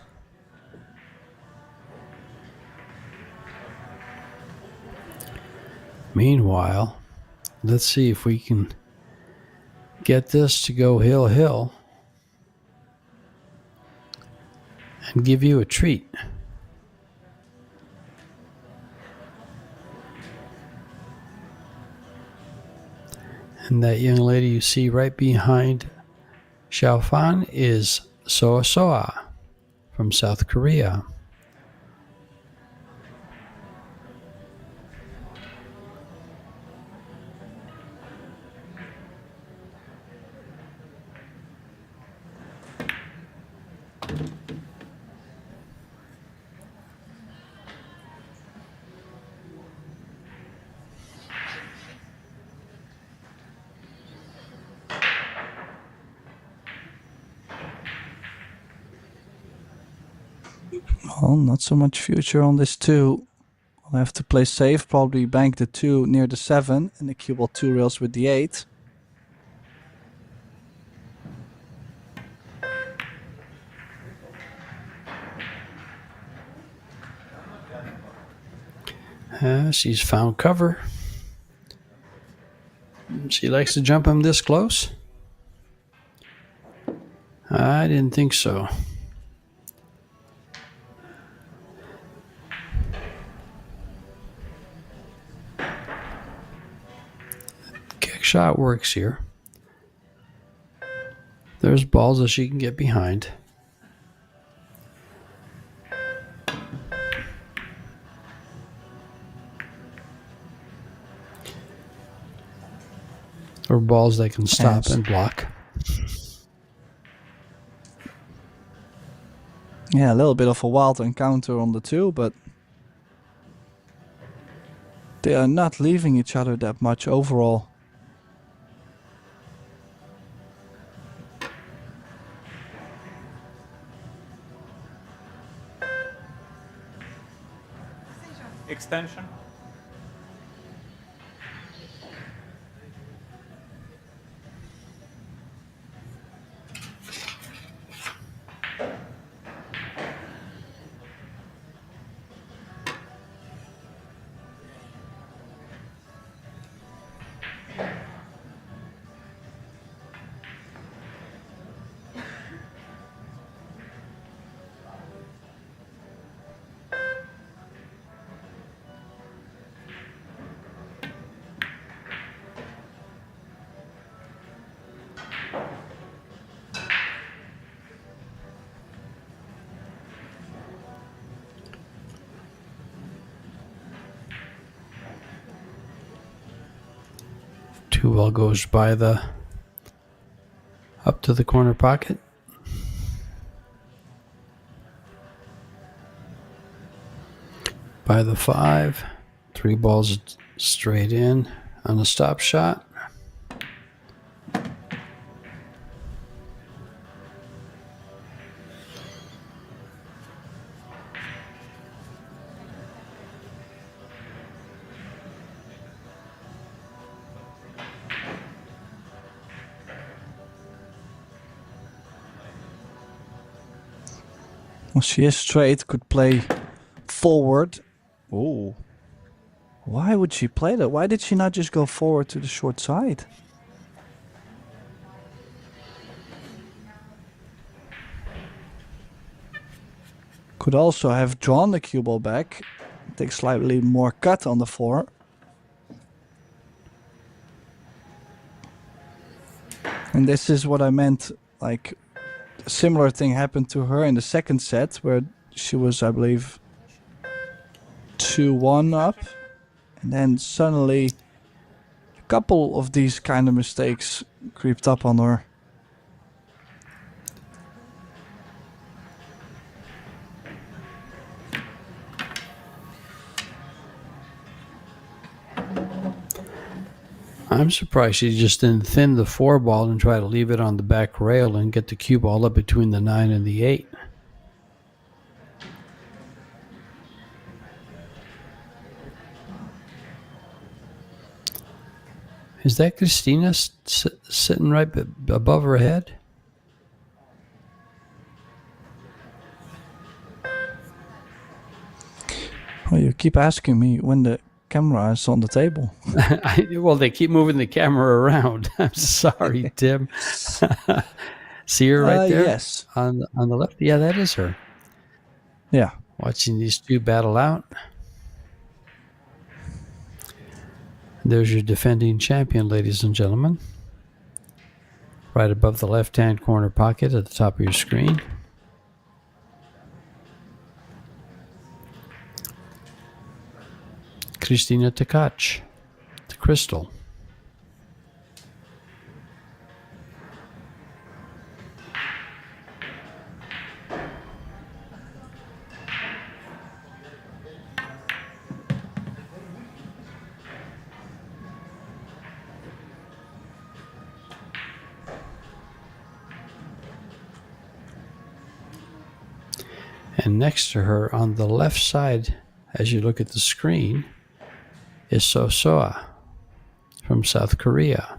Meanwhile, let's see if we can get this to go hill and give you a treat. And that young lady you see right behind Xiaofan is Soa Soa from South Korea. Well, not so much future on this 2. I'll have to play safe, probably bank the 2 near the 7 and the cue ball 2 rails with the 8. She's found cover. She likes to jump him this close. I didn't think so. Kick shot works here. There's balls that she can get behind. Or balls that can stop and block. Yeah, a little bit of a wild encounter on the 2, but they are not leaving each other that much overall. Extension. Two ball goes by the up to the corner pocket. By the 5, 3 balls straight in on a stop shot. Well, she is straight, could play forward. Oh. Why would she play that? Why did she not just go forward to the short side? Could also have drawn the cue ball back. Take slightly more cut on the 4. And this is what I meant, like, a similar thing happened to her in the second set, where she was, I believe, 2-1 up, and then suddenly a couple of these kind of mistakes creeped up on her. I'm surprised she just didn't thin the 4-ball and try to leave it on the back rail and get the cue ball up between the 9 and the 8. Is that Christina sitting right above her head? Well, you keep asking me when the camera is on the table. Well, they keep moving the camera around. I'm sorry, Tim. See her right there? Yes. On the left? Yeah, that is her. Yeah. Watching these two battle out. There's your defending champion, ladies and gentlemen. Right above the left-hand corner pocket at the top of your screen. Christina Tkach, the crystal. And next to her on the left side, as you look at the screen, is Sosoa from South Korea.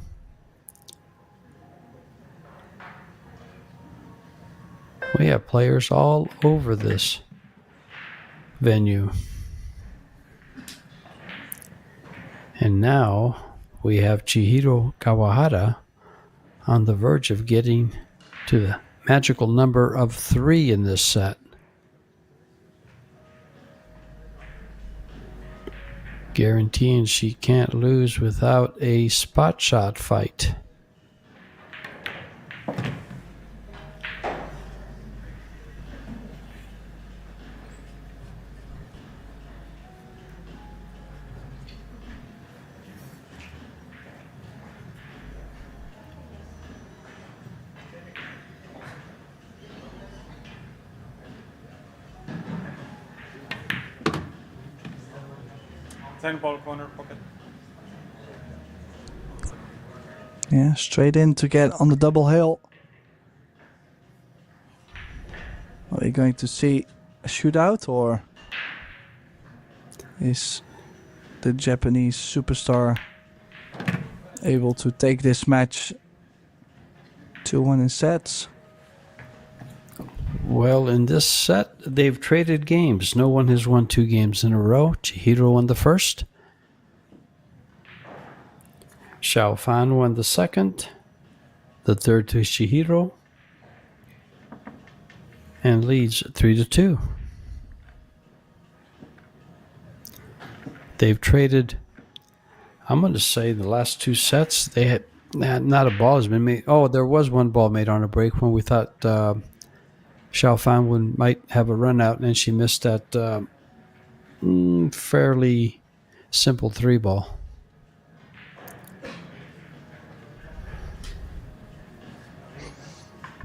We have players all over this venue. And now we have Chihiro Kawahara on the verge of getting to the magical number of 3 in this set. Guaranteeing she can't lose without a spot shot fight. Ball corner pocket. Yeah, straight in to get on the double hill. Are we going to see a shootout, or is the Japanese superstar able to take this match 2-1 in sets? Well, in this set, they've traded games. No one has won 2 games in a row. Chihiro won the first. Xiao Fan won the second. The third to Chihiro. And leads 3-2. They've traded, I'm going to say the last 2 sets, they had not a ball has been made. Oh, there was one ball made on a break when we thought Xiao Fan might have a run out, and she missed that fairly simple 3-ball.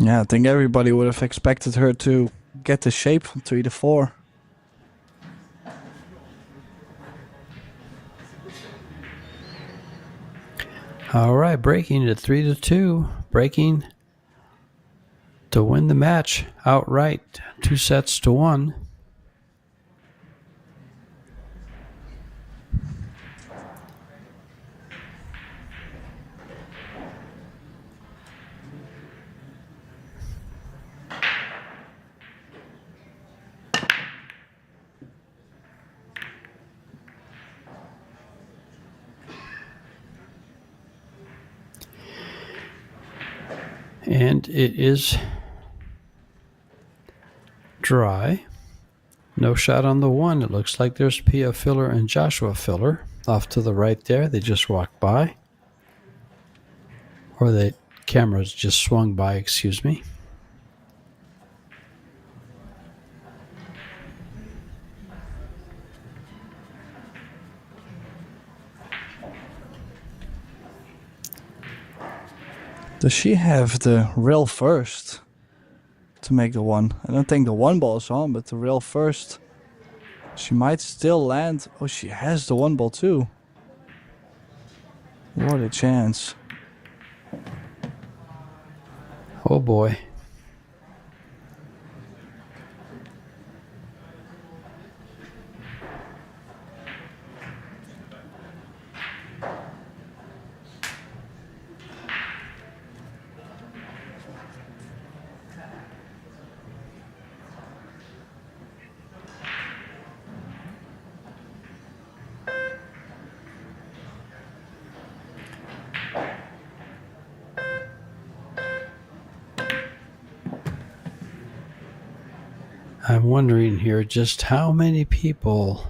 Yeah, I think everybody would have expected her to get the shape from 3-4. All right, breaking at 3-2. Breaking to win the match outright, 2-1. And it is dry. No shot on the 1. It looks like there's Pia Filler and Joshua Filler off to the right there. They just walked by. Or the cameras just swung by, excuse me. Does she have the rail first to make the one? I don't think the one ball is on, but the rail first. She might still land. Oh, she has the one ball too. What a chance. Oh boy. I'm wondering here just how many people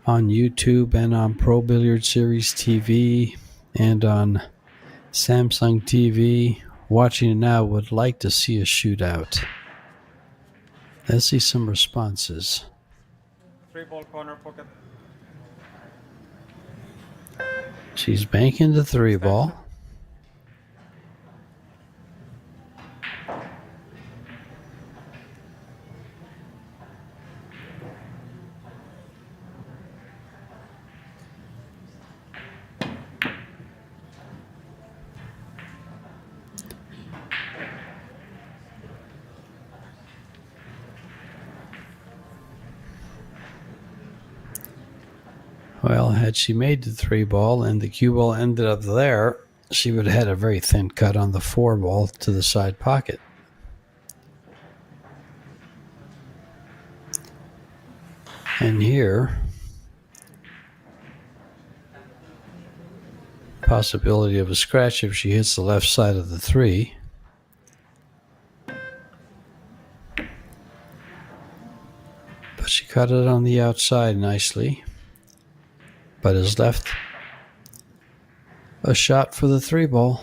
on YouTube and on Pro Billiard Series TV and on Samsung TV watching it now would like to see a shootout. Let's see some responses. 3-ball corner pocket. She's banking the 3-ball. Well, had she made the 3-ball and the cue ball ended up there, she would have had a very thin cut on the 4-ball to the side pocket. And here, possibility of a scratch if she hits the left side of the 3. But she cut it on the outside nicely. But has left a shot for the 3-ball.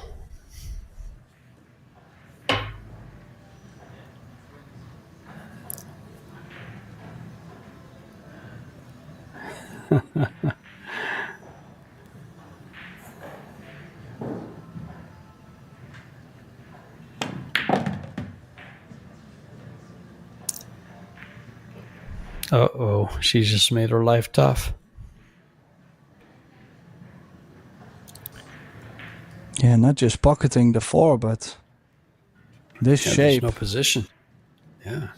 Uh-oh, she just made her life tough. Yeah, not just pocketing the 4, but this shape. There's no position. Yeah.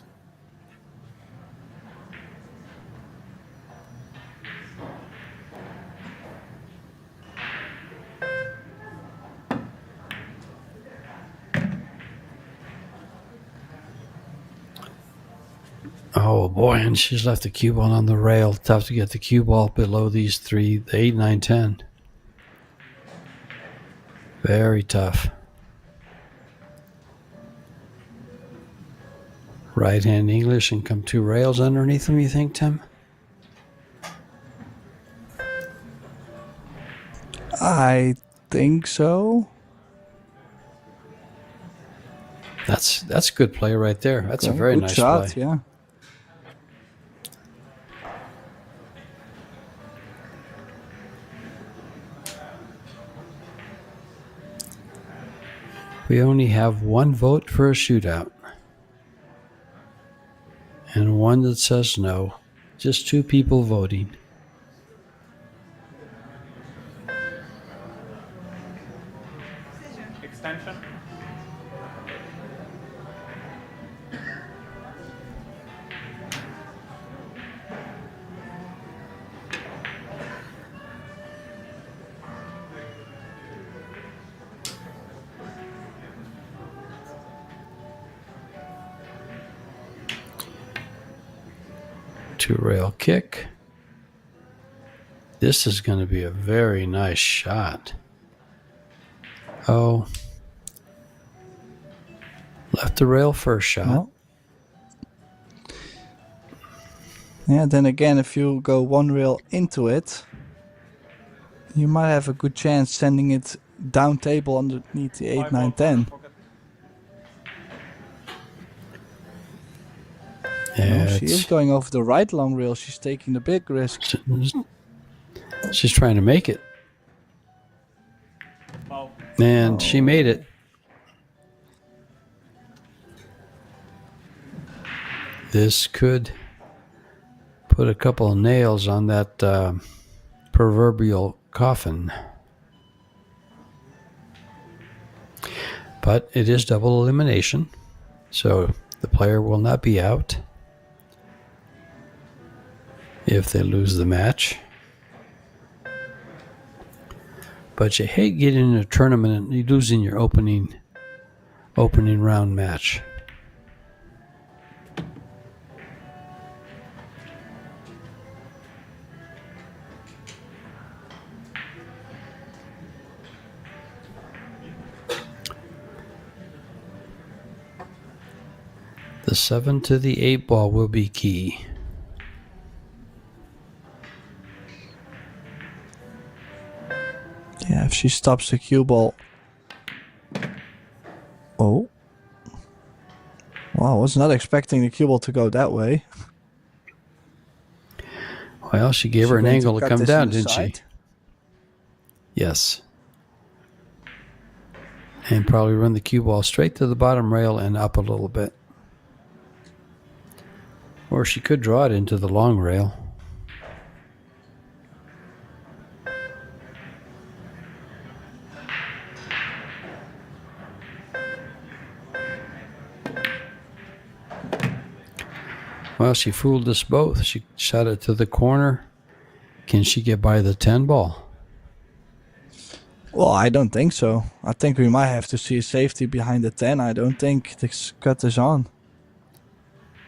Oh boy, and she's left the cue ball on the rail. Tough to get the cue ball below these 3, 8, 9, 10. Very tough. Right hand English and come 2 rails underneath them, you think, Tim? I think so. That's good play right there. That's a very good nice shot, play. yeah. We only have 1 vote for a shootout. And 1 that says no. Just 2 people voting. Extension. Two-rail kick. This is going to be a very nice shot. Oh. Left the rail first shot. Well. Yeah, then again, if you go 1 rail into it, you might have a good chance sending it down table underneath the 8, 9, 10. Yeah, No, she is going over the right long rail. She's taking the big risk. She's trying to make it. Oh. And she made it. This could put a couple of nails on that proverbial coffin. But it is double elimination, so the player will not be out if they lose the match. But you hate getting in a tournament and losing your opening round match. The 7 to the 8 ball will be key. Yeah, if she stops the cue ball. Oh. Wow, I was not expecting the cue ball to go that way. Well, she gave her an going angle to cut come this down, in the didn't she? side? Yes. And probably run the cue ball straight to the bottom rail and up a little bit. Or she could draw it into the long rail. Well, she fooled us both. She shot it to the corner. Can she get by the 10 ball? Well, I don't think so. I think we might have to see a safety behind the 10. I don't think this cut is on.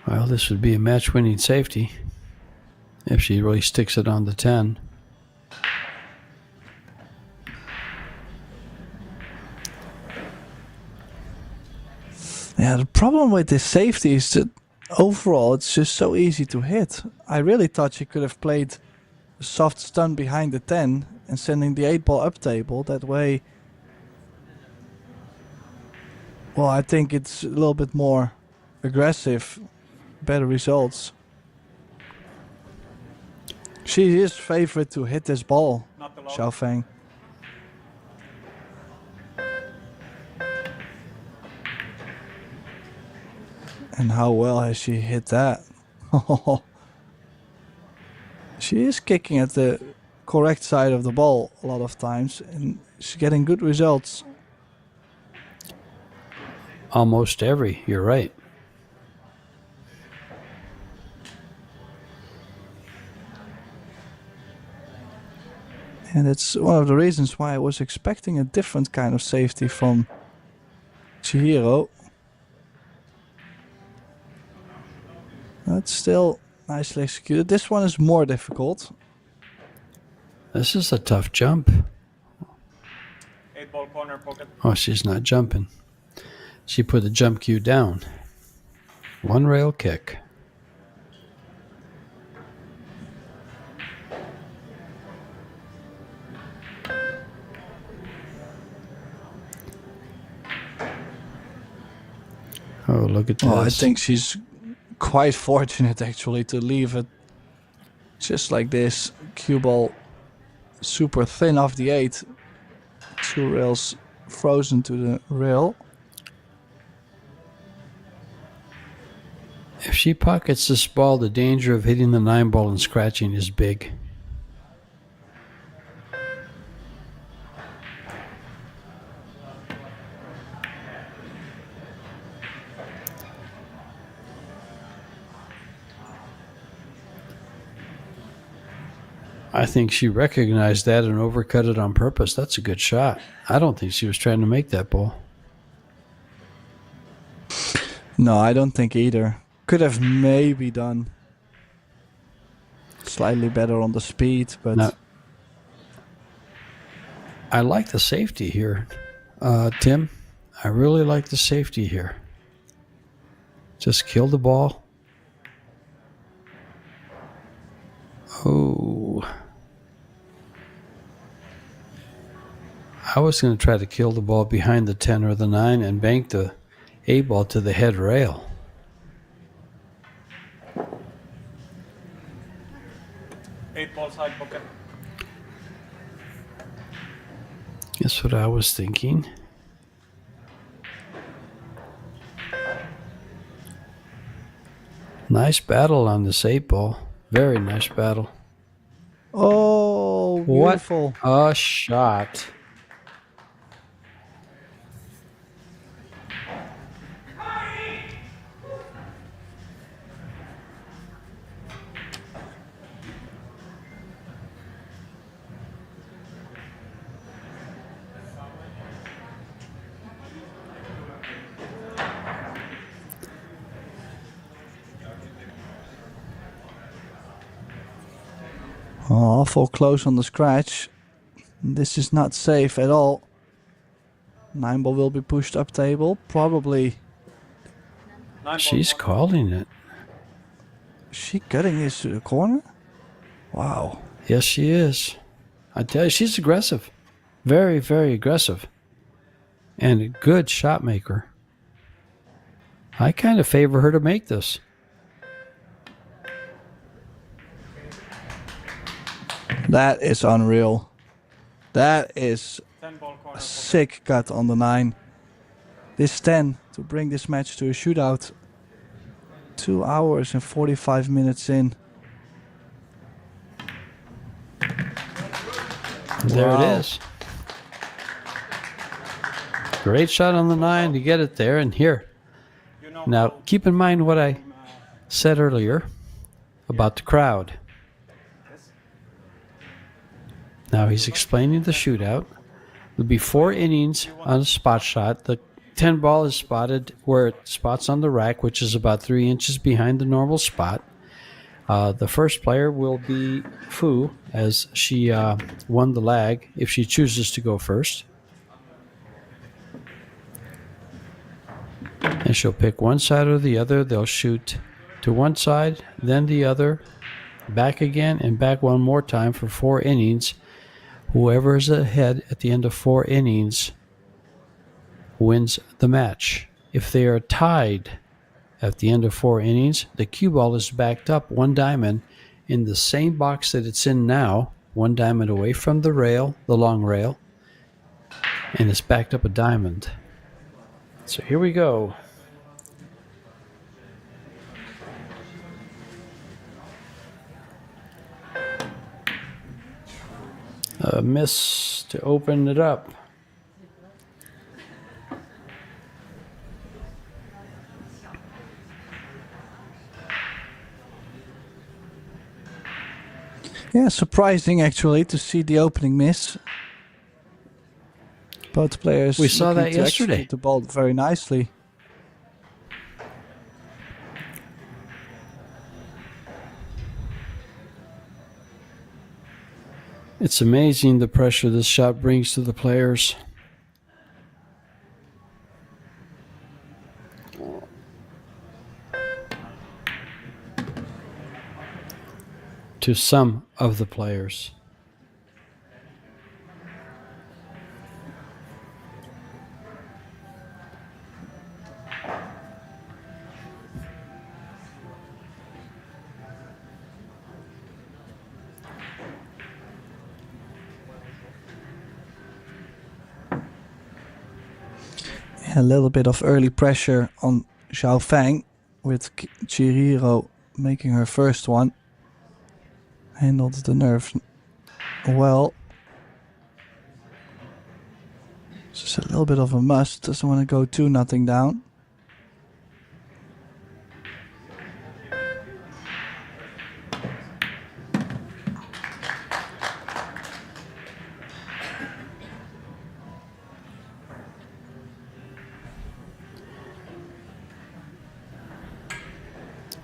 Well, this would be a match-winning safety if she really sticks it on the 10. Yeah, the problem with this safety is that overall it's just so easy to hit. I really thought she could have played a soft stun behind the 10 and sending the 8 ball up table. That way, well, I think it's a little bit more aggressive, better results. She is favorite to hit this ball, Not the low. Xiaofeng. And how well has she hit that? She is kicking at the correct side of the ball a lot of times, and she's getting good results. Almost every, you're right. And it's one of the reasons why I was expecting a different kind of safety from Chihiro. That's still nicely executed. This one is more difficult. This is a tough jump. 8 ball corner pocket. Oh, she's not jumping. She put the jump cue down. One rail kick. Oh, look at this. Well, I think she's quite fortunate actually to leave it just like this. Cue ball super thin off the 8. 2 rails frozen to the rail. If she pockets this ball, the danger of hitting the 9 ball and scratching is big. I think she recognized that and overcut it on purpose. That's a good shot. I don't think she was trying to make that ball. No, I don't think either. Could have maybe done slightly better on the speed, but Now, I like the safety here, Tim. I really like the safety here. Just kill the ball. Oh. I was going to try to kill the ball behind the 10 or the 9 and bank the 8 ball to the head rail. Eight ball side pocket. That's what I was thinking. Nice battle on this 8-ball. Very nice battle. Oh, beautiful. What a shot. Oh, awful close on the scratch. This is not safe at all. 9-ball will be pushed up table. Probably. 9 She's ball calling it. Is she cutting this to the corner? Wow. Yes, she is. I tell you, she's aggressive. Very, very aggressive. And a good shot maker. I kind of favor her to make this. That is unreal. That is 10 ball corner a pocket. sick cut on the 9. This 10 to bring this match to a shootout. 2 hours and 45 minutes in. There Wow. it is. Great shot on the 9 to get it there. And here. You know Now, how, keep in mind what I uh, said earlier about the crowd. yes. Now he's explaining the shootout. There'll be 4 innings on a spot shot. The 10 ball is spotted where it spots on the rack, which is about 3 inches behind the normal spot. The first player will be Fu, as she won the lag, if she chooses to go first. And she'll pick one side or the other. They'll shoot to one side, then the other, back again, and back one more time for 4 innings. Whoever is ahead at the end of 4 innings wins the match. If they are tied at the end of 4 innings, the cue ball is backed up 1 diamond in the same box that it's in now, 1 diamond away from the rail, the long rail, and it's backed up a diamond. So here we go. A miss to open it up. Yeah, surprising actually to see the opening miss. Both players We saw looking that to yesterday. execute the ball very nicely. It's amazing the pressure this shot brings to the players. To some of the players. A little bit of early pressure on Zhao Feng with Chihiro making her first one. Handled the nerve well. Just a little bit of a must. Doesn't want to go 2-0 down.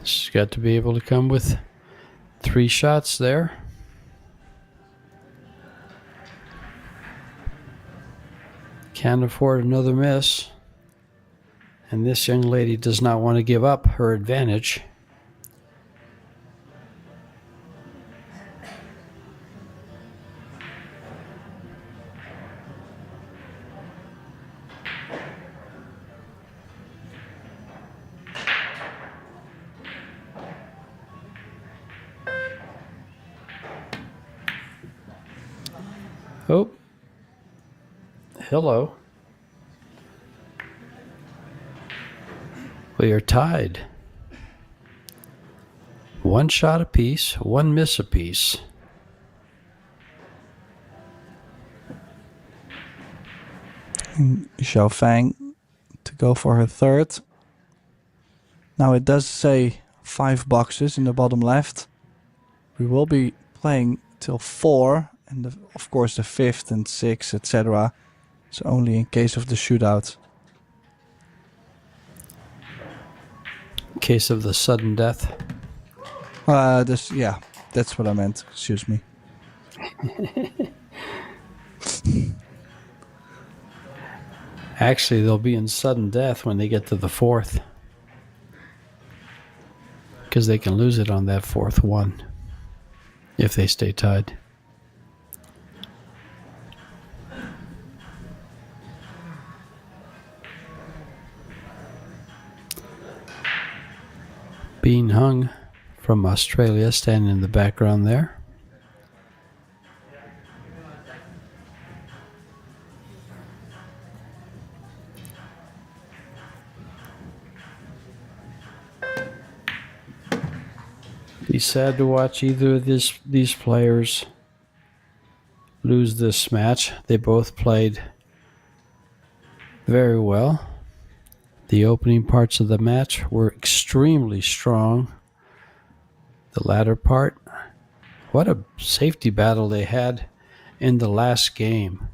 She's got to be able to come with 3 shots there. Can't afford another miss. And this young lady does not want to give up her advantage. Oh, hello. We are tied. One shot apiece, one miss apiece. Xiao Fang to go for her third. Now it does say 5 boxes in the bottom left. We will be playing till 4, and of course the 5th and 6th, etc. It's only in case of the shootout. In case of the sudden death. Yeah, that's what I meant. Excuse me. Actually, they'll be in sudden death when they get to the 4th. Because they can lose it on that 4th one. If they stay tied. Being hung from Australia, standing in the background there. Be sad to watch either of these players lose this match. They both played very well. The opening parts of the match were extremely strong. The latter part, what a safety battle they had in the last game.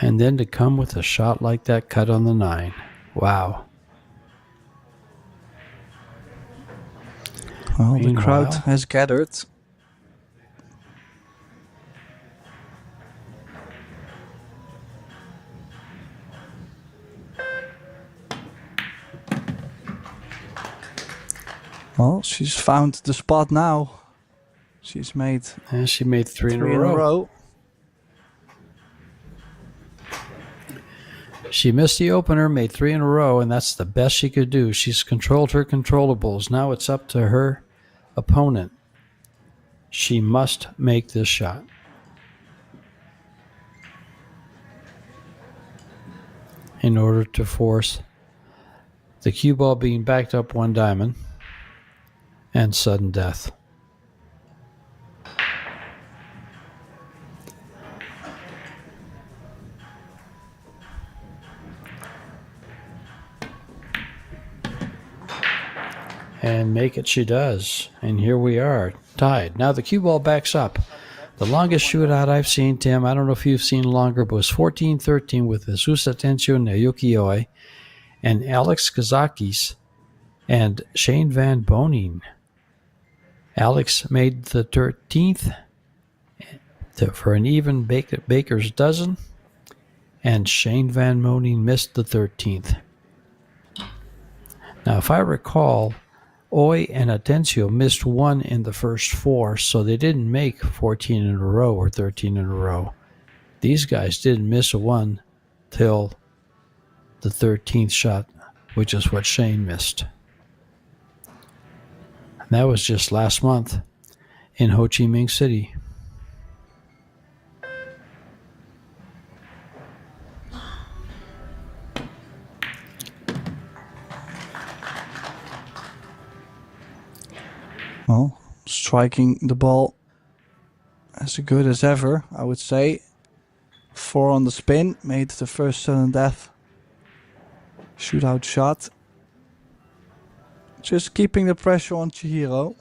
And then to come with a shot like that cut on the 9. Wow. Well, the Meanwhile, crowd has gathered. Well, she's found the spot now. She's made and she made three in a in a row. row. She missed the opener, made 3 in a row, and that's the best she could do. She's controlled her controllables. Now it's up to her opponent. She must make this shot. In order to force the cue ball being backed up 1 diamond and sudden death. And make it she does. And here we are, tied. Now the cue ball backs up. The longest shootout I've seen, Tim, I don't know if you've seen longer, but was 14-13 with Nusa Tensio Nayukioi and Alex Kazakis and Shane Van Boning. Alex made the 13th for an even baker's dozen, and Shane Van Boning missed the 13th. Now, if I recall, Oi and Atencio missed 1 in the first 4, so they didn't make 14 in a row or 13 in a row. These guys didn't miss a 1 till the 13th shot, which is what Shane missed. And that was just last month in Ho Chi Minh City. Well, striking the ball as good as ever, I would say. 4 on the spin, made the first sudden death shootout shot. Just keeping the pressure on Chihiro.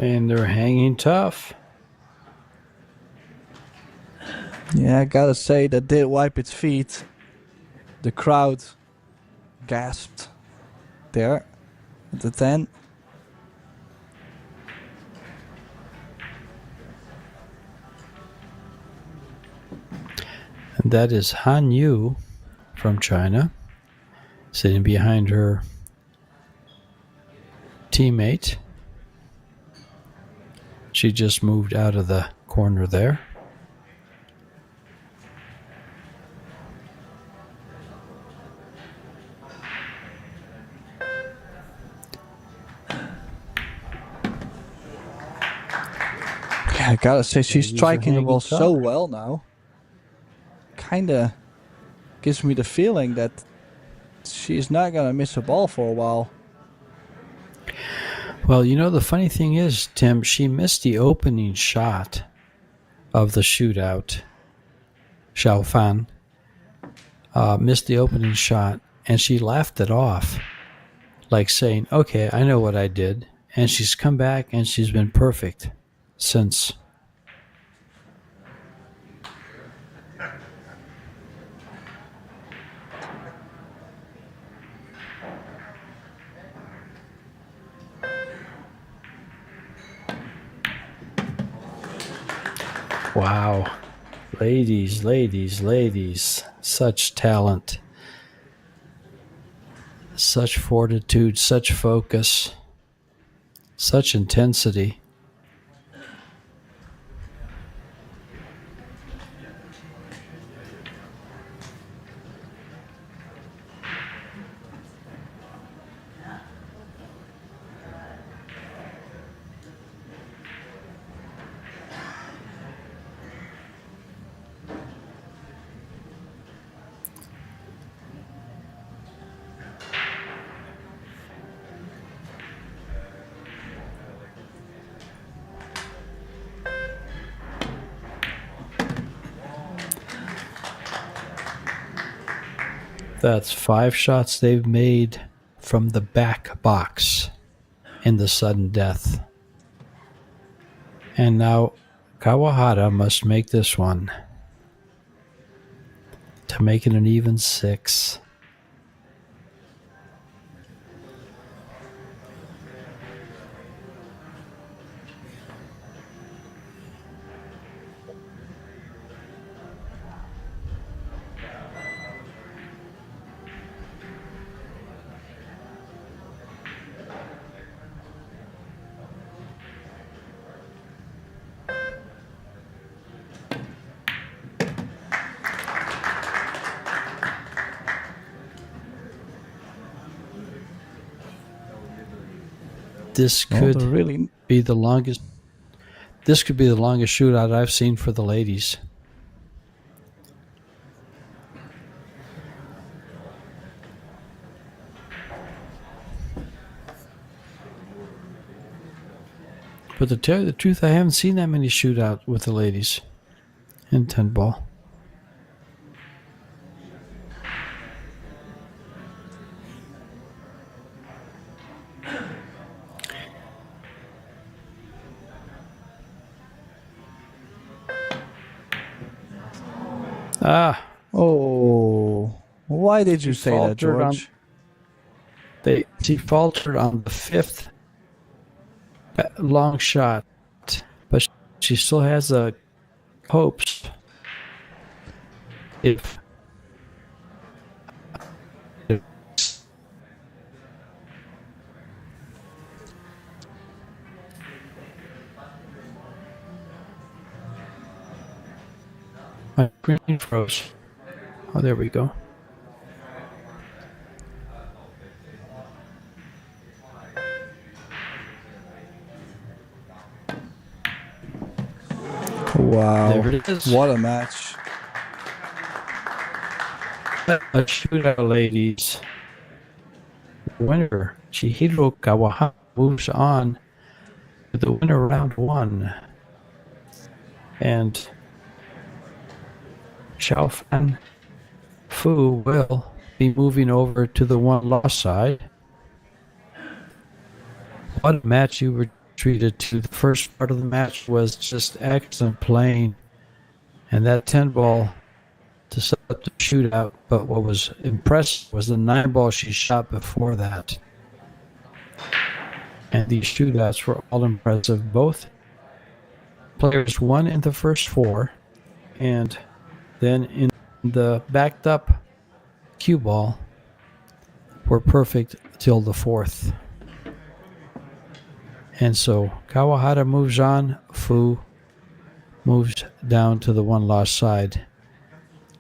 And they're hanging tough. Yeah, I gotta say that did wipe its feet. The crowd gasped there at the 10. And that is Han Yu from China. sitting behind her teammate. She just moved out of the corner there. I gotta say, she's Ladies are striking the hanging ball so tough. well now. Kinda gives me the feeling that she's not gonna miss a ball for a while. Well, you know, the funny thing is, Tim, she missed the opening shot of the shootout. Xiao Fan missed the opening shot, and she laughed it off, like saying, okay, I know what I did. And she's come back, and she's been perfect since. Wow. Ladies, ladies, ladies. Such talent. Such fortitude, such focus, such intensity. That's 5 shots they've made from the back box in the sudden death. And now Kawahara must make this one to make it an even 6. This could be the longest. This could be the longest shootout I've seen for the ladies. But to tell you the truth, I haven't seen that many shootouts with the ladies in 10 ball. Oh, why did you say that, George? She faltered on the 5th long shot, but she still has hopes. If my screen froze. Oh, there we go. Wow, There it is. what a match. A shootout, ladies. Winner, Chihiro Kawahara, moves on to the winner round 1. And Xiaofan Fu will be moving over to the one-loss side. What a match you were treated to. The first part of the match was just excellent playing. And that 10 ball to set up the shootout. But what was impressive was the 9 ball she shot before that. And these shootouts were all impressive. Both players won in the first 4. And then in the backed up cue ball, were perfect till the fourth. And so Kawahara moves on. Fu moves down to the one-loss side.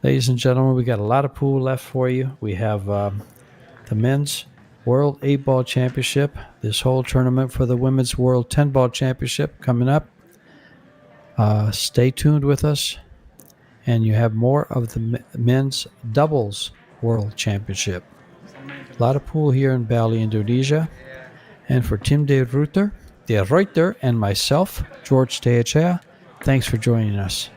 Ladies and gentlemen, we got a lot of pool left for you. We have the men's World 8-Ball Championship, this whole tournament for the women's World 10-Ball Championship coming up. Stay tuned with us. And you have more of the men's doubles World Championship. A lot of pool here in Bali, Indonesia. And for Tim de Ruyter, and myself, George Teachea, thanks for joining us.